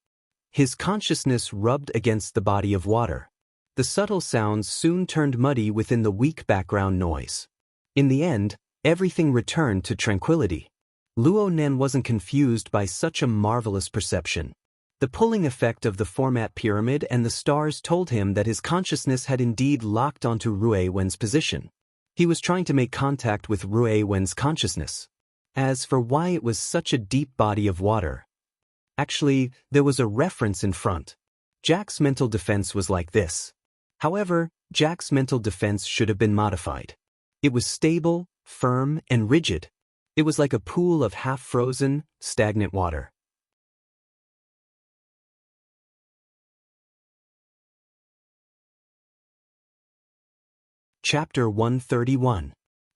His consciousness rubbed against the body of water. The subtle sounds soon turned muddy within the weak background noise. In the end, Everything returned to tranquility. Luo Nen wasn't confused by such a marvelous perception. The pulling effect of the format pyramid and the stars told him that his consciousness had indeed locked onto Rui Wen's position. He was trying to make contact with Rui Wen's consciousness. As for why it was such a deep body of water, actually, there was a reference in front. Jack's mental defense was like this. However, Jack's mental defense should have been modified. It was stable, firm, and rigid. It was like a pool of half-frozen, stagnant water. Chapter 131.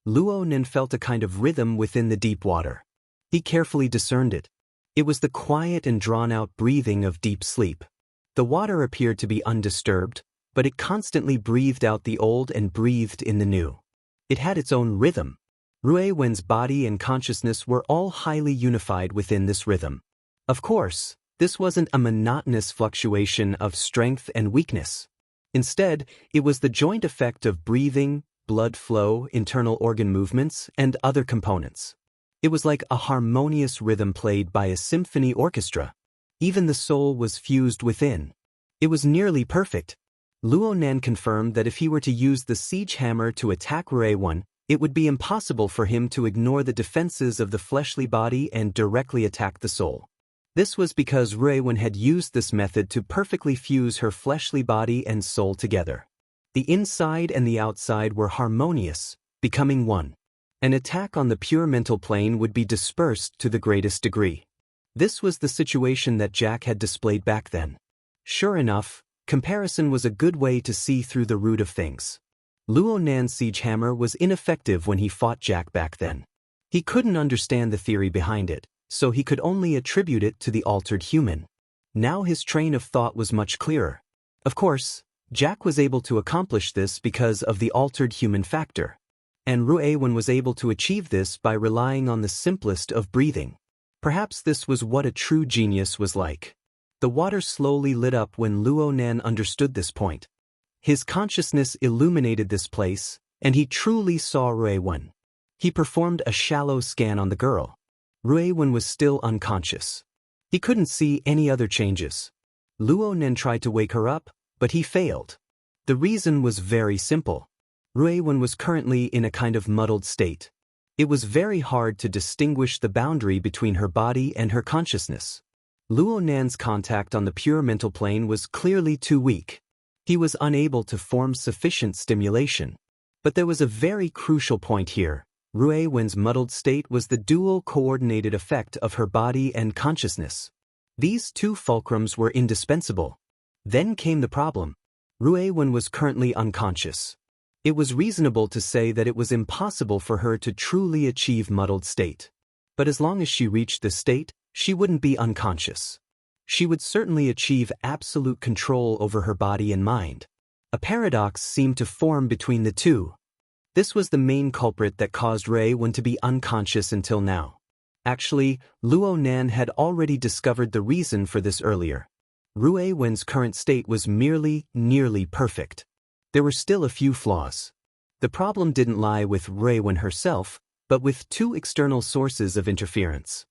Luo Nen felt a kind of rhythm within the deep water. He carefully discerned it. It was the quiet and drawn-out breathing of deep sleep. The water appeared to be undisturbed, but it constantly breathed out the old and breathed in the new. It had its own rhythm. Rui Wen's body and consciousness were all highly unified within this rhythm. Of course, this wasn't a monotonous fluctuation of strength and weakness. Instead, it was the joint effect of breathing, blood flow, internal organ movements, and other components. It was like a harmonious rhythm played by a symphony orchestra. Even the soul was fused within. It was nearly perfect. Luo Nen confirmed that if he were to use the siege hammer to attack Rui Wen, it would be impossible for him to ignore the defenses of the fleshly body and directly attack the soul. This was because Rui Wen had used this method to perfectly fuse her fleshly body and soul together. The inside and the outside were harmonious, becoming one. An attack on the pure mental plane would be dispersed to the greatest degree. This was the situation that Jack had displayed back then. Sure enough, comparison was a good way to see through the root of things. Luo Nan's siege hammer was ineffective when he fought Jack back then. He couldn't understand the theory behind it, so he could only attribute it to the altered human. Now his train of thought was much clearer. Of course, Jack was able to accomplish this because of the altered human factor. And Rui Wen was able to achieve this by relying on the simplest of breathing. Perhaps this was what a true genius was like. The water slowly lit up when Luo Nan understood this point. His consciousness illuminated this place, and he truly saw Rui Wen. He performed a shallow scan on the girl. Rui Wen was still unconscious. He couldn't see any other changes. Luo Nen tried to wake her up, but he failed. The reason was very simple. Rui Wen was currently in a kind of muddled state. It was very hard to distinguish the boundary between her body and her consciousness. Luo Nan's contact on the pure mental plane was clearly too weak. He was unable to form sufficient stimulation. But there was a very crucial point here. Rui Wen's muddled state was the dual coordinated effect of her body and consciousness. These two fulcrums were indispensable. Then came the problem. Rui Wen was currently unconscious. It was reasonable to say that it was impossible for her to truly achieve muddled state. But as long as she reached this state, she wouldn't be unconscious. She would certainly achieve absolute control over her body and mind. A paradox seemed to form between the two. This was the main culprit that caused Rui Wen to be unconscious until now. Actually, Luo Nan had already discovered the reason for this earlier. Rui Wen's current state was nearly perfect. There were still a few flaws. The problem didn't lie with Rui Wen herself, but with two external sources of interference.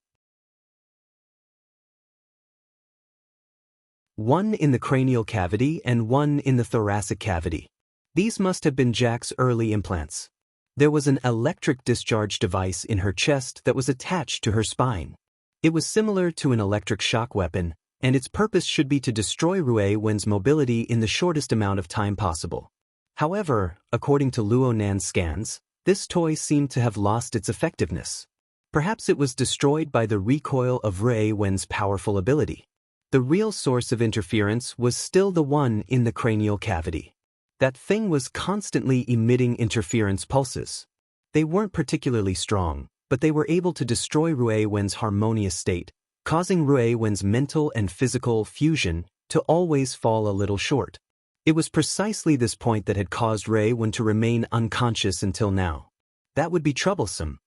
One in the cranial cavity and one in the thoracic cavity. These must have been Jack's early implants. There was an electric discharge device in her chest that was attached to her spine. It was similar to an electric shock weapon, and its purpose should be to destroy Rui Wen's mobility in the shortest amount of time possible. However, according to Luo Nan's scans, this toy seemed to have lost its effectiveness. Perhaps it was destroyed by the recoil of Rui Wen's powerful ability. The real source of interference was still the one in the cranial cavity. That thing was constantly emitting interference pulses. They weren't particularly strong, but they were able to destroy Rui Wen's harmonious state, causing Rui Wen's mental and physical fusion to always fall a little short. It was precisely this point that had caused Rui Wen to remain unconscious until now. That would be troublesome.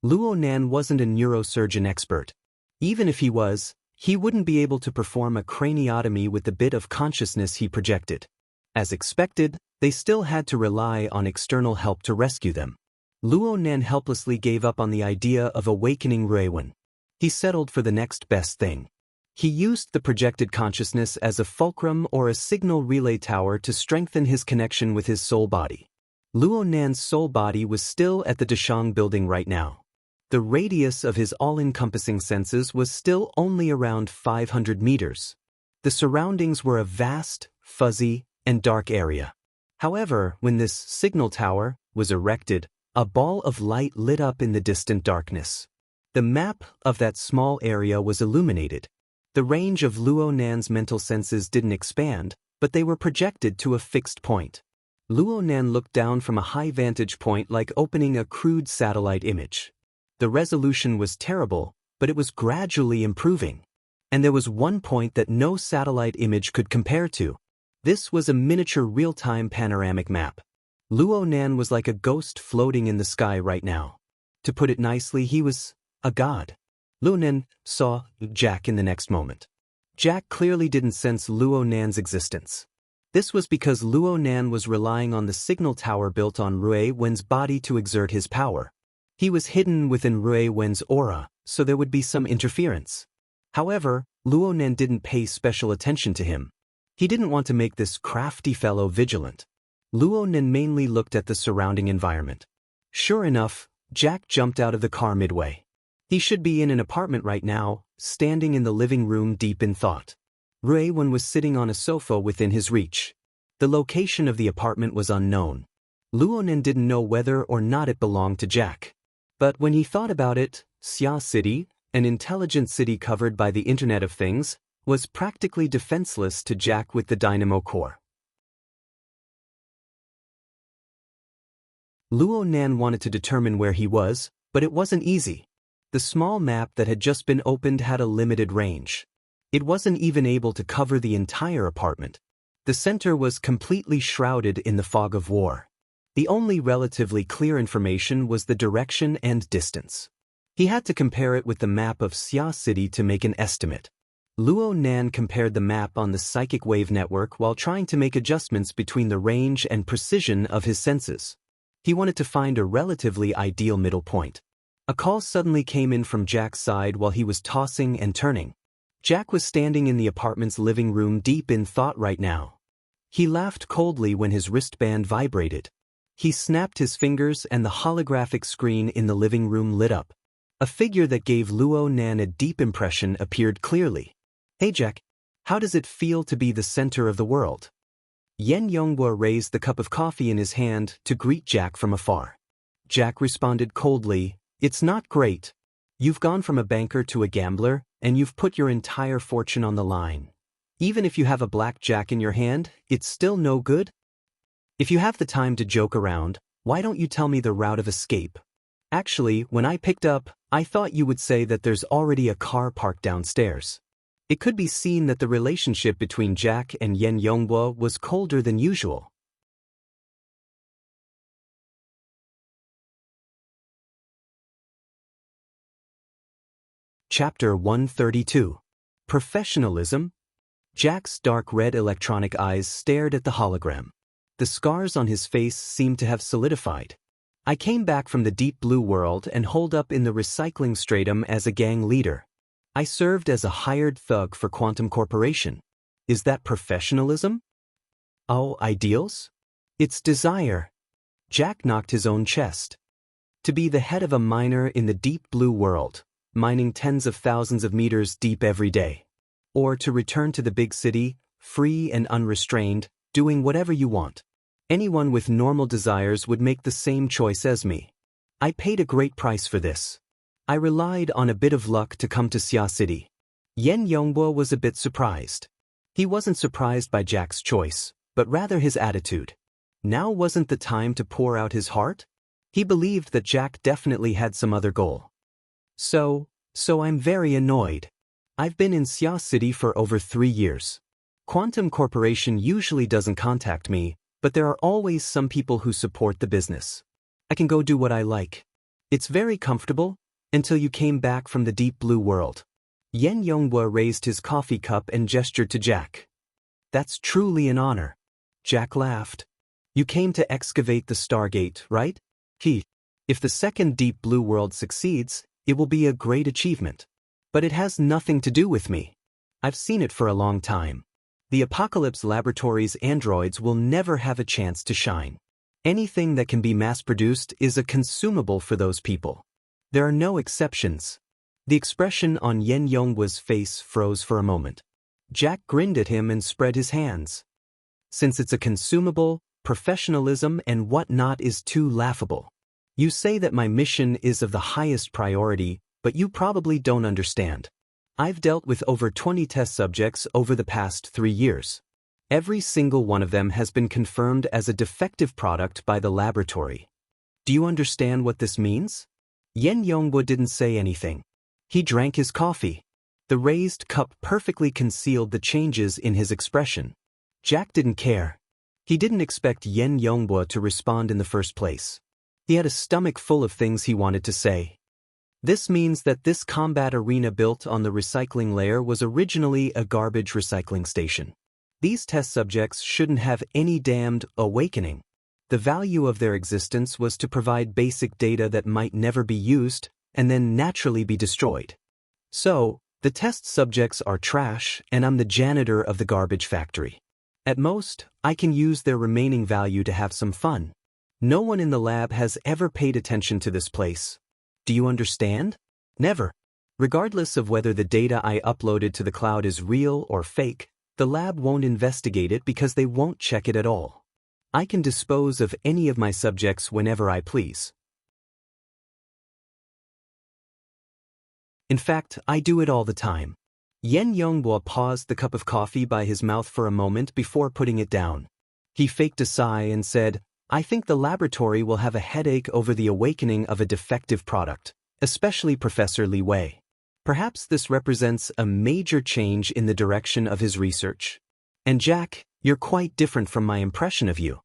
Luo Nan wasn't a neurosurgeon expert. Even if he was, he wouldn't be able to perform a craniotomy with the bit of consciousness he projected. As expected, they still had to rely on external help to rescue them. Luo Nan helplessly gave up on the idea of awakening Ruiwen. He settled for the next best thing. He used the projected consciousness as a fulcrum or a signal relay tower to strengthen his connection with his soul body. Luo Nan's soul body was still at the Dashang building right now. The radius of his all-encompassing senses was still only around 500 meters. The surroundings were a vast, fuzzy, and dark area. However, when this signal tower was erected, a ball of light lit up in the distant darkness. The map of that small area was illuminated. The range of Luo Nan's mental senses didn't expand, but they were projected to a fixed point. Luo Nan looked down from a high vantage point like opening a crude satellite image. The resolution was terrible, but it was gradually improving. And there was one point that no satellite image could compare to. This was a miniature real-time panoramic map. Luo Nan was like a ghost floating in the sky right now. To put it nicely, he was a god. Luo Nan saw Jack in the next moment. Jack clearly didn't sense Luo Nan's existence. This was because Luo Nan was relying on the signal tower built on Ruiwen's body to exert his power. He was hidden within Ruiwen's aura, so there would be some interference. However, Luo Nan didn't pay special attention to him. He didn't want to make this crafty fellow vigilant. Luo Nan mainly looked at the surrounding environment. Sure enough, Jack jumped out of the car midway. He should be in an apartment right now, standing in the living room deep in thought. Ruiwen was sitting on a sofa within his reach. The location of the apartment was unknown. Luo Nan didn't know whether or not it belonged to Jack. But when he thought about it, Xia City, an intelligent city covered by the Internet of Things, was practically defenseless to Jack with the dynamo core. Luo Nan wanted to determine where he was, but it wasn't easy. The small map that had just been opened had a limited range. It wasn't even able to cover the entire apartment. The center was completely shrouded in the fog of war. The only relatively clear information was the direction and distance. He had to compare it with the map of Xia City to make an estimate. Luo Nan compared the map on the psychic wave network while trying to make adjustments between the range and precision of his senses. He wanted to find a relatively ideal middle point. A call suddenly came in from Jack's side while he was tossing and turning. Jack was standing in the apartment's living room deep in thought right now. He laughed coldly when his wristband vibrated. He snapped his fingers and the holographic screen in the living room lit up. A figure that gave Luo Nan a deep impression appeared clearly. "Hey Jack, how does it feel to be the center of the world?" Yen Yonghua raised the cup of coffee in his hand to greet Jack from afar. Jack responded coldly, "It's not great. You've gone from a banker to a gambler, and you've put your entire fortune on the line. Even if you have a blackjack in your hand, it's still no good. If you have the time to joke around, why don't you tell me the route of escape? Actually, when I picked up, I thought you would say that there's already a car parked downstairs." It could be seen that the relationship between Jack and Yen Yonghua was colder than usual. Chapter 132. Professionalism? Jack's dark red electronic eyes stared at the hologram. The scars on his face seemed to have solidified. "I came back from the deep blue world and holed up in the recycling stratum as a gang leader. I served as a hired thug for Quantum Corporation. Is that professionalism? Oh, ideals? It's desire." Jack knocked his own chest. To be the head of a miner in the deep blue world, mining tens of thousands of meters deep every day. Or to return to the big city, free and unrestrained, doing whatever you want. Anyone with normal desires would make the same choice as me. I paid a great price for this. I relied on a bit of luck to come to Xia City. Yen Yonghua was a bit surprised. He wasn't surprised by Jack's choice, but rather his attitude. Now wasn't the time to pour out his heart? He believed that Jack definitely had some other goal. So I'm very annoyed. I've been in Xia City for over 3 years. Quantum Corporation usually doesn't contact me, but there are always some people who support the business. I can go do what I like. It's very comfortable, until you came back from the deep blue world. Yen Yonghua raised his coffee cup and gestured to Jack. That's truly an honor. Jack laughed. You came to excavate the Stargate, right? If the second Deep Blue World succeeds, it will be a great achievement. But it has nothing to do with me. I've seen it for a long time. The Apocalypse Laboratory's androids will never have a chance to shine. Anything that can be mass-produced is a consumable for those people. There are no exceptions. The expression on Yen Yonghwa's face froze for a moment. Jack grinned at him and spread his hands. Since it's a consumable, professionalism and whatnot is too laughable. You say that my mission is of the highest priority, but you probably don't understand. I've dealt with over 20 test subjects over the past 3 years. Every single one of them has been confirmed as a defective product by the laboratory. Do you understand what this means? Yen Yonghwa didn't say anything. He drank his coffee. The raised cup perfectly concealed the changes in his expression. Jack didn't care. He didn't expect Yen Yonghwa to respond in the first place. He had a stomach full of things he wanted to say. This means that this combat arena built on the recycling layer was originally a garbage recycling station. These test subjects shouldn't have any damned awakening. The value of their existence was to provide basic data that might never be used and then naturally be destroyed. So, the test subjects are trash and I'm the janitor of the garbage factory. At most, I can use their remaining value to have some fun. No one in the lab has ever paid attention to this place. Do you understand? Never. Regardless of whether the data I uploaded to the cloud is real or fake, the lab won't investigate it because they won't check it at all. I can dispose of any of my subjects whenever I please. In fact, I do it all the time. Yen Yonghwa paused the cup of coffee by his mouth for a moment before putting it down. He faked a sigh and said, I think the laboratory will have a headache over the awakening of a defective product, especially Professor Li Wei. Perhaps this represents a major change in the direction of his research. And Jack, you're quite different from my impression of you.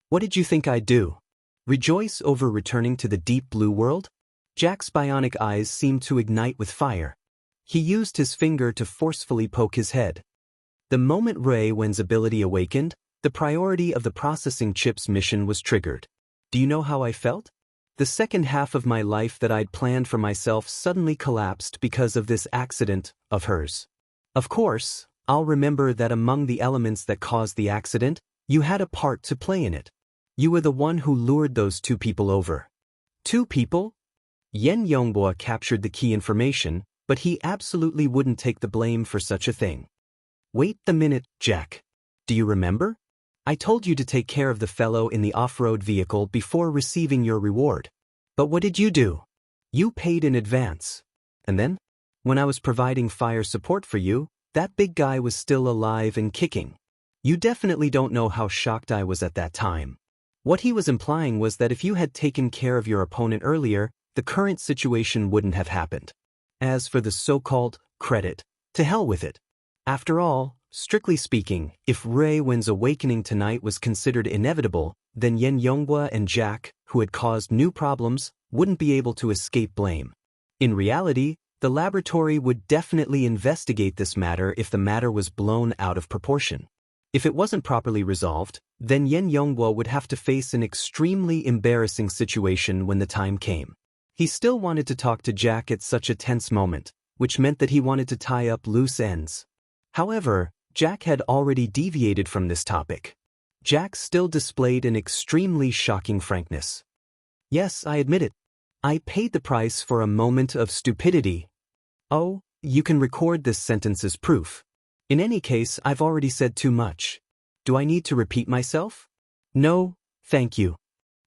What did you think I'd do? Rejoice over returning to the Deep Blue World? Jack's bionic eyes seemed to ignite with fire. He used his finger to forcefully poke his head. The moment Rui Wen's ability awakened, the priority of the processing chip's mission was triggered. Do you know how I felt? The second half of my life that I'd planned for myself suddenly collapsed because of this accident of hers. Of course, I'll remember that among the elements that caused the accident, you had a part to play in it. You were the one who lured those 2 people over. 2 people? Yen Yonghwa captured the key information, but he absolutely wouldn't take the blame for such a thing. Wait a minute, Jack. Do you remember? I told you to take care of the fellow in the off-road vehicle before receiving your reward. But what did you do? You paid in advance. And then? When I was providing fire support for you, that big guy was still alive and kicking. You definitely don't know how shocked I was at that time. What he was implying was that if you had taken care of your opponent earlier, the current situation wouldn't have happened. As for the so-called credit, to hell with it. After all, strictly speaking, if Rui Wen's awakening tonight was considered inevitable, then Yen Yonghwa and Jack, who had caused new problems, wouldn't be able to escape blame. In reality, the laboratory would definitely investigate this matter if the matter was blown out of proportion. If it wasn't properly resolved, then Yen Yonghwa would have to face an extremely embarrassing situation when the time came. He still wanted to talk to Jack at such a tense moment, which meant that he wanted to tie up loose ends. However, Jack had already deviated from this topic. Jack still displayed an extremely shocking frankness. Yes, I admit it. I paid the price for a moment of stupidity. Oh, you can record this sentence as proof. In any case, I've already said too much. Do I need to repeat myself? No, thank you.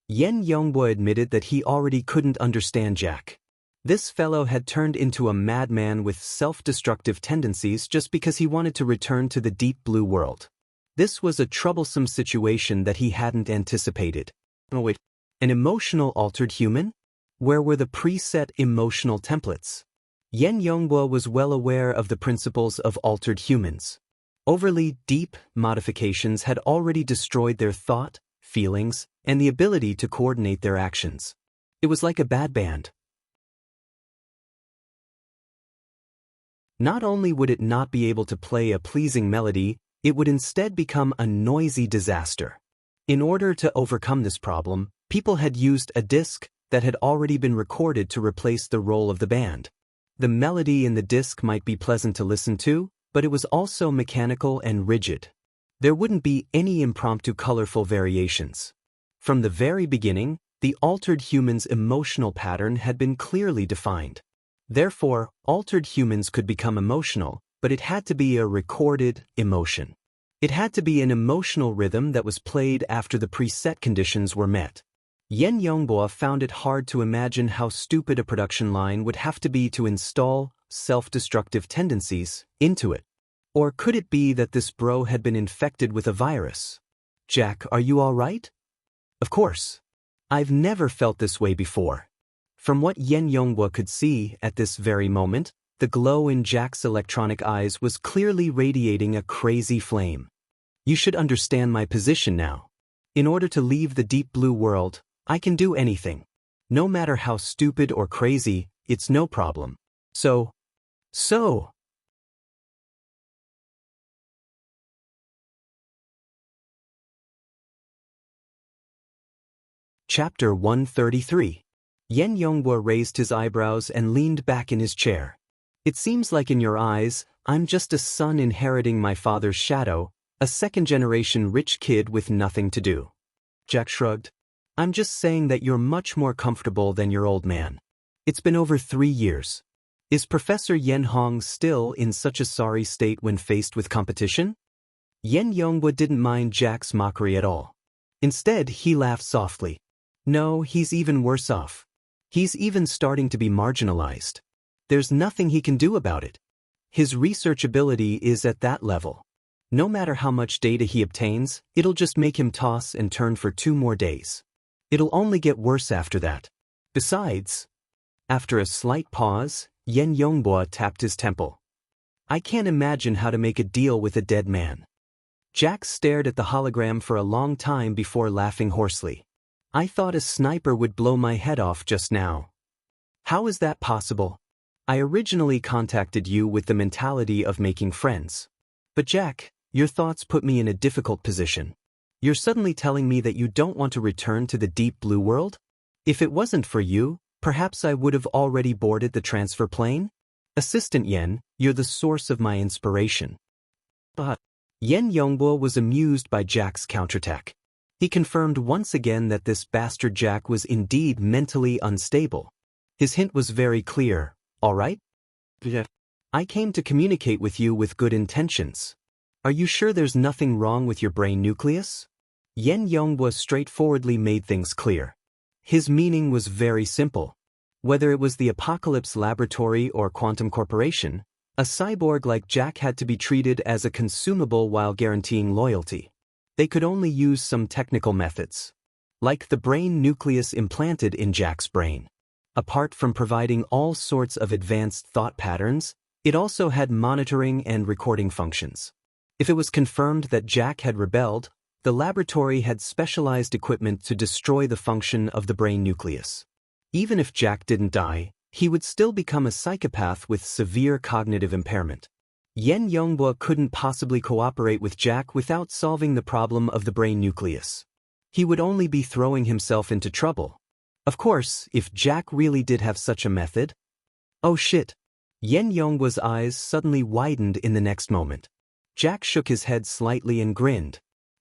Yen Yonghwa admitted that he already couldn't understand Jack. This fellow had turned into a madman with self-destructive tendencies just because he wanted to return to the Deep Blue World. This was a troublesome situation that he hadn't anticipated. Oh wait, an emotional altered human? Where were the preset emotional templates? Yen Yonghwa was well aware of the principles of altered humans. Overly deep modifications had already destroyed their thought, feelings, and the ability to coordinate their actions. It was like a bad band. Not only would it not be able to play a pleasing melody, it would instead become a noisy disaster. In order to overcome this problem, people had used a disc, that had already been recorded to replace the role of the band. The melody in the disc might be pleasant to listen to, but it was also mechanical and rigid. There wouldn't be any impromptu colorful variations. From the very beginning, the altered human's emotional pattern had been clearly defined. Therefore, altered humans could become emotional, but it had to be a recorded emotion. It had to be an emotional rhythm that was played after the preset conditions were met. Yen Yongbo found it hard to imagine how stupid a production line would have to be to install self-destructive tendencies into it. Or could it be that this bro had been infected with a virus? Jack, are you all right? Of course. I've never felt this way before. From what Yen Yongbo could see at this very moment, the glow in Jack's electronic eyes was clearly radiating a crazy flame. You should understand my position now. In order to leave the deep blue world, I can do anything. No matter how stupid or crazy, it's no problem. So. Chapter 133. Yen Yongbo raised his eyebrows and leaned back in his chair. It seems like in your eyes, I'm just a son inheriting my father's shadow, a second-generation rich kid with nothing to do. Jack shrugged. I'm just saying that you're much more comfortable than your old man. It's been over 3 years. Is Professor Yen Hong still in such a sorry state when faced with competition? Yen Yongbo didn't mind Jack's mockery at all. Instead, he laughed softly. No, he's even worse off. He's even starting to be marginalized. There's nothing he can do about it. His research ability is at that level. No matter how much data he obtains, it'll just make him toss and turn for 2 more days. It'll only get worse after that. Besides, after a slight pause, Yen Yongbo tapped his temple. I can't imagine how to make a deal with a dead man. Jack stared at the hologram for a long time before laughing hoarsely. I thought a sniper would blow my head off just now. How is that possible? I originally contacted you with the mentality of making friends. But Jack, your thoughts put me in a difficult position. You're suddenly telling me that you don't want to return to the deep blue world? If it wasn't for you, perhaps I would have already boarded the transfer plane? Assistant Yen, you're the source of my inspiration. But Yen Yongbo was amused by Jack's counterattack. He confirmed once again that this bastard Jack was indeed mentally unstable. His hint was very clear, all right? I came to communicate with you with good intentions. Are you sure there's nothing wrong with your brain nucleus? Yen Yongbo straightforwardly made things clear. His meaning was very simple. Whether it was the Apocalypse Laboratory or Quantum Corporation, a cyborg like Jack had to be treated as a consumable while guaranteeing loyalty. They could only use some technical methods, like the brain nucleus implanted in Jack's brain. Apart from providing all sorts of advanced thought patterns, it also had monitoring and recording functions. If it was confirmed that Jack had rebelled, the laboratory had specialized equipment to destroy the function of the brain nucleus. Even if Jack didn't die, he would still become a psychopath with severe cognitive impairment. Yen Yongbo couldn't possibly cooperate with Jack without solving the problem of the brain nucleus. He would only be throwing himself into trouble. Of course, if Jack really did have such a method. Oh shit. Yen Yongbo's eyes suddenly widened in the next moment. Jack shook his head slightly and grinned.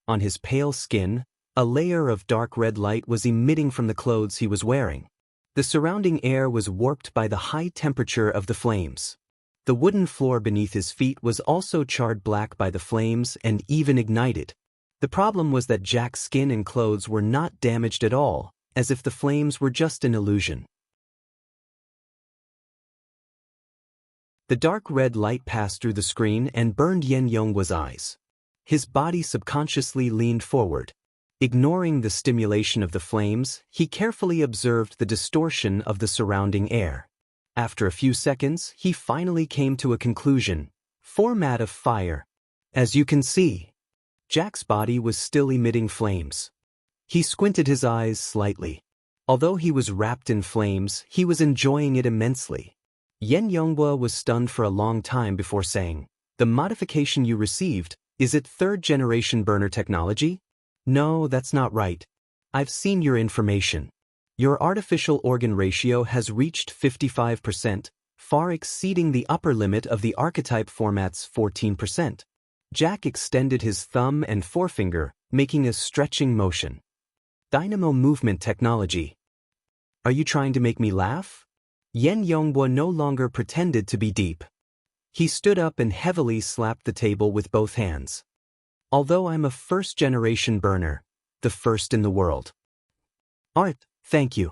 On his pale skin, a layer of dark red light was emitting from the clothes he was wearing. The surrounding air was warped by the high temperature of the flames. The wooden floor beneath his feet was also charred black by the flames and even ignited. The problem was that Jack's skin and clothes were not damaged at all, as if the flames were just an illusion. The dark red light passed through the screen and burned Yen Yongbo's eyes. His body subconsciously leaned forward. Ignoring the stimulation of the flames, he carefully observed the distortion of the surrounding air. After a few seconds, he finally came to a conclusion. Format of fire. As you can see, Jack's body was still emitting flames. He squinted his eyes slightly. Although he was wrapped in flames, he was enjoying it immensely. Yen Yongbo was stunned for a long time before saying, "The modification you received, is it third-generation burner technology?" "No, that's not right. I've seen your information. Your artificial organ ratio has reached 55%, far exceeding the upper limit of the archetype format's 14%. Jack extended his thumb and forefinger, making a stretching motion. Dynamo movement technology. Are you trying to make me laugh? Yen Yonghua no longer pretended to be deep. He stood up and heavily slapped the table with both hands. Although I'm a first-generation burner, the first in the world. Art, thank you.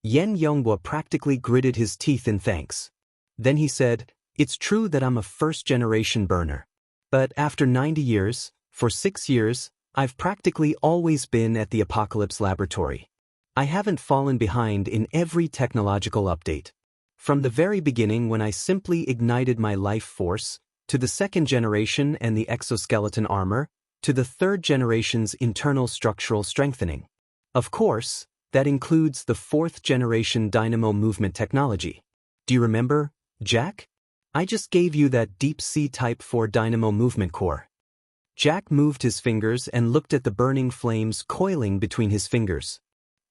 Yen Yonghua practically gritted his teeth in thanks. Then he said, it's true that I'm a first-generation burner. But after 90 years, for 6 years, I've practically always been at the Apocalypse Laboratory. I haven't fallen behind in every technological update. From the very beginning when I simply ignited my life force, to the second generation and the exoskeleton armor, to the third generation's internal structural strengthening. Of course, that includes the fourth generation dynamo movement technology. Do you remember, Jack? I just gave you that deep sea Type 4 dynamo movement core. Jack moved his fingers and looked at the burning flames coiling between his fingers.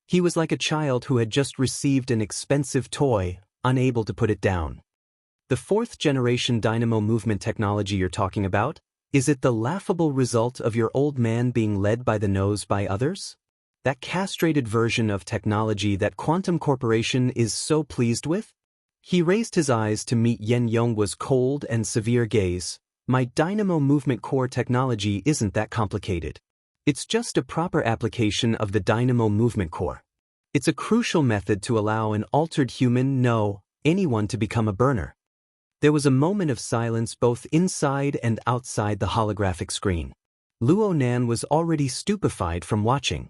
He was like a child who had just received an expensive toy, unable to put it down. The fourth generation dynamo movement technology you're talking about, is it the laughable result of your old man being led by the nose by others? That castrated version of technology that Quantum Corporation is so pleased with? He raised his eyes to meet Yen Yonghua's cold and severe gaze. My dynamo movement core technology isn't that complicated. It's just a proper application of the dynamo movement core. It's a crucial method to allow an altered human, no, anyone to become a burner. There was a moment of silence both inside and outside the holographic screen. Luo Nan was already stupefied from watching.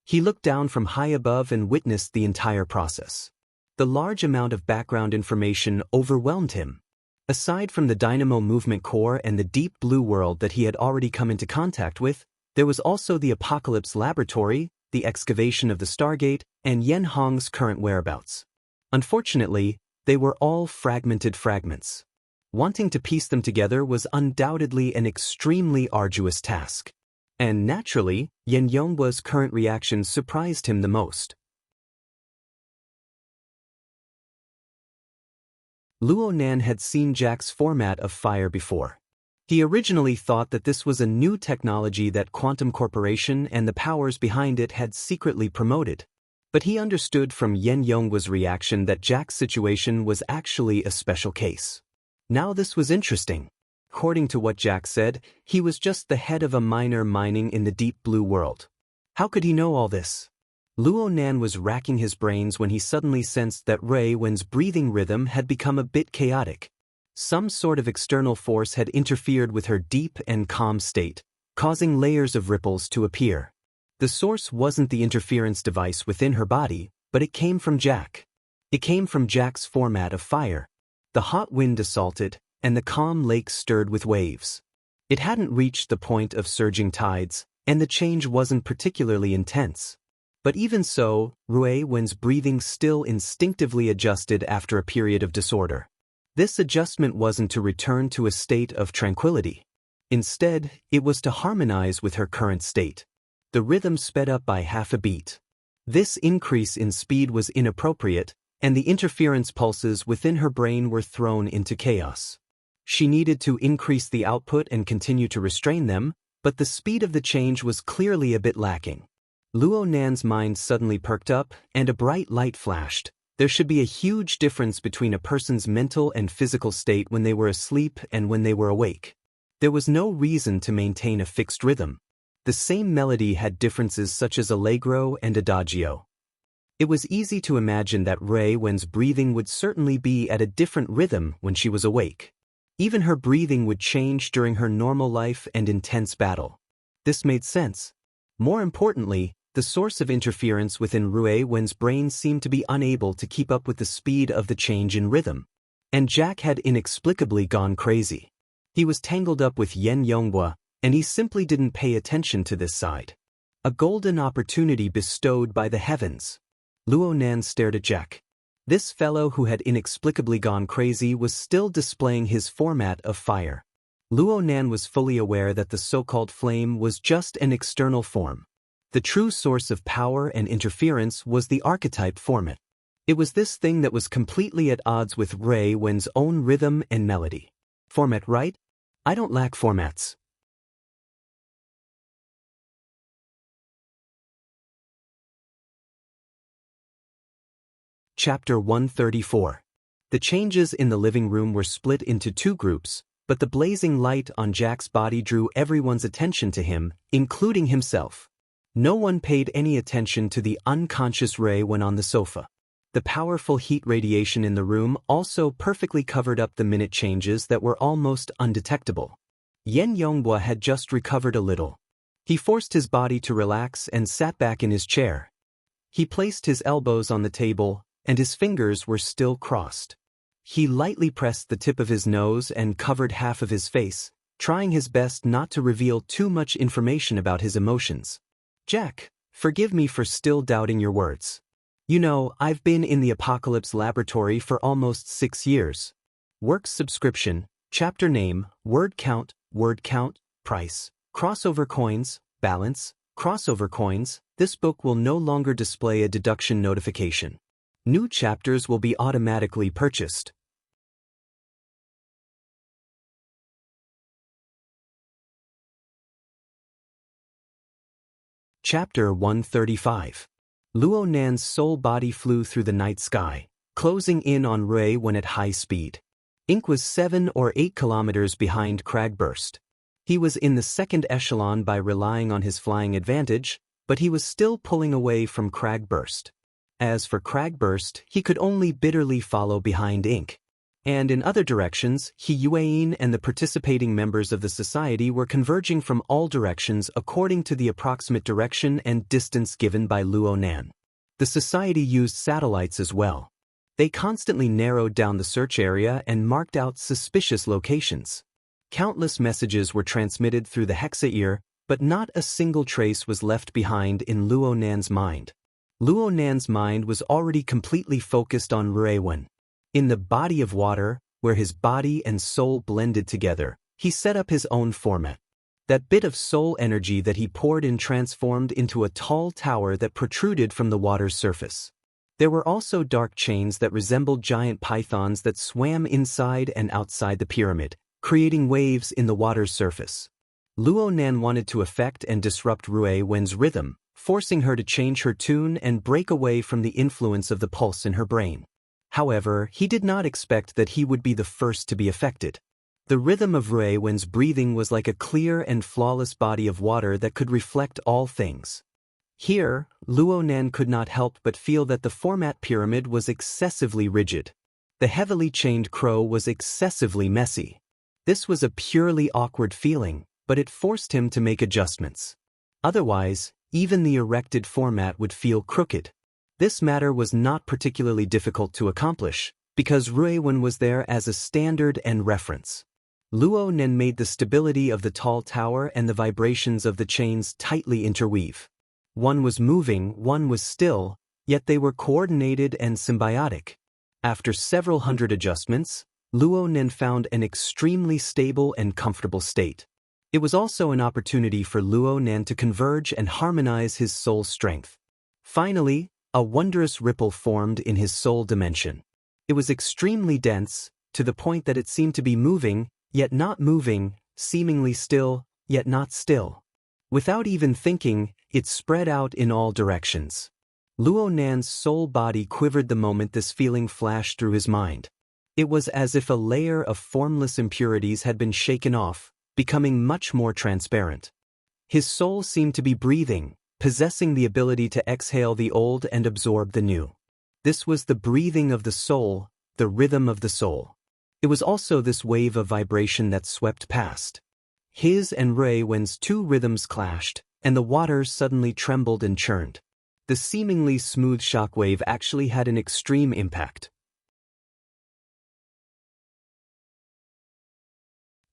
He looked down from high above and witnessed the entire process. The large amount of background information overwhelmed him. Aside from the dynamo movement core and the deep blue world that he had already come into contact with, there was also the Apocalypse Laboratory, the excavation of the Stargate, and Yen Hong's current whereabouts. Unfortunately, they were all fragmented fragments. Wanting to piece them together was undoubtedly an extremely arduous task. And naturally, Yen Yonghua's current reaction surprised him the most. Luo Nan had seen Jack's format of fire before. He originally thought that this was a new technology that Quantum Corporation and the powers behind it had secretly promoted. But he understood from Yen Yonghua's reaction that Jack's situation was actually a special case. Now this was interesting. According to what Jack said, he was just the head of a miner mining in the deep blue world. How could he know all this? Luo Nan was racking his brains when he suddenly sensed that Rui Wen's breathing rhythm had become a bit chaotic. Some sort of external force had interfered with her deep and calm state, causing layers of ripples to appear. The source wasn't the interference device within her body, but it came from Jack. It came from Jack's format of fire. The hot wind assaulted, and the calm lake stirred with waves. It hadn't reached the point of surging tides, and the change wasn't particularly intense. But even so, Rui Wen's breathing still instinctively adjusted after a period of disorder. This adjustment wasn't to return to a state of tranquility. Instead, it was to harmonize with her current state. The rhythm sped up by half a beat. This increase in speed was inappropriate, and the interference pulses within her brain were thrown into chaos. She needed to increase the output and continue to restrain them, but the speed of the change was clearly a bit lacking. Luo Nan's mind suddenly perked up, and a bright light flashed. There should be a huge difference between a person's mental and physical state when they were asleep and when they were awake. There was no reason to maintain a fixed rhythm. The same melody had differences such as allegro and adagio. It was easy to imagine that Rui Wen's breathing would certainly be at a different rhythm when she was awake. Even her breathing would change during her normal life and intense battle. This made sense. More importantly, the source of interference within Rui Wen's brain seemed to be unable to keep up with the speed of the change in rhythm. And Jack had inexplicably gone crazy. He was tangled up with Yen Yonghua, and he simply didn't pay attention to this side. A golden opportunity bestowed by the heavens. Luo Nan stared at Jack. This fellow who had inexplicably gone crazy was still displaying his format of fire. Luo Nan was fully aware that the so-called flame was just an external form. The true source of power and interference was the archetype format. It was this thing that was completely at odds with Rui Wen's own rhythm and melody. Format, right? I don't lack formats. Chapter 134. The changes in the living room were split into two groups, but the blazing light on Jack's body drew everyone's attention to him, including himself. No one paid any attention to the unconscious Rui Wen on the sofa. The powerful heat radiation in the room also perfectly covered up the minute changes that were almost undetectable. Yen Yonghua had just recovered a little. He forced his body to relax and sat back in his chair. He placed his elbows on the table, and his fingers were still crossed. He lightly pressed the tip of his nose and covered half of his face, trying his best not to reveal too much information about his emotions. Jack, forgive me for still doubting your words. You know, I've been in the Apocalypse Laboratory for almost 6 years. Works subscription, chapter name, word count, price, crossover coins, balance, crossover coins. This book will no longer display a deduction notification. New chapters will be automatically purchased. Chapter 135. Luo Nan's soul body flew through the night sky, closing in on Rui Wen at high speed. Ink was 7 or 8 kilometers behind Cragburst. He was in the second echelon by relying on his flying advantage, but he was still pulling away from Cragburst. As for Cragburst, he could only bitterly follow behind Ink. And in other directions, Yuan and the participating members of the society were converging from all directions according to the approximate direction and distance given by Luo Nan. The society used satellites as well. They constantly narrowed down the search area and marked out suspicious locations. Countless messages were transmitted through the hexa-ear, but not a single trace was left behind in Luo Nan's mind. Luo Nan's mind was already completely focused on Rui Wen. In the body of water, where his body and soul blended together, he set up his own format. That bit of soul energy that he poured in transformed into a tall tower that protruded from the water's surface. There were also dark chains that resembled giant pythons that swam inside and outside the pyramid, creating waves in the water's surface. Luo Nan wanted to affect and disrupt Rui Wen's rhythm, forcing her to change her tune and break away from the influence of the pulse in her brain. However, he did not expect that he would be the first to be affected. The rhythm of Rui Wen's breathing was like a clear and flawless body of water that could reflect all things. Here, Luo Nan could not help but feel that the format pyramid was excessively rigid. The heavily chained crow was excessively messy. This was a purely awkward feeling, but it forced him to make adjustments. Otherwise, even the erected format would feel crooked. This matter was not particularly difficult to accomplish, because Rui Wen was there as a standard and reference. Luo Nan made the stability of the tall tower and the vibrations of the chains tightly interweave. One was moving, one was still, yet they were coordinated and symbiotic. After several hundred adjustments, Luo Nan found an extremely stable and comfortable state. It was also an opportunity for Luo Nan to converge and harmonize his soul strength. Finally, a wondrous ripple formed in his soul dimension. It was extremely dense, to the point that it seemed to be moving, yet not moving, seemingly still, yet not still. Without even thinking, it spread out in all directions. Luo Nan's soul body quivered the moment this feeling flashed through his mind. It was as if a layer of formless impurities had been shaken off, becoming much more transparent. His soul seemed to be breathing, possessing the ability to exhale the old and absorb the new. This was the breathing of the soul, the rhythm of the soul. It was also this wave of vibration that swept past. His and Rui Wen's two rhythms clashed, and the water suddenly trembled and churned. The seemingly smooth shockwave actually had an extreme impact.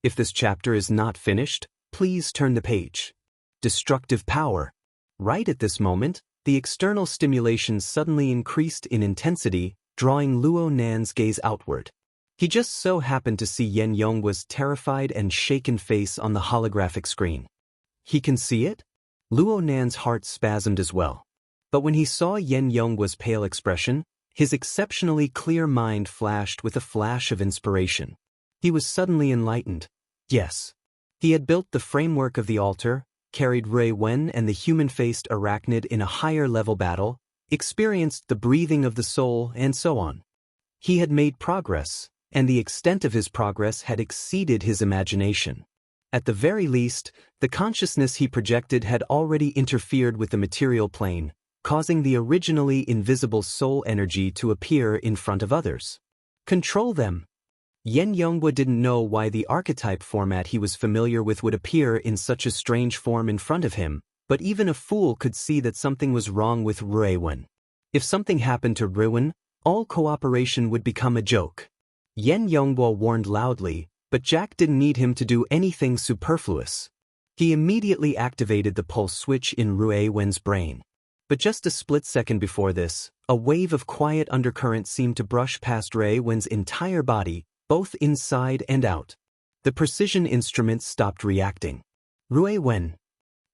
If this chapter is not finished, please turn the page. Destructive power. Right at this moment, the external stimulation suddenly increased in intensity, drawing Luo Nan's gaze outward. He just so happened to see Yen Yonghua's terrified and shaken face on the holographic screen. He can see it? Luo Nan's heart spasmed as well. But when he saw Yen Yonghua's pale expression, his exceptionally clear mind flashed with a flash of inspiration. He was suddenly enlightened. Yes. He had built the framework of the altar, carried Rui Wen and the human-faced arachnid in a higher-level battle, experienced the breathing of the soul, and so on. He had made progress, and the extent of his progress had exceeded his imagination. At the very least, the consciousness he projected had already interfered with the material plane, causing the originally invisible soul energy to appear in front of others. Control them. Yen Yonghua didn't know why the archetype format he was familiar with would appear in such a strange form in front of him, but even a fool could see that something was wrong with Rui Wen. If something happened to Rui Wen, all cooperation would become a joke. Yen Yonghua warned loudly, but Jack didn't need him to do anything superfluous. He immediately activated the pulse switch in Rui Wen's brain. But just a split second before this, a wave of quiet undercurrent seemed to brush past Rui Wen's entire body, both inside and out. The precision instruments stopped reacting. Rui Wen.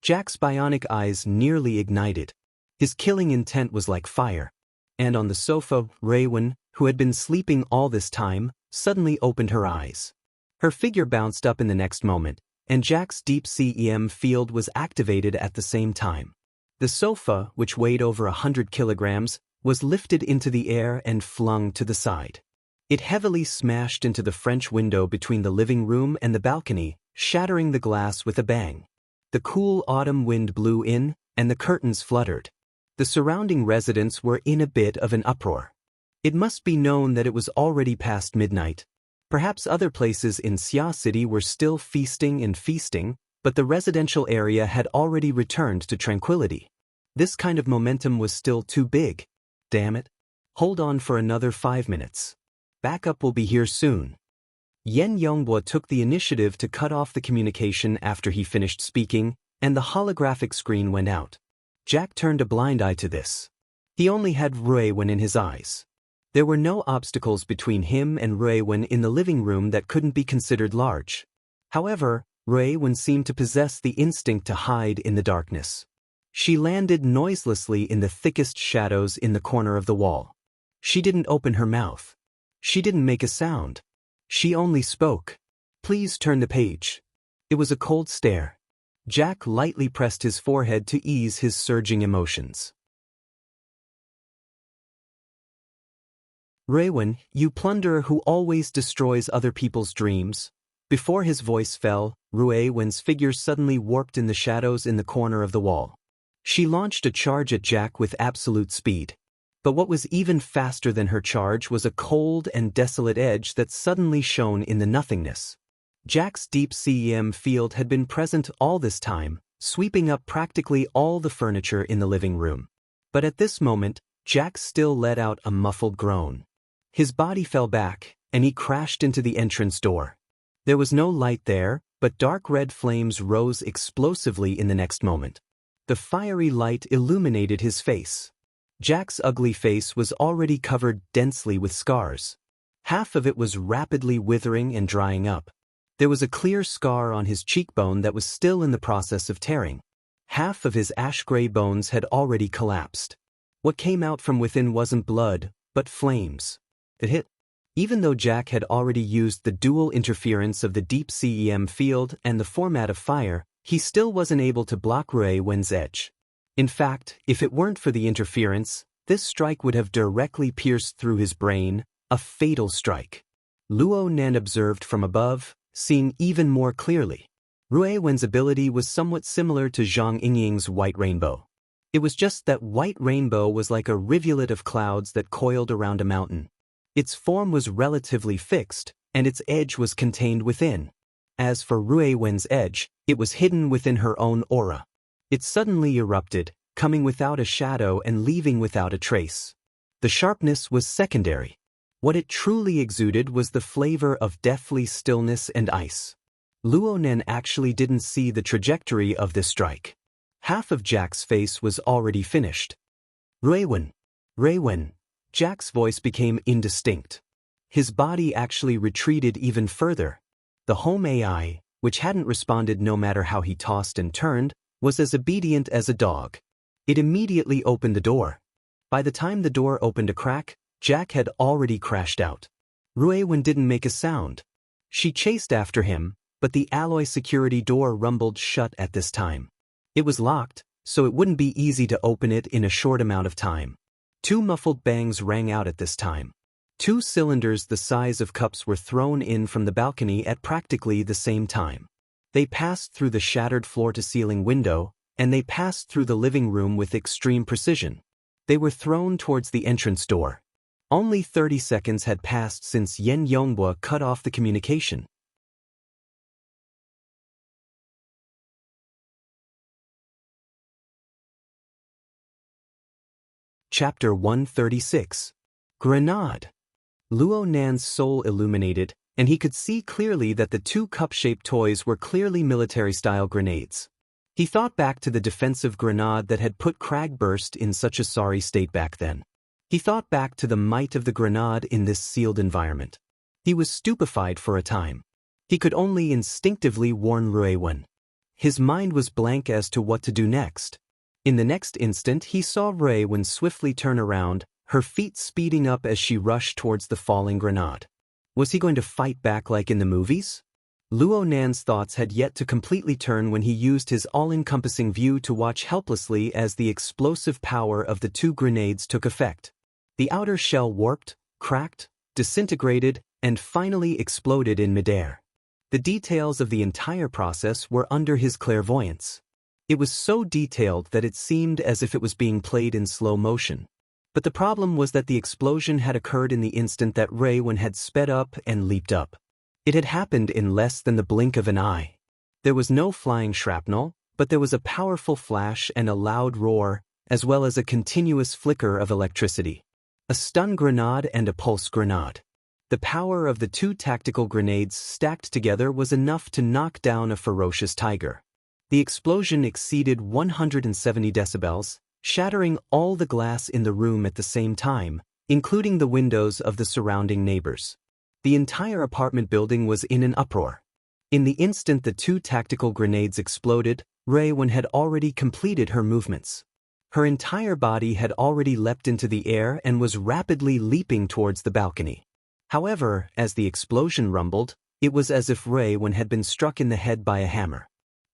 Jack's bionic eyes nearly ignited. His killing intent was like fire. And on the sofa, Rui Wen, who had been sleeping all this time, suddenly opened her eyes. Her figure bounced up in the next moment, and Jack's deep CEM field was activated at the same time. The sofa, which weighed over 100 kilograms, was lifted into the air and flung to the side. It heavily smashed into the French window between the living room and the balcony, shattering the glass with a bang. The cool autumn wind blew in, and the curtains fluttered. The surrounding residents were in a bit of an uproar. It must be known that it was already past midnight. Perhaps other places in Xia City were still feasting, but the residential area had already returned to tranquility. This kind of momentum was still too big. Damn it. Hold on for another 5 minutes. Backup will be here soon. Yen Yonghua took the initiative to cut off the communication after he finished speaking, and the holographic screen went out. Jack turned a blind eye to this. He only had Rui Wen in his eyes. There were no obstacles between him and Rui Wen in the living room that couldn't be considered large. However, Rui Wen seemed to possess the instinct to hide in the darkness. She landed noiselessly in the thickest shadows in the corner of the wall. She didn't open her mouth. She didn't make a sound. She only spoke. Please turn the page. It was a cold stare. Jack lightly pressed his forehead to ease his surging emotions. Rui Wen, you plunderer who always destroys other people's dreams. Before his voice fell, Rui Wen's figure suddenly warped in the shadows in the corner of the wall. She launched a charge at Jack with absolute speed. But what was even faster than her charge was a cold and desolate edge that suddenly shone in the nothingness. Jack's deep CEM field had been present all this time, sweeping up practically all the furniture in the living room. But at this moment, Jack still let out a muffled groan. His body fell back, and he crashed into the entrance door. There was no light there, but dark red flames rose explosively in the next moment. The fiery light illuminated his face. Jack's ugly face was already covered densely with scars. Half of it was rapidly withering and drying up. There was a clear scar on his cheekbone that was still in the process of tearing. Half of his ash-gray bones had already collapsed. What came out from within wasn't blood, but flames. It hit. Even though Jack had already used the dual interference of the deep CEM field and the format of fire, he still wasn't able to block Rui Wen's edge. In fact, if it weren't for the interference, this strike would have directly pierced through his brain, a fatal strike. Luo Nan observed from above, seeing even more clearly. Rui Wen's ability was somewhat similar to Zhang Yingying's white rainbow. It was just that white rainbow was like a rivulet of clouds that coiled around a mountain. Its form was relatively fixed, and its edge was contained within. As for Rui Wen's edge, it was hidden within her own aura. It suddenly erupted, coming without a shadow and leaving without a trace. The sharpness was secondary. What it truly exuded was the flavor of deathly stillness and ice. Luo Nan actually didn't see the trajectory of this strike. Half of Jack's face was already finished. Rui Wen. Jack's voice became indistinct. His body actually retreated even further. The home AI, which hadn't responded no matter how he tossed and turned, was as obedient as a dog. It immediately opened the door. By the time the door opened a crack, Jack had already crashed out. Ruewen didn't make a sound. She chased after him, but the alloy security door rumbled shut at this time. It was locked, so it wouldn't be easy to open it in a short amount of time. 2 muffled bangs rang out at this time. 2 cylinders the size of cups were thrown in from the balcony at practically the same time. They passed through the shattered floor-to-ceiling window, and they passed through the living room with extreme precision. They were thrown towards the entrance door. Only 30 seconds had passed since Yen Yonghua cut off the communication. Chapter 136. Grenade. Luo Nan's soul illuminated, and he could see clearly that the 2 cup-shaped toys were clearly military-style grenades. He thought back to the defensive grenade that had put Cragburst in such a sorry state back then. He thought back to the might of the grenade in this sealed environment. He was stupefied for a time. He could only instinctively warn Ruewen. His mind was blank as to what to do next. In the next instant he saw Ruewen swiftly turn around, her feet speeding up as she rushed towards the falling grenade. Was he going to fight back like in the movies? Luo Nan's thoughts had yet to completely turn when he used his all-encompassing view to watch helplessly as the explosive power of the 2 grenades took effect. The outer shell warped, cracked, disintegrated, and finally exploded in midair. The details of the entire process were under his clairvoyance. It was so detailed that it seemed as if it was being played in slow motion. But the problem was that the explosion had occurred in the instant that Ruewen had sped up and leaped up. It had happened in less than the blink of an eye. There was no flying shrapnel, but there was a powerful flash and a loud roar, as well as a continuous flicker of electricity. A stun grenade and a pulse grenade. The power of the 2 tactical grenades stacked together was enough to knock down a ferocious tiger. The explosion exceeded 170 decibels, shattering all the glass in the room at the same time, including the windows of the surrounding neighbors. The entire apartment building was in an uproar. In the instant the 2 tactical grenades exploded, Ruewen had already completed her movements. Her entire body had already leapt into the air and was rapidly leaping towards the balcony. However, as the explosion rumbled, it was as if Ruewen had been struck in the head by a hammer.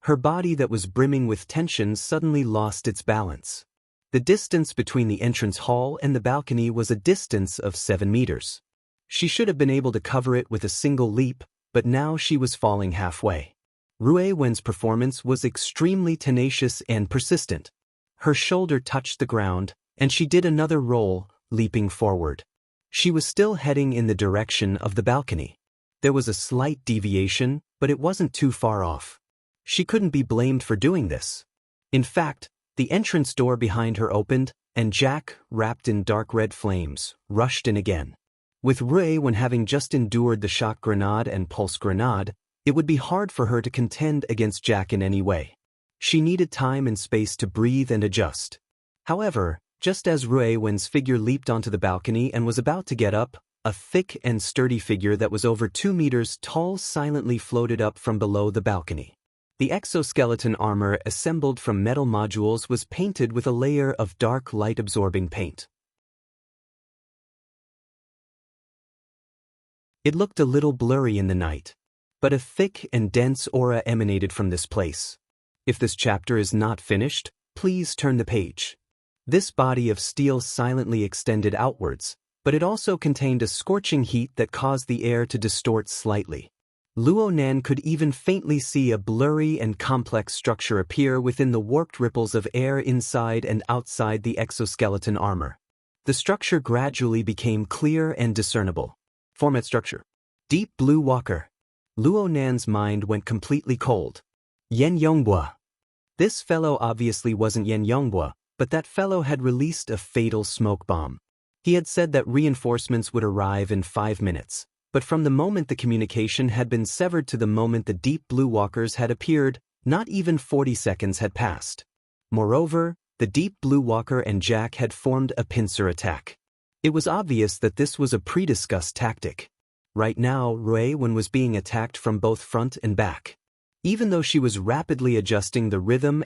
Her body that was brimming with tension suddenly lost its balance. The distance between the entrance hall and the balcony was a distance of 7 meters. She should have been able to cover it with a single leap, but now she was falling halfway. Ruewen's performance was extremely tenacious and persistent. Her shoulder touched the ground, and she did another roll, leaping forward. She was still heading in the direction of the balcony. There was a slight deviation, but it wasn't too far off. She couldn't be blamed for doing this. In fact, the entrance door behind her opened, and Jack, wrapped in dark red flames, rushed in again. With Ruewen having just endured the shock grenade and pulse grenade, it would be hard for her to contend against Jack in any way. She needed time and space to breathe and adjust. However, just as Ruewen's figure leaped onto the balcony and was about to get up, a thick and sturdy figure that was over 2 meters tall silently floated up from below the balcony. The exoskeleton armor assembled from metal modules was painted with a layer of dark light-absorbing paint. It looked a little blurry in the night, but a thick and dense aura emanated from this place. If this chapter is not finished, please turn the page. This body of steel silently extended outwards, but it also contained a scorching heat that caused the air to distort slightly. Luo Nan could even faintly see a blurry and complex structure appear within the warped ripples of air inside and outside the exoskeleton armor. The structure gradually became clear and discernible. Format structure. Deep Blue Walker. Luo Nan's mind went completely cold. Yen Yonghua. This fellow obviously wasn't Yen Yonghua, but that fellow had released a fatal smoke bomb. He had said that reinforcements would arrive in 5 minutes, but from the moment the communication had been severed to the moment the Deep Blue Walkers had appeared, not even 40 seconds had passed. Moreover, the Deep Blue Walker and Jack had formed a pincer attack. It was obvious that this was a pre-discussed tactic. Right now, Ruewen was being attacked from both front and back. Even though she was rapidly adjusting the rhythm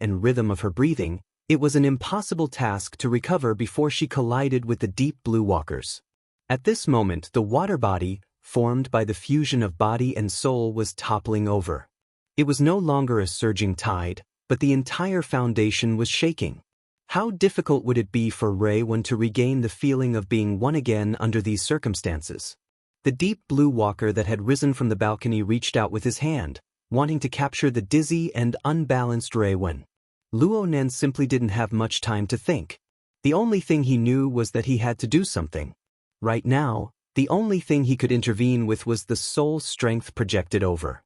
of her breathing, it was an impossible task to recover before she collided with the deep blue walkers. At this moment, the water body, formed by the fusion of body and soul, was toppling over. It was no longer a surging tide, but the entire foundation was shaking. How difficult would it be for Rui to regain the feeling of being one again under these circumstances? The deep blue walker that had risen from the balcony reached out with his hand, wanting to capture the dizzy and unbalanced Rui. Luo Nan simply didn't have much time to think. The only thing he knew was that he had to do something. Right now, the only thing he could intervene with was the soul strength projected over.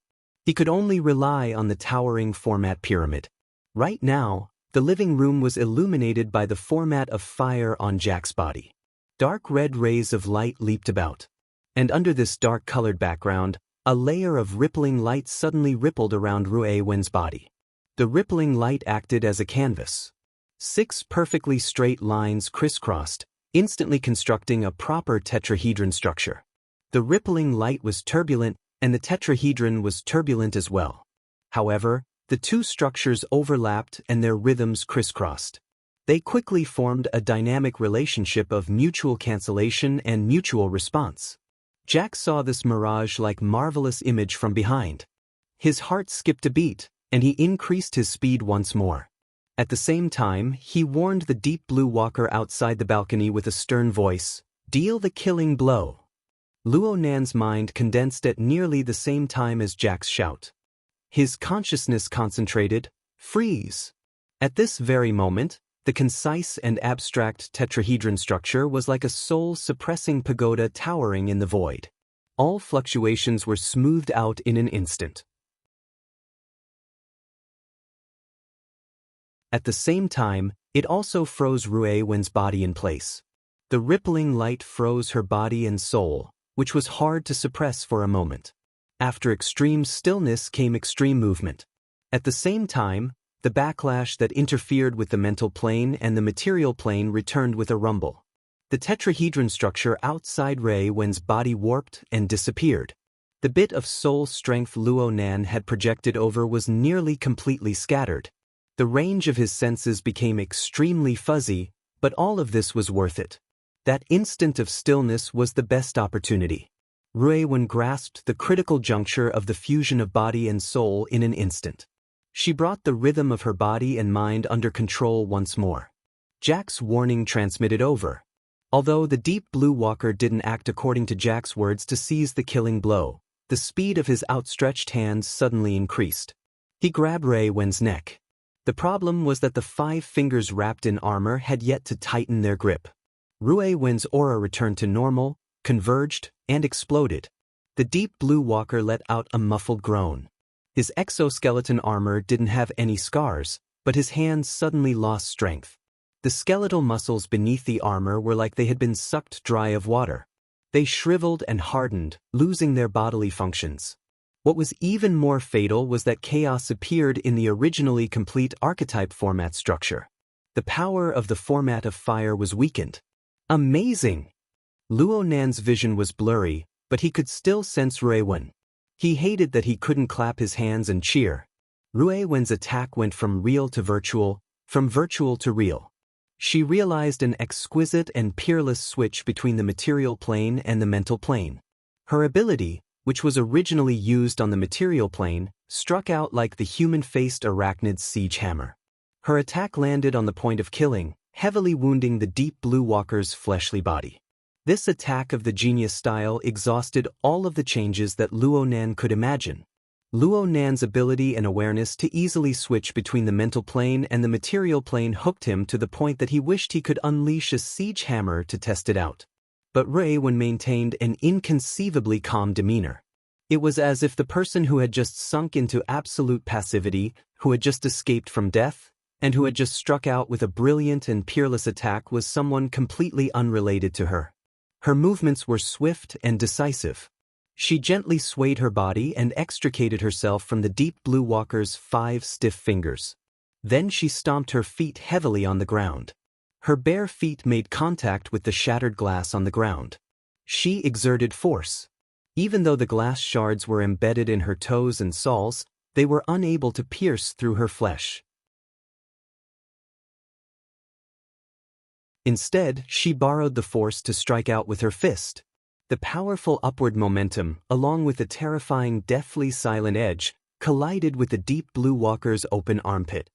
He could only rely on the towering format pyramid. Right now, the living room was illuminated by the format of fire on Jack's body. Dark red rays of light leaped about. And under this dark-colored background, a layer of rippling light suddenly rippled around Ruiwen's body. The rippling light acted as a canvas. 6 perfectly straight lines crisscrossed, instantly constructing a proper tetrahedron structure. The rippling light was turbulent, and the tetrahedron was turbulent as well. However, the two structures overlapped and their rhythms crisscrossed. They quickly formed a dynamic relationship of mutual cancellation and mutual response. Jack saw this mirage-like marvelous image from behind. His heart skipped a beat, and he increased his speed once more. At the same time, he warned the deep blue walker outside the balcony with a stern voice, "Deal the killing blow." Luo Nan's mind condensed at nearly the same time as Jack's shout. His consciousness concentrated, "Freeze!" At this very moment, the concise and abstract tetrahedron structure was like a soul-suppressing pagoda towering in the void. All fluctuations were smoothed out in an instant. At the same time, it also froze Ruiwen's body in place. The rippling light froze her body and soul, which was hard to suppress for a moment. After extreme stillness came extreme movement. At the same time, the backlash that interfered with the mental plane and the material plane returned with a rumble. The tetrahedron structure outside Ruiwen's body warped and disappeared. The bit of soul strength Luo Nan had projected over was nearly completely scattered. The range of his senses became extremely fuzzy, but all of this was worth it. That instant of stillness was the best opportunity. Ruiwen grasped the critical juncture of the fusion of body and soul in an instant. She brought the rhythm of her body and mind under control once more. Jack's warning transmitted over. Although the deep blue walker didn't act according to Jack's words to seize the killing blow, the speed of his outstretched hands suddenly increased. He grabbed Ruiwen's neck. The problem was that the 5 fingers wrapped in armor had yet to tighten their grip. Ruiwen's aura returned to normal, converged, and exploded. The deep blue walker let out a muffled groan. His exoskeleton armor didn't have any scars, but his hands suddenly lost strength. The skeletal muscles beneath the armor were like they had been sucked dry of water. They shriveled and hardened, losing their bodily functions. What was even more fatal was that chaos appeared in the originally complete archetype format structure. The power of the format of fire was weakened. Amazing! Luo Nan's vision was blurry, but he could still sense Ruiwen. He hated that he couldn't clap his hands and cheer. Ruiwen's attack went from real to virtual, from virtual to real. She realized an exquisite and peerless switch between the material plane and the mental plane. Her ability, which was originally used on the material plane, struck out like the human-faced arachnid's siege hammer. Her attack landed on the point of killing, heavily wounding the deep blue walker's fleshly body. This attack of the genius style exhausted all of the changes that Luo Nan could imagine. Luo Nan's ability and awareness to easily switch between the mental plane and the material plane hooked him to the point that he wished he could unleash a siege hammer to test it out. But Ruiwen maintained an inconceivably calm demeanor. It was as if the person who had just sunk into absolute passivity, who had just escaped from death, and who had just struck out with a brilliant and peerless attack was someone completely unrelated to her. Her movements were swift and decisive. She gently swayed her body and extricated herself from the deep blue walker's 5 stiff fingers. Then she stomped her feet heavily on the ground. Her bare feet made contact with the shattered glass on the ground. She exerted force. Even though the glass shards were embedded in her toes and soles, They were unable to pierce through her flesh. Instead, she borrowed the force to strike out with her fist. The powerful upward momentum, along with the terrifying deathly silent edge, collided with the deep blue walker's open armpit.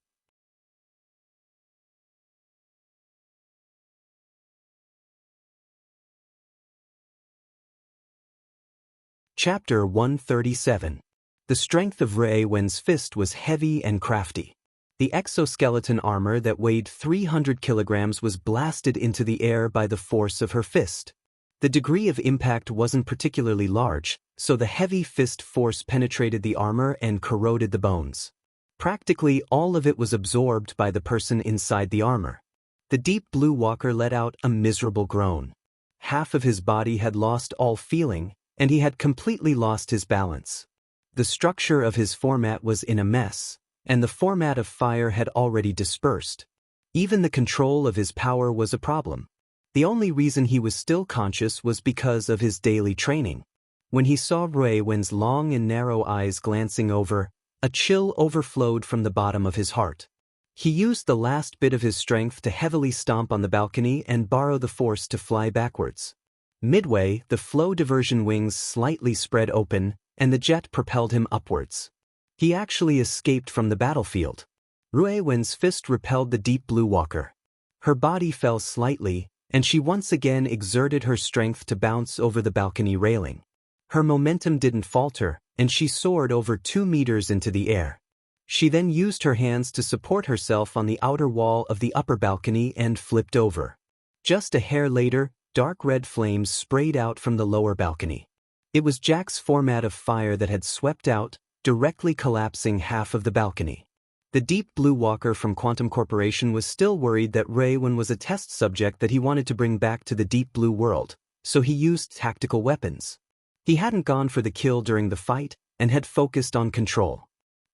Chapter 137. The strength of Rui Wen's fist was heavy and crafty. The exoskeleton armor that weighed 300 kilograms was blasted into the air by the force of her fist. The degree of impact wasn't particularly large, so the heavy fist force penetrated the armor and corroded the bones. Practically all of it was absorbed by the person inside the armor. The deep blue walker let out a miserable groan. Half of his body had lost all feeling, and he had completely lost his balance. The structure of his format was in a mess, and the format of fire had already dispersed. Even the control of his power was a problem. The only reason he was still conscious was because of his daily training. When he saw Rui Wen's long and narrow eyes glancing over, a chill overflowed from the bottom of his heart. He used the last bit of his strength to heavily stomp on the balcony and borrow the force to fly backwards. Midway, the flow diversion wings slightly spread open, and the jet propelled him upwards. He actually escaped from the battlefield. Rui Wen's fist repelled the deep blue walker. Her body fell slightly, and she once again exerted her strength to bounce over the balcony railing. Her momentum didn't falter, and she soared over 2 meters into the air. She then used her hands to support herself on the outer wall of the upper balcony and flipped over. Just a hair later, dark red flames sprayed out from the lower balcony. It was Jack's format of fire that had swept out, directly collapsing half of the balcony. The deep blue walker from Quantum Corporation was still worried that Rui Wen was a test subject that he wanted to bring back to the deep blue world, so he used tactical weapons. He hadn't gone for the kill during the fight and had focused on control.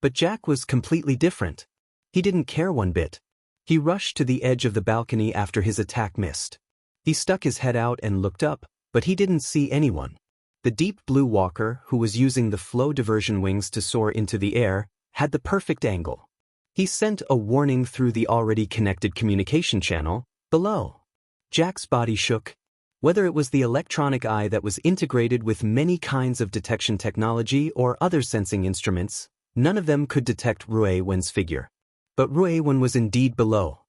But Jack was completely different. He didn't care one bit. He rushed to the edge of the balcony after his attack missed. He stuck his head out and looked up, but he didn't see anyone. The deep blue walker, who was using the flow diversion wings to soar into the air, had the perfect angle. He sent a warning through the already connected communication channel below. Jack's body shook. Whether it was the electronic eye that was integrated with many kinds of detection technology or other sensing instruments, none of them could detect Rui Wen's figure. But Rui Wen was indeed below.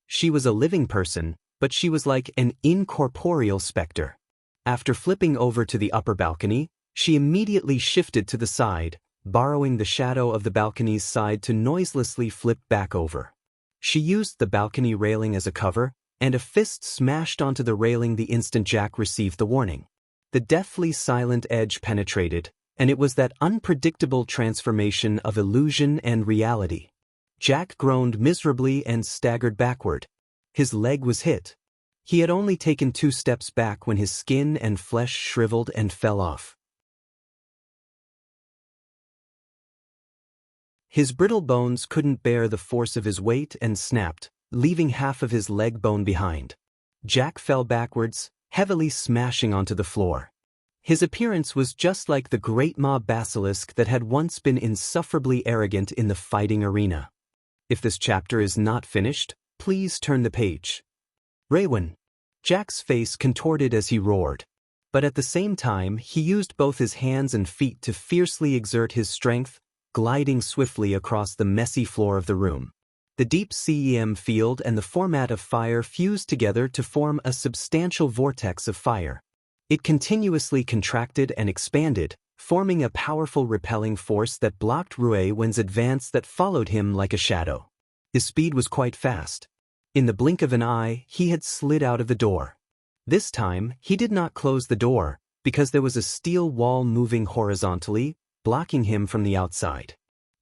She was a living person, but she was like an incorporeal specter. After flipping over to the upper balcony, she immediately shifted to the side, borrowing the shadow of the balcony's side to noiselessly flip back over. She used the balcony railing as a cover, and a fist smashed onto the railing the instant Jack received the warning. The deathly silent edge penetrated, and it was that unpredictable transformation of illusion and reality. Jack groaned miserably and staggered backward. His leg was hit. He had only taken 2 steps back when his skin and flesh shriveled and fell off. His brittle bones couldn't bear the force of his weight and snapped, leaving half of his leg bone behind. Jack fell backwards, heavily smashing onto the floor. His appearance was just like the great mob basilisk that had once been insufferably arrogant in the fighting arena. If this chapter is not finished, please turn the page. Rui Wen. Jack's face contorted as he roared. But at the same time, he used both his hands and feet to fiercely exert his strength, gliding swiftly across the messy floor of the room. The deep CEM field and the format of fire fused together to form a substantial vortex of fire. It continuously contracted and expanded, forming a powerful repelling force that blocked Rui Wen's advance that followed him like a shadow. His speed was quite fast. In the blink of an eye, he had slid out of the door. This time, he did not close the door, because there was a steel wall moving horizontally, blocking him from the outside.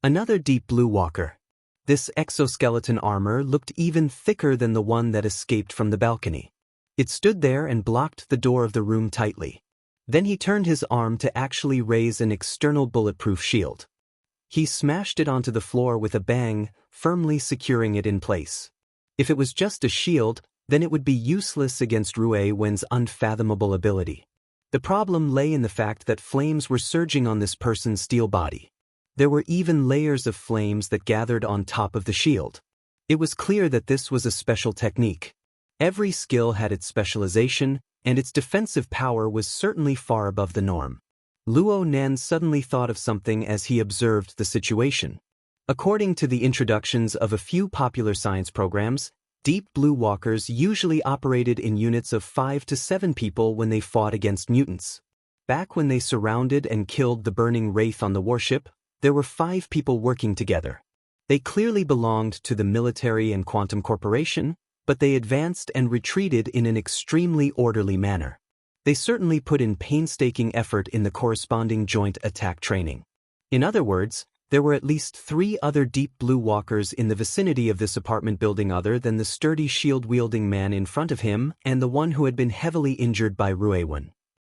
Another deep blue walker. This exoskeleton armor looked even thicker than the one that escaped from the balcony. It stood there and blocked the door of the room tightly. Then he turned his arm to actually raise an external bulletproof shield. He smashed it onto the floor with a bang, firmly securing it in place. If it was just a shield, then it would be useless against Rui Wen's unfathomable ability. The problem lay in the fact that flames were surging on this person's steel body. There were even layers of flames that gathered on top of the shield. It was clear that this was a special technique. Every skill had its specialization, and its defensive power was certainly far above the norm. Luo Nan suddenly thought of something as he observed the situation. According to the introductions of a few popular science programs, Deep Blue Walkers usually operated in units of 5 to 7 people when they fought against mutants. Back when they surrounded and killed the burning wraith on the warship, there were 5 people working together. They clearly belonged to the military and quantum corporation, but they advanced and retreated in an extremely orderly manner. They certainly put in painstaking effort in the corresponding joint attack training. In other words, there were at least 3 other Deep Blue Walkers in the vicinity of this apartment building other than the sturdy shield-wielding man in front of him and the one who had been heavily injured by Ruewen.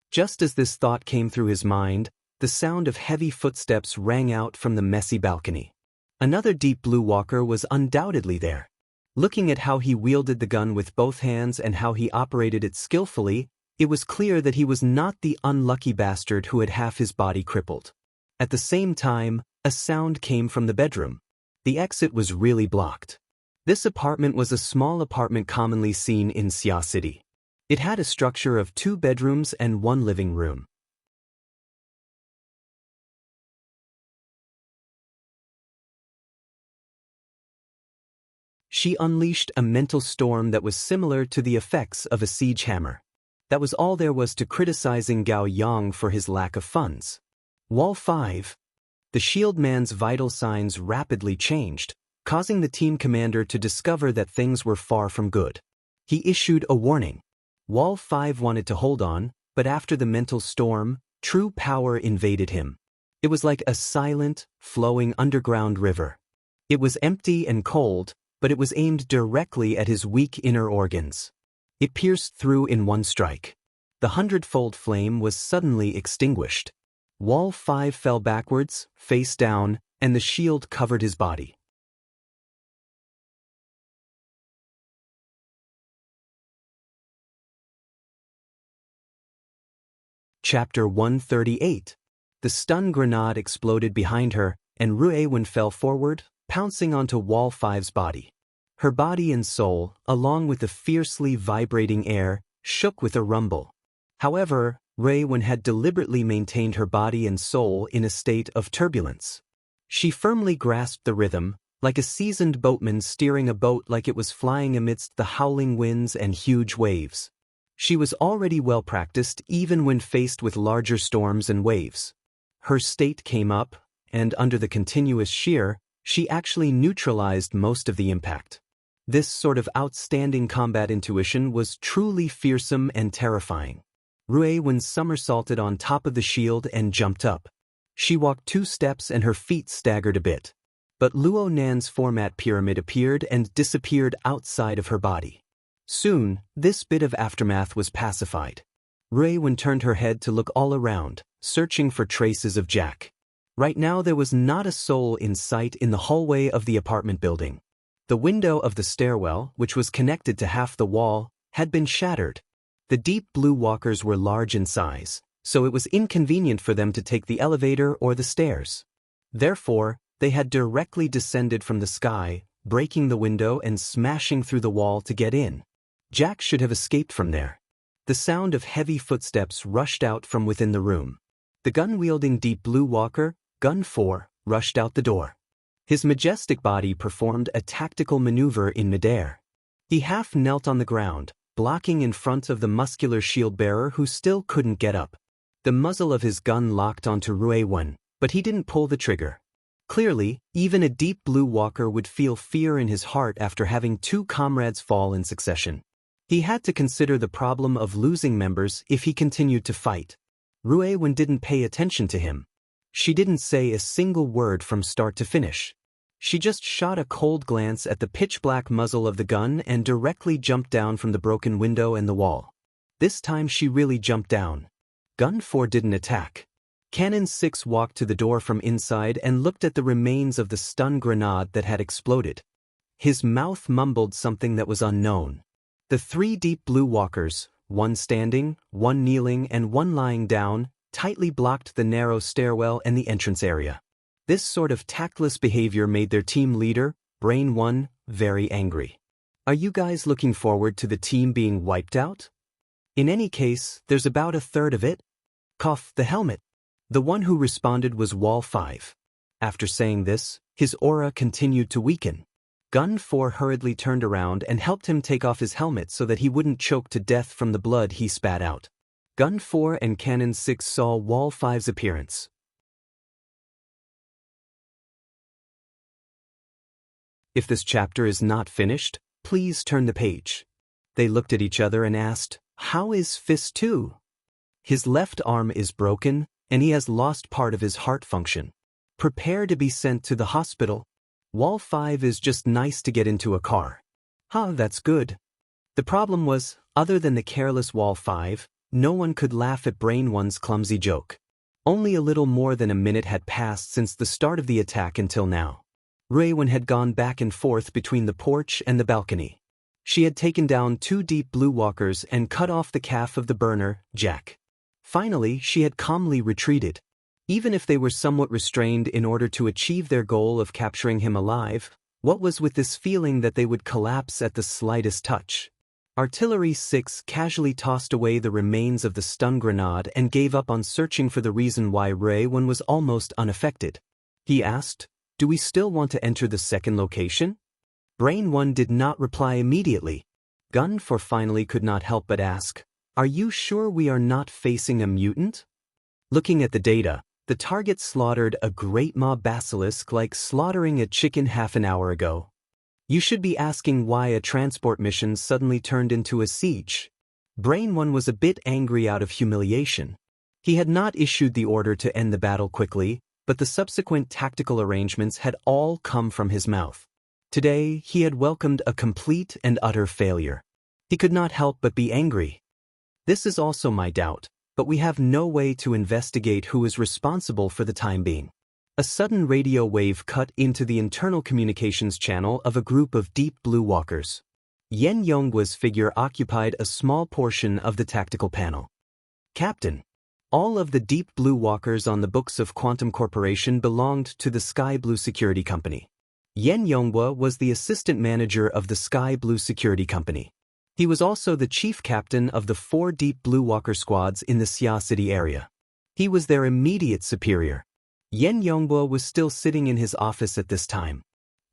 Just as this thought came through his mind, the sound of heavy footsteps rang out from the messy balcony. Another Deep Blue Walker was undoubtedly there. Looking at how he wielded the gun with both hands and how he operated it skillfully, it was clear that he was not the unlucky bastard who had half his body crippled. At the same time, a sound came from the bedroom. The exit was really blocked. This apartment was a small apartment commonly seen in Xia City. It had a structure of 2 bedrooms and 1 living room. She unleashed a mental storm that was similar to the effects of a siege hammer. That was all there was to criticizing Gao Yang for his lack of funds. Wall 5. The shield man's vital signs rapidly changed, causing the team commander to discover that things were far from good. He issued a warning. Wall 5 wanted to hold on, but after the mental storm, true power invaded him. It was like a silent, flowing underground river. It was empty and cold, but it was aimed directly at his weak inner organs. It pierced through in one strike. The 100-fold flame was suddenly extinguished. Wall 5 fell backwards, face down, and the shield covered his body. Chapter 138. The stun grenade exploded behind her, and Ruewen fell forward, pouncing onto Wall 5's body. Her body and soul, along with the fiercely vibrating air, shook with a rumble. However, Ruewen had deliberately maintained her body and soul in a state of turbulence. She firmly grasped the rhythm, like a seasoned boatman steering a boat like it was flying amidst the howling winds and huge waves. She was already well practiced even when faced with larger storms and waves. Her state came up, and under the continuous shear, she actually neutralized most of the impact. This sort of outstanding combat intuition was truly fearsome and terrifying. Ruewen somersaulted on top of the shield and jumped up. She walked 2 steps and her feet staggered a bit. But Luo Nan's format pyramid appeared and disappeared outside of her body. Soon, this bit of aftermath was pacified. Ruewen turned her head to look all around, searching for traces of Jack. Right now there was not a soul in sight in the hallway of the apartment building. The window of the stairwell, which was connected to half the wall, had been shattered. The Deep Blue Walkers were large in size, so it was inconvenient for them to take the elevator or the stairs. Therefore, they had directly descended from the sky, breaking the window and smashing through the wall to get in. Jack should have escaped from there. The sound of heavy footsteps rushed out from within the room. The gun-wielding Deep Blue Walker, Gun 4, rushed out the door. His majestic body performed a tactical maneuver in midair. He half knelt on the ground, blocking in front of the muscular shield-bearer who still couldn't get up. The muzzle of his gun locked onto Ruewen, but he didn't pull the trigger. Clearly, even a Deep Blue Walker would feel fear in his heart after having 2 comrades fall in succession. He had to consider the problem of losing members if he continued to fight. Ruewen didn't pay attention to him. She didn't say a single word from start to finish. She just shot a cold glance at the pitch-black muzzle of the gun and directly jumped down from the broken window and the wall. This time she really jumped down. Gun 4 didn't attack. Cannon 6 walked to the door from inside and looked at the remains of the stun grenade that had exploded. His mouth mumbled something that was unknown. The 3 Deep Blue Walkers, 1 standing, 1 kneeling and 1 lying down, tightly blocked the narrow stairwell and the entrance area. This sort of tactless behavior made their team leader, Brain 1, very angry. Are you guys looking forward to the team being wiped out? In any case, there's about a third of it. Cough, the helmet. The one who responded was Wall 5. After saying this, his aura continued to weaken. Gun 4 hurriedly turned around and helped him take off his helmet so that he wouldn't choke to death from the blood he spat out. Gun 4 and Cannon 6 saw Wall 5's appearance. If this chapter is not finished, please turn the page. They looked at each other and asked, "How is Fist 2? His left arm is broken, and he has lost part of his heart function. Prepare to be sent to the hospital. Wall 5 is just nice to get into a car." Huh, that's good. The problem was, other than the careless Wall 5, no one could laugh at Brain 1's clumsy joke. Only a little more than a minute had passed since the start of the attack until now. Raywan had gone back and forth between the porch and the balcony. She had taken down 2 deep blue walkers and cut off the calf of the burner, Jack. Finally, she had calmly retreated. Even if they were somewhat restrained in order to achieve their goal of capturing him alive, what was with this feeling that they would collapse at the slightest touch? Artillery 6 casually tossed away the remains of the stun grenade and gave up on searching for the reason why Raywan was almost unaffected. He asked, "Do we still want to enter the second location?" Brain 1 did not reply immediately. Gun 4 finally could not help but ask, "Are you sure we are not facing a mutant?" Looking at the data, the target slaughtered a great mob basilisk like slaughtering a chicken half an hour ago. You should be asking why a transport mission suddenly turned into a siege. Brain 1 was a bit angry out of humiliation. He had not issued the order to end the battle quickly, but the subsequent tactical arrangements had all come from his mouth. Today, he had welcomed a complete and utter failure. He could not help but be angry. This is also my doubt, but we have no way to investigate who is responsible for the time being. A sudden radio wave cut into the internal communications channel of a group of deep blue walkers. Yen Yonghua's figure occupied a small portion of the tactical panel. "Captain, all of the deep blue walkers on the books of Quantum Corporation belonged to the Sky Blue Security Company. Yen Yonghua was the assistant manager of the Sky Blue Security Company. He was also the chief captain of the 4 deep blue walker squads in the Xia City area. He was their immediate superior. Yen Yonghua was still sitting in his office at this time.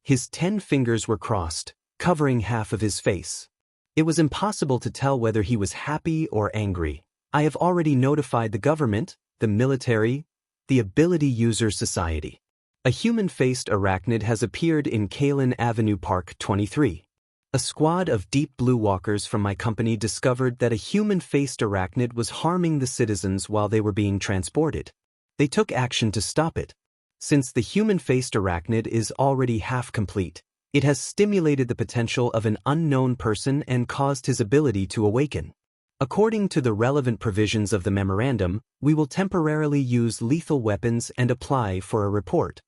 His 10 fingers were crossed, covering half of his face. It was impossible to tell whether he was happy or angry. "I have already notified the government, the military, the Ability User Society. A human-faced arachnid has appeared in Kalen Avenue Park 23. A squad of deep blue walkers from my company discovered that a human-faced arachnid was harming the citizens while they were being transported. They took action to stop it. Since the human-faced arachnid is already half complete, it has stimulated the potential of an unknown person and caused his ability to awaken. According to the relevant provisions of the memorandum, we will temporarily use lethal weapons and apply for a report.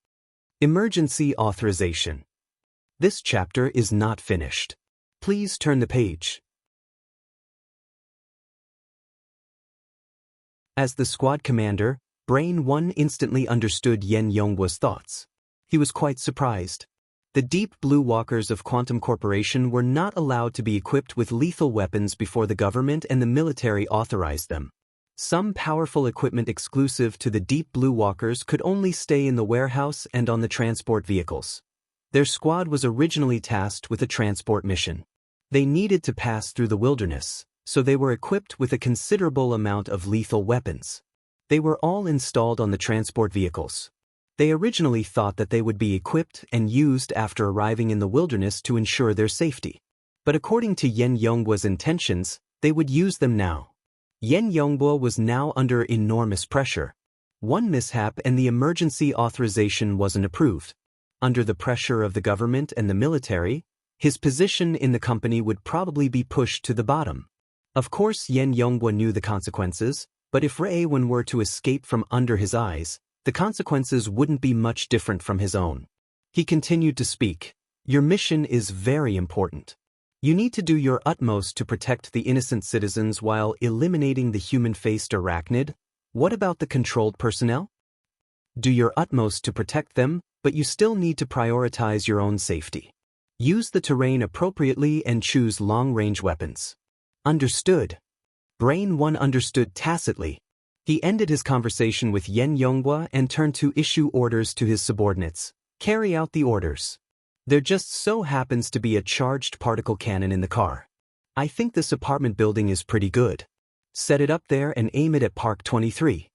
Emergency authorization." This chapter is not finished. Please turn the page. As the squad commander, Brain 1 instantly understood Yen Yonghua's thoughts. He was quite surprised. The deep blue walkers of Quantum Corporation were not allowed to be equipped with lethal weapons before the government and the military authorized them. Some powerful equipment exclusive to the deep blue walkers could only stay in the warehouse and on the transport vehicles. Their squad was originally tasked with a transport mission. They needed to pass through the wilderness, so they were equipped with a considerable amount of lethal weapons. They were all installed on the transport vehicles. They originally thought that they would be equipped and used after arriving in the wilderness to ensure their safety. But according to Yen Yonghua's intentions, they would use them now. Yen Yonghua was now under enormous pressure. One mishap and the emergency authorization wasn't approved. Under the pressure of the government and the military, his position in the company would probably be pushed to the bottom. Of course, Yen Yonghua knew the consequences, but if Raywan were to escape from under his eyes, the consequences wouldn't be much different from his own. He continued to speak. "Your mission is very important. You need to do your utmost to protect the innocent citizens while eliminating the human-faced arachnid. What about the controlled personnel?" Do your utmost to protect them, but you still need to prioritize your own safety. Use the terrain appropriately and choose long-range weapons. Understood. Brain 1 understood tacitly. He ended his conversation with Yen Yonghua and turned to issue orders to his subordinates. Carry out the orders. There just so happens to be a charged particle cannon in the car. I think this apartment building is pretty good. Set it up there and aim it at Park 23.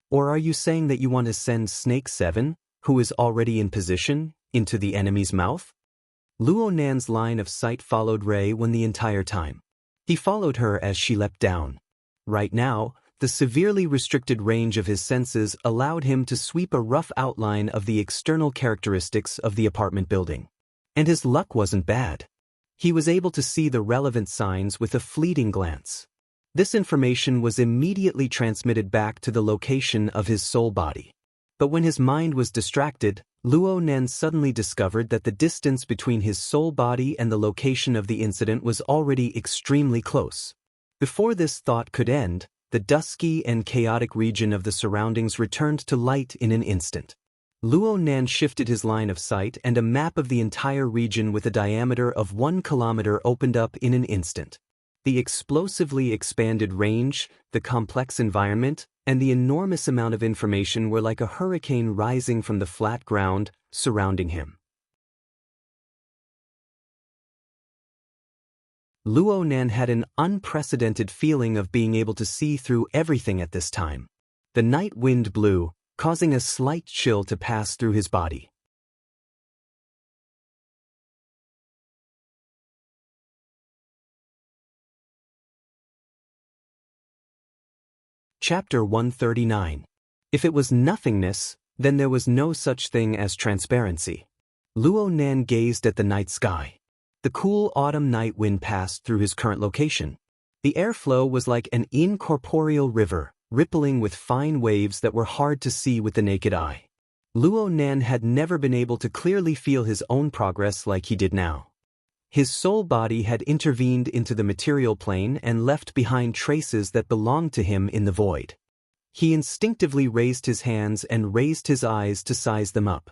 Or are you saying that you want to send Snake 7, who is already in position, into the enemy's mouth? Luo Nan's line of sight followed Ray Wen the entire time. He followed her as she leapt down. Right now, the severely restricted range of his senses allowed him to sweep a rough outline of the external characteristics of the apartment building. And his luck wasn't bad. He was able to see the relevant signs with a fleeting glance. This information was immediately transmitted back to the location of his soul body. But when his mind was distracted, Luo Nan suddenly discovered that the distance between his soul body and the location of the incident was already extremely close. Before this thought could end, the dusky and chaotic region of the surroundings returned to light in an instant. Luo Nan shifted his line of sight and a map of the entire region with a diameter of 1 kilometer opened up in an instant. The explosively expanded range, the complex environment, and the enormous amount of information were like a hurricane rising from the flat ground surrounding him. Luo Nan had an unprecedented feeling of being able to see through everything at this time. The night wind blew, causing a slight chill to pass through his body. Chapter 139. If it was nothingness, then there was no such thing as transparency. Luo Nan gazed at the night sky. The cool autumn night wind passed through his current location. The airflow was like an incorporeal river, rippling with fine waves that were hard to see with the naked eye. Luo Nan had never been able to clearly feel his own progress like he did now. His soul body had intervened into the material plane and left behind traces that belonged to him in the void. He instinctively raised his hands and raised his eyes to size them up.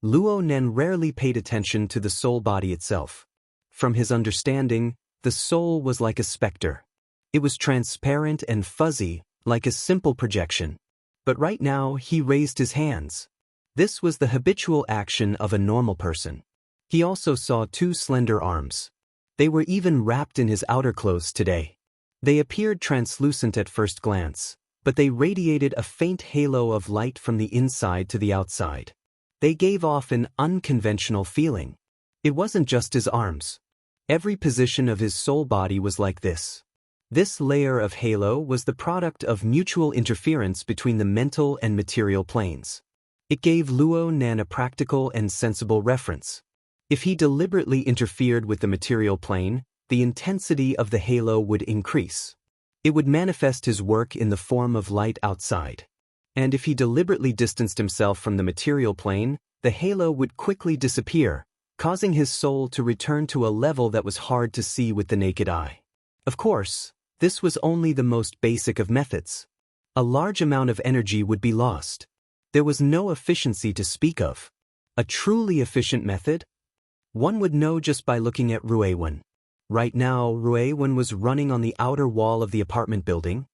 Luo Nan rarely paid attention to the soul body itself. From his understanding, the soul was like a specter. It was transparent and fuzzy, like a simple projection. But right now, he raised his hands. This was the habitual action of a normal person. He also saw 2 slender arms. They were even wrapped in his outer clothes today. They appeared translucent at first glance, but they radiated a faint halo of light from the inside to the outside. They gave off an unconventional feeling. It wasn't just his arms. Every position of his soul body was like this. This layer of halo was the product of mutual interference between the mental and material planes. It gave Luo Nan a practical and sensible reference. If he deliberately interfered with the material plane, the intensity of the halo would increase. It would manifest his work in the form of light outside. And if he deliberately distanced himself from the material plane, the halo would quickly disappear, causing his soul to return to a level that was hard to see with the naked eye. Of course, this was only the most basic of methods. A large amount of energy would be lost. There was no efficiency to speak of. A truly efficient method? One would know just by looking at Rui Wen. Right now, Rui Wen was running on the outer wall of the apartment building.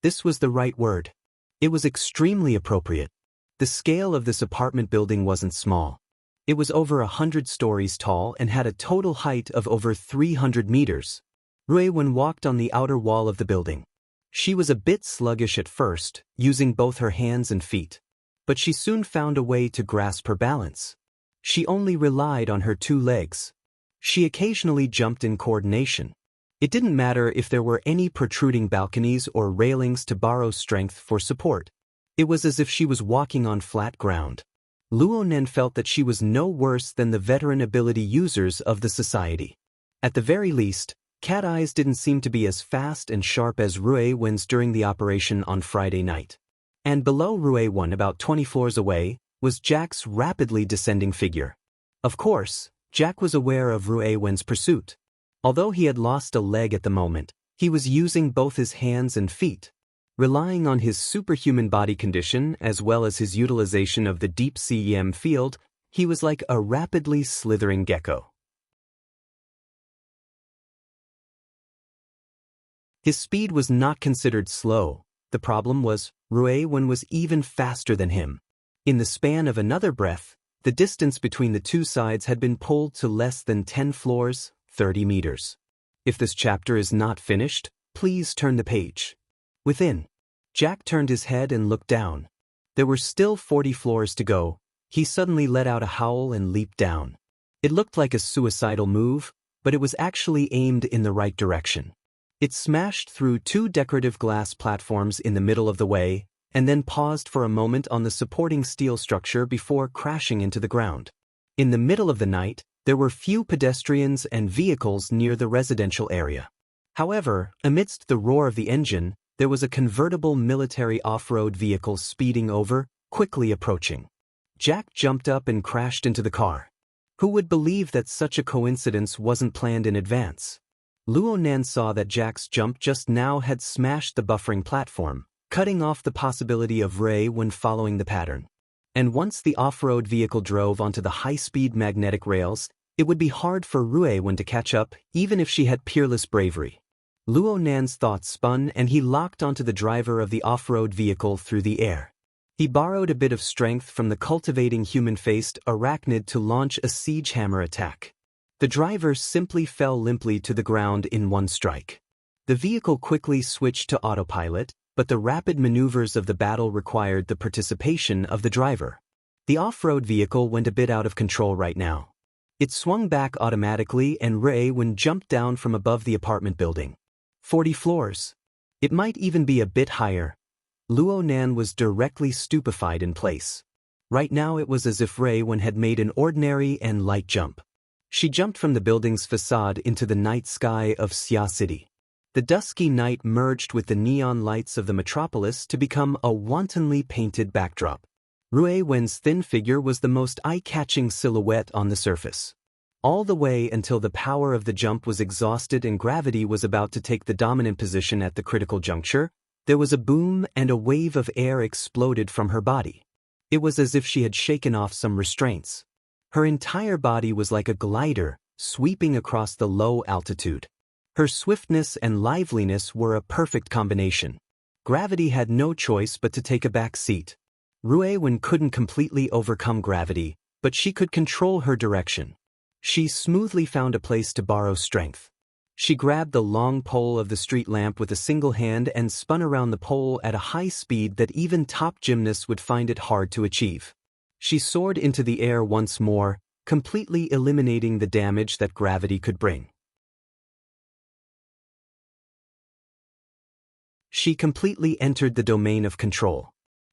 This was the right word. It was extremely appropriate. The scale of this apartment building wasn't small. It was over 100 stories tall and had a total height of over 300 meters. Rui Wen walked on the outer wall of the building. She was a bit sluggish at first, using both her hands and feet. But she soon found a way to grasp her balance. She only relied on her 2 legs. She occasionally jumped in coordination. It didn't matter if there were any protruding balconies or railings to borrow strength for support. It was as if she was walking on flat ground. Luo Nan felt that she was no worse than the veteran ability users of the society. At the very least, Cat Eyes didn't seem to be as fast and sharp as Rui Wen's during the operation on Friday night. And below Rui Wen, about 20 floors away, was Jack's rapidly descending figure. Of course, Jack was aware of Rui Wen's pursuit. Although he had lost a leg at the moment, he was using both his hands and feet. Relying on his superhuman body condition as well as his utilization of the deep-sea EM field, he was like a rapidly slithering gecko. His speed was not considered slow. The problem was, Ruewen was even faster than him. In the span of another breath, the distance between the two sides had been pulled to less than 10 floors, 30 meters. If this chapter is not finished, please turn the page. Within, Jack turned his head and looked down. There were still 40 floors to go. He suddenly let out a howl and leaped down. It looked like a suicidal move, but it was actually aimed in the right direction. It smashed through 2 decorative glass platforms in the middle of the way, and then paused for a moment on the supporting steel structure before crashing into the ground. In the middle of the night, there were few pedestrians and vehicles near the residential area. However, amidst the roar of the engine, there was a convertible military off-road vehicle speeding over, quickly approaching. Jack jumped up and crashed into the car. Who would believe that such a coincidence wasn't planned in advance? Luonan saw that Jack's jump just now had smashed the buffering platform, cutting off the possibility of Ray when following the pattern. And once the off-road vehicle drove onto the high-speed magnetic rails, it would be hard for Ruewen to catch up, even if she had peerless bravery. Luonan's thoughts spun and he locked onto the driver of the off-road vehicle through the air. He borrowed a bit of strength from the cultivating human-faced arachnid to launch a siege hammer attack. The driver simply fell limply to the ground in one strike. The vehicle quickly switched to autopilot, but the rapid maneuvers of the battle required the participation of the driver. The off-road vehicle went a bit out of control right now. It swung back automatically and Ruewen jumped down from above the apartment building. 40 floors. It might even be a bit higher. Luonan was directly stupefied in place. Right now it was as if Ruewen had made an ordinary and light jump. She jumped from the building's facade into the night sky of Xia City. The dusky night merged with the neon lights of the metropolis to become a wantonly painted backdrop. Ruewen's thin figure was the most eye-catching silhouette on the surface. All the way until the power of the jump was exhausted and gravity was about to take the dominant position at the critical juncture, there was a boom and a wave of air exploded from her body. It was as if she had shaken off some restraints. Her entire body was like a glider, sweeping across the low altitude. Her swiftness and liveliness were a perfect combination. Gravity had no choice but to take a back seat. Ruewen couldn't completely overcome gravity, but she could control her direction. She smoothly found a place to borrow strength. She grabbed the long pole of the street lamp with a single hand and spun around the pole at a high speed that even top gymnasts would find it hard to achieve. She soared into the air once more, completely eliminating the damage that gravity could bring. She completely entered the domain of control.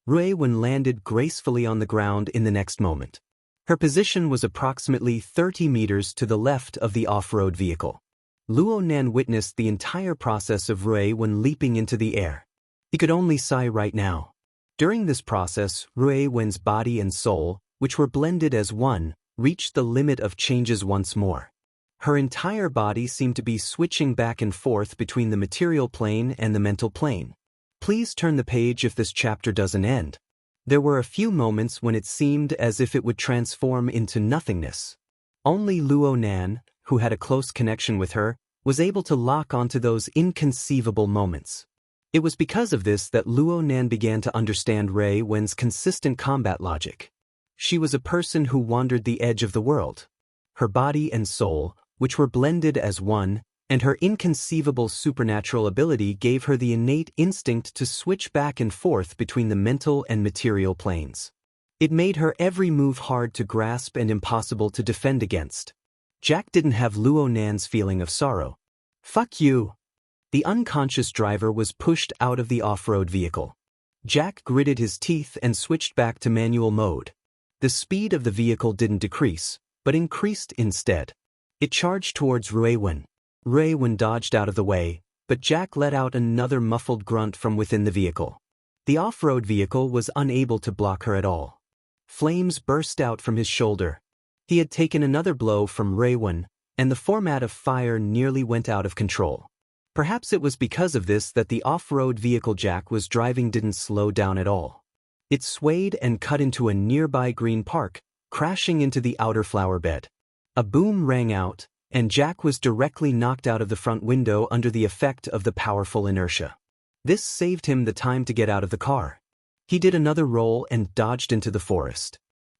Ruewen landed gracefully on the ground in the next moment. Her position was approximately 30 meters to the left of the off-road vehicle. Luonan witnessed the entire process of Ruewen leaping into the air. He could only sigh right now. During this process, Ruewen's body and soul, which were blended as one, reached the limit of changes once more. Her entire body seemed to be switching back and forth between the material plane and the mental plane. Please turn the page if this chapter doesn't end. There were a few moments when it seemed as if it would transform into nothingness. Only Luonan, who had a close connection with her, was able to lock onto those inconceivable moments. It was because of this that Luonan began to understand Ruewen's consistent combat logic. She was a person who wandered the edge of the world. Her body and soul, which were blended as one, and her inconceivable supernatural ability gave her the innate instinct to switch back and forth between the mental and material planes. It made her every move hard to grasp and impossible to defend against. Jack didn't have Luonan's feeling of sorrow. "Fuck you." The unconscious driver was pushed out of the off-road vehicle. Jack gritted his teeth and switched back to manual mode. The speed of the vehicle didn't decrease, but increased instead. It charged towards Ruewen. Ruewen dodged out of the way, but Jack let out another muffled grunt from within the vehicle. The off-road vehicle was unable to block her at all. Flames burst out from his shoulder. He had taken another blow from Ruewen, and the format of fire nearly went out of control. Perhaps it was because of this that the off-road vehicle Jack was driving didn't slow down at all. It swayed and cut into a nearby green park, crashing into the outer flower bed. A boom rang out, and Jack was directly knocked out of the front window under the effect of the powerful inertia. This saved him the time to get out of the car. He did another roll and dodged into the forest.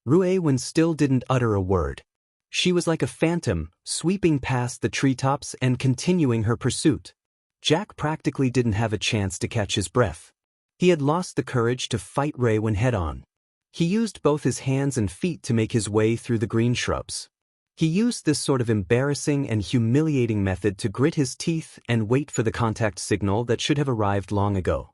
Ruewen still didn't utter a word. She was like a phantom, sweeping past the treetops and continuing her pursuit. Jack practically didn't have a chance to catch his breath. He had lost the courage to fight Ruewen head-on. He used both his hands and feet to make his way through the green shrubs. He used this sort of embarrassing and humiliating method to grit his teeth and wait for the contact signal that should have arrived long ago.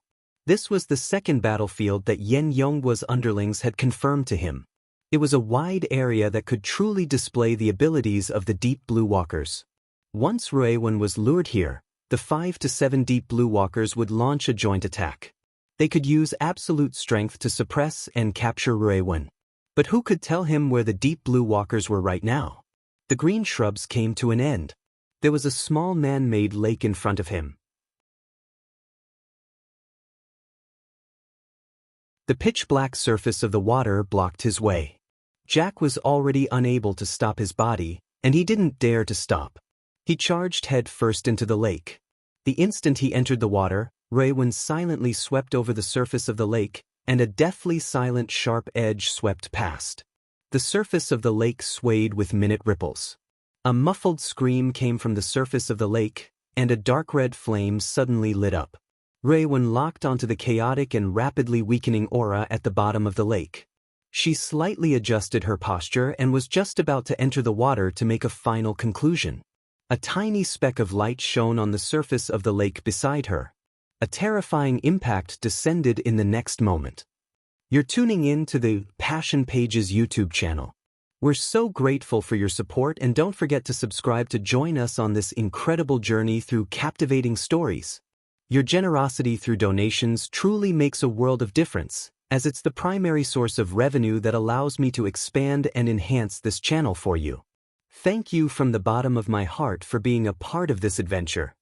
This was the second battlefield that Yen Yonghua's underlings had confirmed to him. It was a wide area that could truly display the abilities of the Deep Blue Walkers. Once Ruewen was lured here, the 5 to 7 Deep Blue Walkers would launch a joint attack. They could use absolute strength to suppress and capture Ruewen. But who could tell him where the Deep Blue Walkers were right now? The green shrubs came to an end. There was a small man-made lake in front of him. The pitch-black surface of the water blocked his way. Jack was already unable to stop his body, and he didn't dare to stop. He charged head first into the lake. The instant he entered the water, Ruewen silently swept over the surface of the lake, and a deathly silent sharp edge swept past. The surface of the lake swayed with minute ripples. A muffled scream came from the surface of the lake, and a dark red flame suddenly lit up. Ruewen locked onto the chaotic and rapidly weakening aura at the bottom of the lake. She slightly adjusted her posture and was just about to enter the water to make a final conclusion. A tiny speck of light shone on the surface of the lake beside her. A terrifying impact descended in the next moment. You're tuning in to the Passion Pages YouTube channel. We're so grateful for your support, and don't forget to subscribe to join us on this incredible journey through captivating stories. Your generosity through donations truly makes a world of difference, as it's the primary source of revenue that allows me to expand and enhance this channel for you. Thank you from the bottom of my heart for being a part of this adventure.